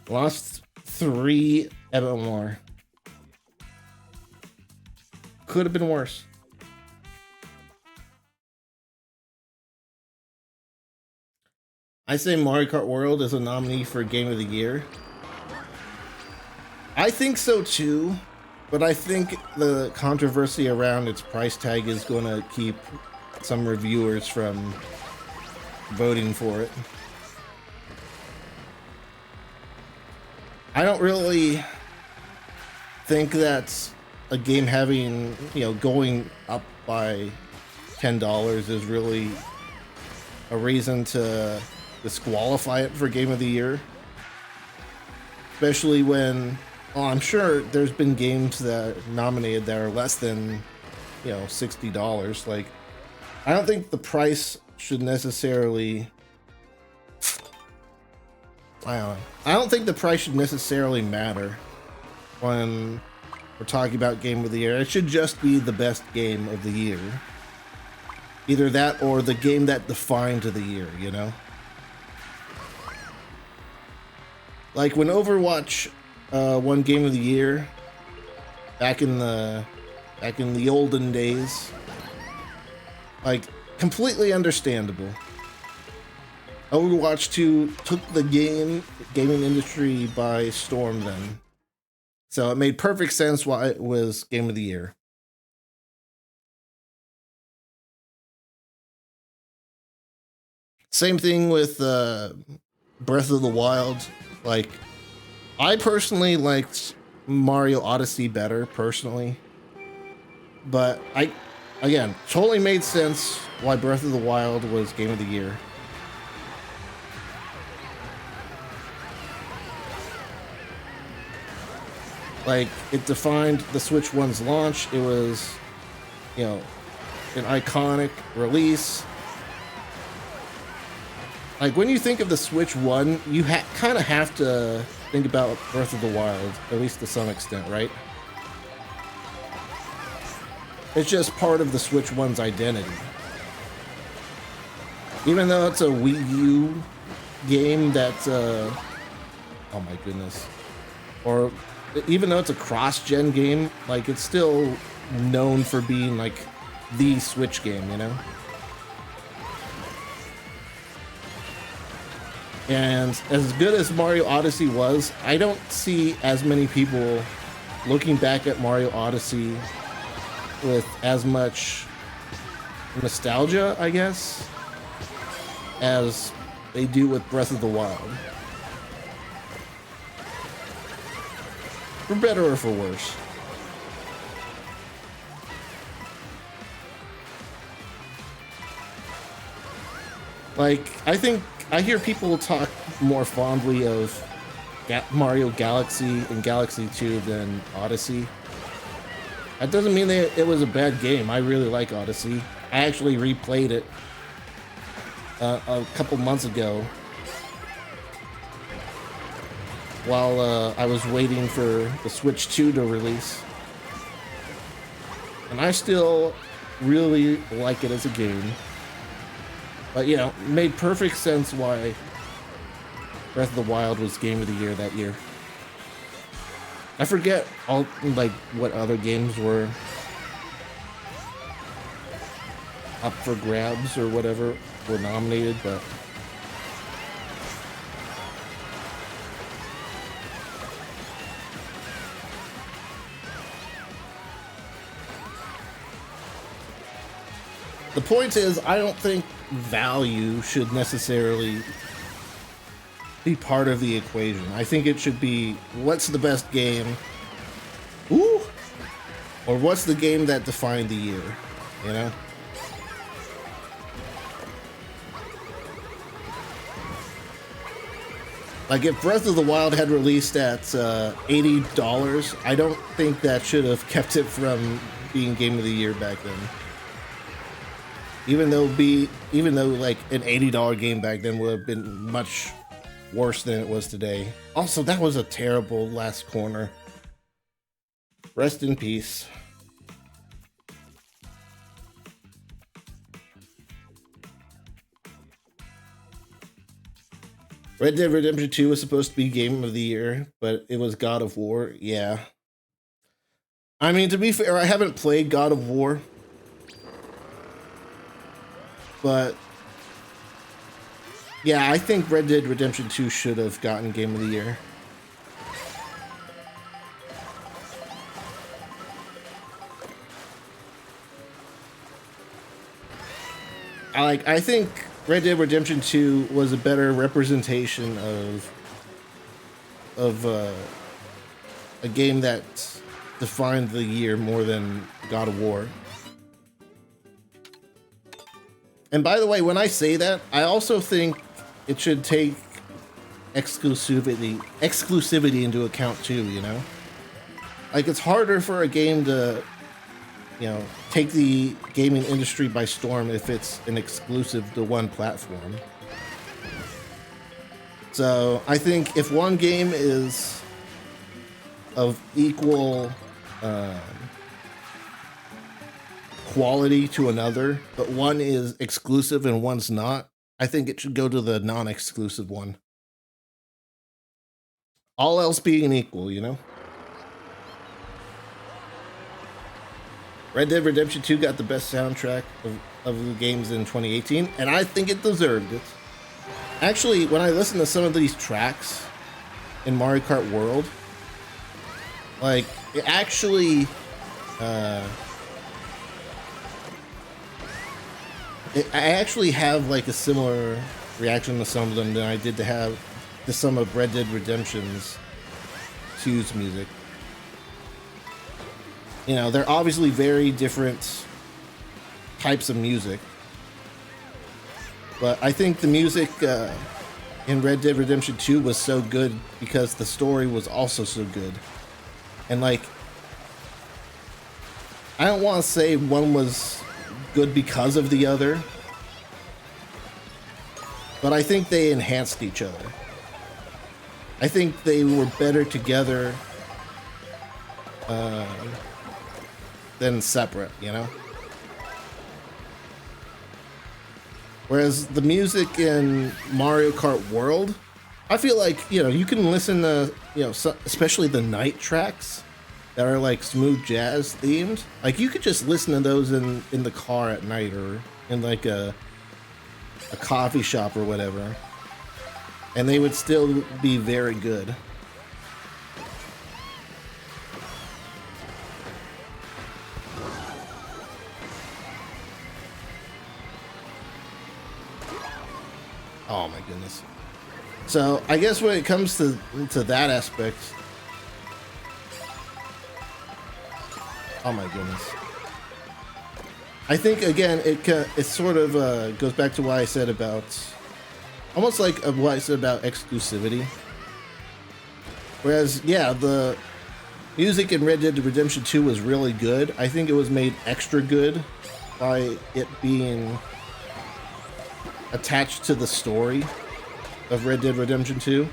S1: Lost 3 MMR. Could have been worse. I say Mario Kart World is a nominee for Game of the Year. I think so too, but I think the controversy around its price tag is going to keep some reviewers from voting for it. I don't really think that a game having, going up by $10 is really a reason to disqualify it for Game of the Year. Especially when, I'm sure there's been games that nominated that are less than, $60. Like, I don't think the price should necessarily, I don't think the price should necessarily matter when we're talking about Game of the Year. It should just be the best game of the year. Either that or the game that defined the year, Like when Overwatch won Game of the Year back in the olden days, like completely understandable. Overwatch 2 took the gaming industry by storm then. So it made perfect sense why it was Game of the Year. Same thing with Breath of the Wild. Like, I personally liked Mario Odyssey better, personally. But again, totally made sense why Breath of the Wild was Game of the Year. Like, it defined the Switch 1's launch. It was, an iconic release. Like, when you think of the Switch 1, you kind of have to think about Breath of the Wild, at least to some extent, right? It's just part of the Switch 1's identity. Even though it's a Wii U game that's, oh my goodness. Or even though it's a cross-gen game, like, it's still known for being, like, the Switch game, And as good as Mario Odyssey was, I don't see as many people looking back at Mario Odyssey with as much nostalgia, I guess, as they do with Breath of the Wild. For better or for worse. Like, I hear people talk more fondly of Mario Galaxy and Galaxy 2 than Odyssey. That doesn't mean that it was a bad game. I really like Odyssey. I actually replayed it a couple months ago while I was waiting for the Switch 2 to release. And I still really like it as a game. But, it made perfect sense why Breath of the Wild was Game of the Year that year. I forget what other games were up for grabs or whatever were nominated, but the point is, I don't think value should necessarily be part of the equation. I think it should be, what's the best game? Ooh! Or what's the game that defined the year? Like, if Breath of the Wild had released at $80, I don't think that should have kept it from being Game of the Year back then. Even though like an $80 game back then would have been much worse than it was today. Also, that was a terrible last corner. Rest in peace. Red Dead Redemption 2 was supposed to be Game of the Year, but it was God of War. Yeah. I mean, to be fair, I haven't played God of War, but yeah, I think Red Dead Redemption 2 should have gotten Game of the Year. I think Red Dead Redemption 2 was a better representation of a game that defined the year more than God of War. And by the way, when I say that, I also think it should take exclusivity into account too, you know? Like, it's harder for a game to, you know, take the gaming industry by storm if it's an exclusive to one platform. So I think if one game is of equal quality to another, but one is exclusive and one's not, I think it should go to the non-exclusive one. All else being equal, you know? Red Dead Redemption 2 got the best soundtrack of the games in 2018, and I think it deserved it. Actually, when I listen to some of these tracks in Mario Kart World, like, it actually, I actually have like a similar reaction to some of them than I did to some of Red Dead Redemption's 2's music. You know, they're obviously very different types of music, but I think the music in Red Dead Redemption 2 was so good because the story was also so good. And like, I don't want to say one was good because of the other, but I think they enhanced each other. I think they were better together than separate, you know? Whereas the music in Mario Kart World, I feel like, you know, you can listen to, you know, especially the night tracks that are like smooth jazz themed. Like, you could just listen to those in the car at night or in like a coffee shop or whatever, and they would still be very good. Oh my goodness. So I guess when it comes to that aspect, oh my goodness, I think again it sort of goes back to what I said about, almost like what I said about exclusivity. Whereas, yeah, the music in Red Dead Redemption 2 was really good. I think it was made extra good by it being attached to the story of Red Dead Redemption 2.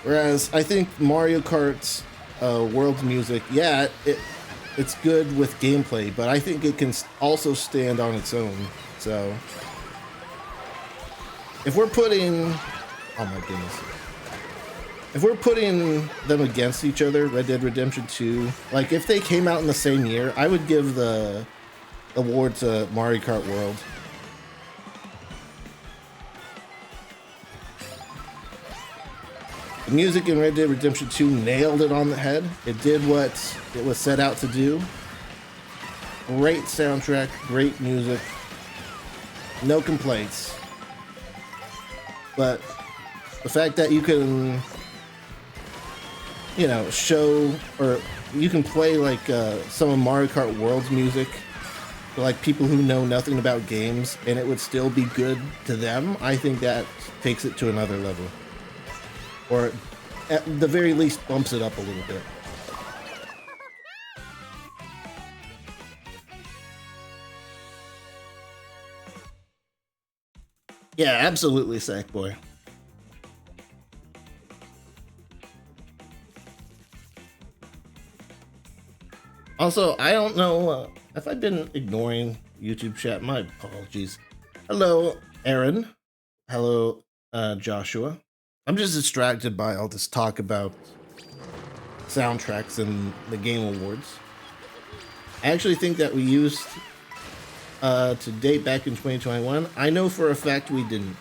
S1: Whereas I think Mario Kart's world music, yeah, it's good with gameplay, but I think it can also stand on its own. So if we're putting, oh my goodness, if we're putting them against each other, Red Dead Redemption 2, like if they came out in the same year, I would give the award to Mario Kart World. The music in Red Dead Redemption 2 nailed it on the head. It did what it was set out to do. Great soundtrack, great music, no complaints. But the fact that you can, you know, show, or you can play like some of Mario Kart World's music for like people who know nothing about games, and it would still be good to them, I think that takes it to another level. Or at the very least bumps it up a little bit. Yeah, absolutely, Sackboy. Also, I don't know if I've been ignoring YouTube chat. My apologies. Hello, Aaron. Hello, Joshua. I'm just distracted by all this talk about soundtracks and the Game Awards. I actually think that we used to date back in 2021. I know for a fact we didn't.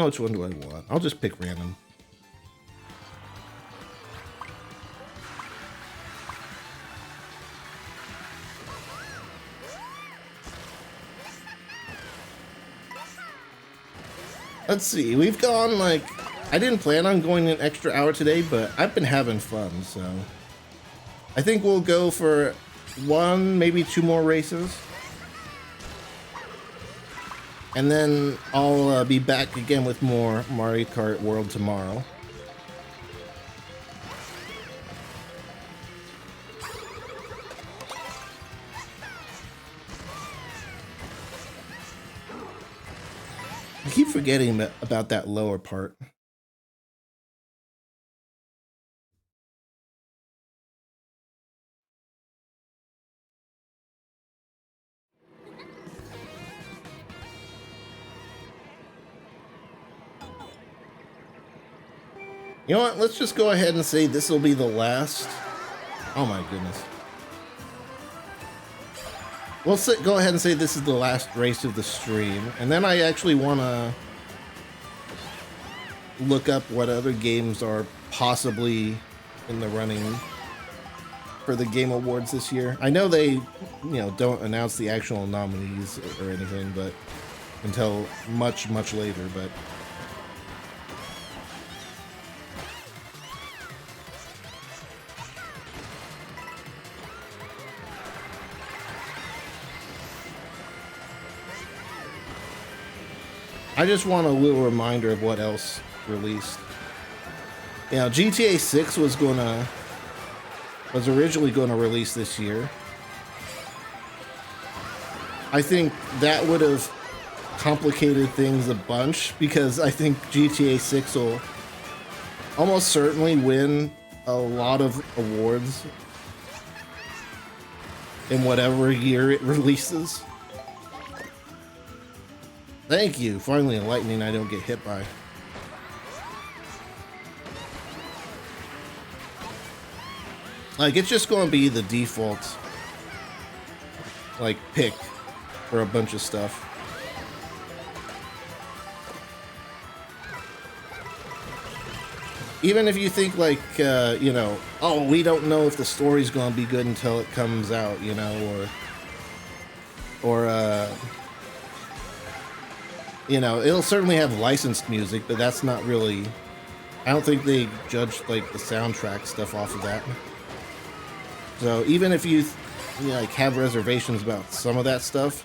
S1: Which one do I want? I'll just pick random. Let's see, we've gone like, I didn't plan on going an extra hour today, but I've been having fun, so I think we'll go for 1, maybe 2 more races. And then I'll be back again with more Mario Kart World tomorrow. I keep forgetting about that lower part. You know what? Let's just go ahead and say this will be the last. Oh my goodness. We'll go ahead and say this is the last race of the stream. And then I actually want to look up what other games are possibly in the running for the Game Awards this year. I know they, don't announce the actual nominees or anything, but until much, much later, but I just want a little reminder of what else released. GTA 6 was originally gonna release this year. I think that would have complicated things a bunch because I think GTA 6 will almost certainly win a lot of awards in whatever year it releases. Thank you. Finally, a lightning I don't get hit by. Like, it's just going to be the default, like, pick for a bunch of stuff. Even if you think, like, oh, we don't know if the story's going to be good until it comes out, or it'll certainly have licensed music, but that's not really, I don't think they judge like the soundtrack stuff off of that. So even if you have reservations about some of that stuff,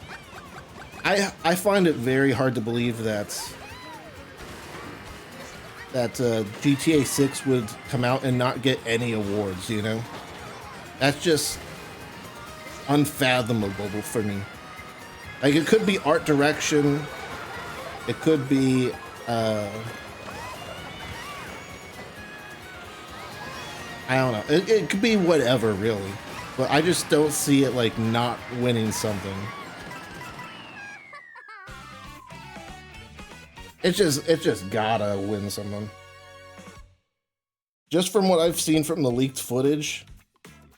S1: I find it very hard to believe that GTA 6 would come out and not get any awards, That's just unfathomable for me. Like, it could be art direction, it could be I don't know. It could be whatever, really. But I just don't see it like not winning something. It just gotta win something. Just from what I've seen from the leaked footage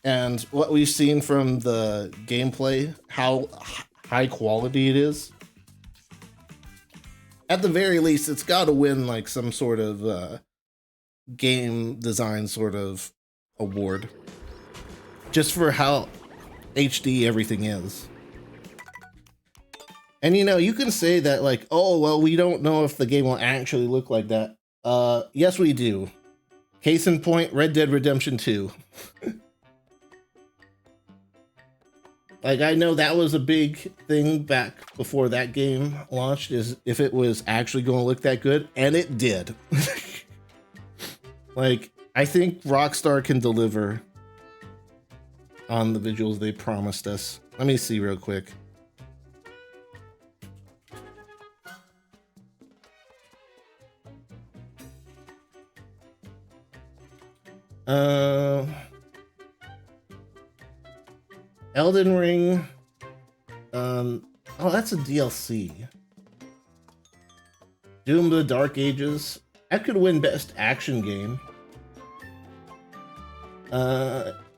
S1: and what we've seen from the gameplay, how high quality it is. At the very least, it's got to win like some sort of game design sort of award, just for how HD everything is. And you can say that like, oh well, we don't know if the game will actually look like that. Yes, we do. Case in point, Red Dead Redemption 2. Like, I know that was a big thing back before that game launched, is if it was actually going to look that good, and it did. Like, I think Rockstar can deliver on the visuals they promised us. Let me see real quick. Elden Ring. Oh, that's a DLC. Doom the Dark Ages. That could win Best Action Game.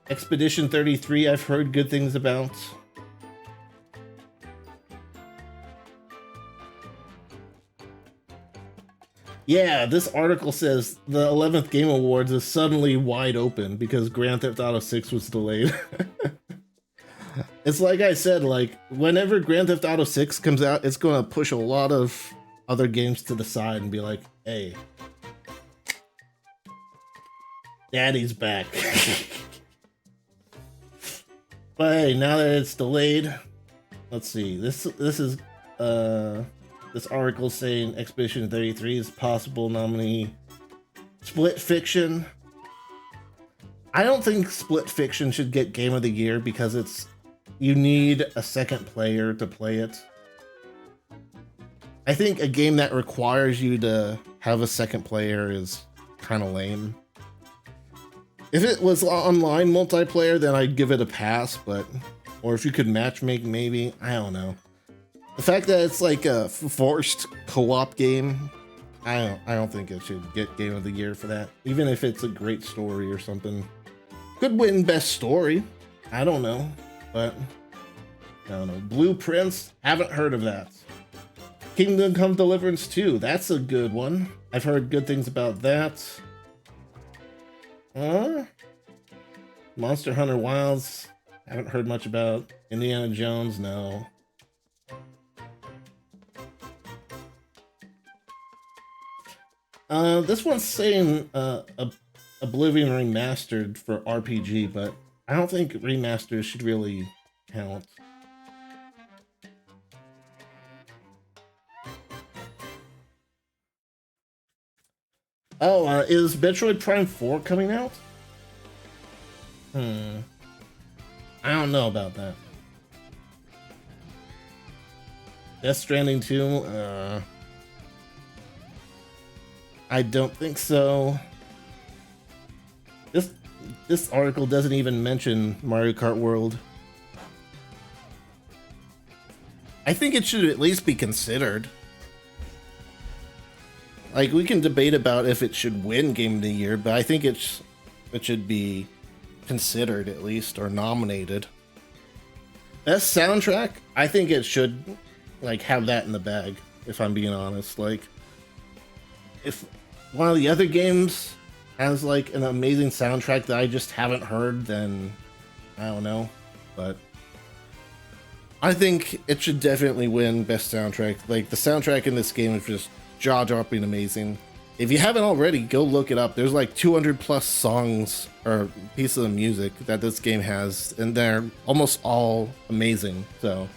S1: Expedition 33, I've heard good things about. Yeah, this article says the 11th Game Awards is suddenly wide open because Grand Theft Auto 6 was delayed. It's like I said, like, whenever Grand Theft Auto 6 comes out, it's going to push a lot of other games to the side and be like, hey, Daddy's back. But hey, now that it's delayed, let's see. This is this article saying Expedition 33 is possible nominee. Split Fiction. I don't think Split Fiction should get Game of the Year because you need a second player to play it. I think a game that requires you to have a second player is kind of lame. If it was online multiplayer, then I'd give it a pass, or if you could matchmake, maybe. I don't know. The fact that it's like a forced co-op game, I don't think it should get Game of the Year for that. Even if it's a great story or something. Could win Best Story. I don't know. But, I don't know. Blueprints, haven't heard of that. Kingdom Come Deliverance 2, that's a good one. I've heard good things about that. Monster Hunter Wilds, haven't heard much about. Indiana Jones, no. This one's saying Oblivion Remastered for RPG, but I don't think remasters should really count. Oh, is Metroid Prime 4 coming out? I don't know about that. Death Stranding 2? I don't think so. This article doesn't even mention Mario Kart World. I think it should at least be considered. Like, we can debate about if it should win Game of the Year, but I think it should be considered at least, or nominated. Best soundtrack, I think it should, like, have that in the bag, if I'm being honest. Like, if one of the other games has, like, an amazing soundtrack that I just haven't heard, then I don't know. But I think it should definitely win Best Soundtrack. Like, the soundtrack in this game is just jaw-dropping amazing. If you haven't already, go look it up. There's like 200 plus songs or pieces of music that this game has, and they're almost all amazing. So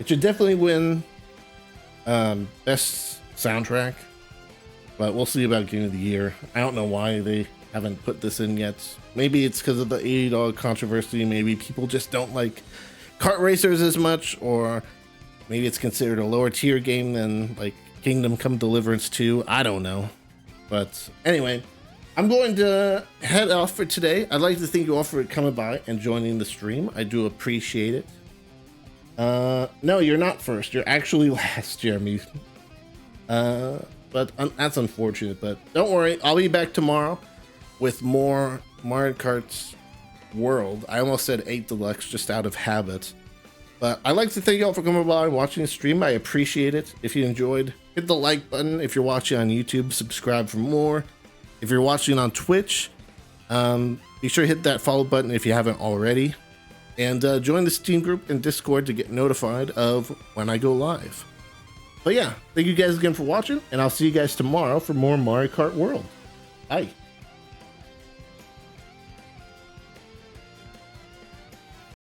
S1: it should definitely win Best Soundtrack, but we'll see about Game of the Year. I don't know why they haven't put this in yet. Maybe it's because of the $80 controversy. Maybe people just don't like kart racers as much, or maybe it's considered a lower tier game than like Kingdom Come Deliverance 2. I don't know. But anyway, I'm going to head off for today. I'd like to thank you all for coming by and joining the stream. I do appreciate it. No, you're not first. You're actually last, Jeremy. But that's unfortunate. But don't worry. I'll be back tomorrow with more Mario Kart World. I almost said 8 Deluxe just out of habit. But I'd like to thank you all for coming by and watching the stream. I appreciate it. If you enjoyed, hit the like button. If you're watching on YouTube, subscribe for more. If you're watching on Twitch, be sure to hit that follow button if you haven't already. And join the Steam group and Discord to get notified of when I go live. But yeah, thank you guys again for watching, and I'll see you guys tomorrow for more Mario Kart World. Bye.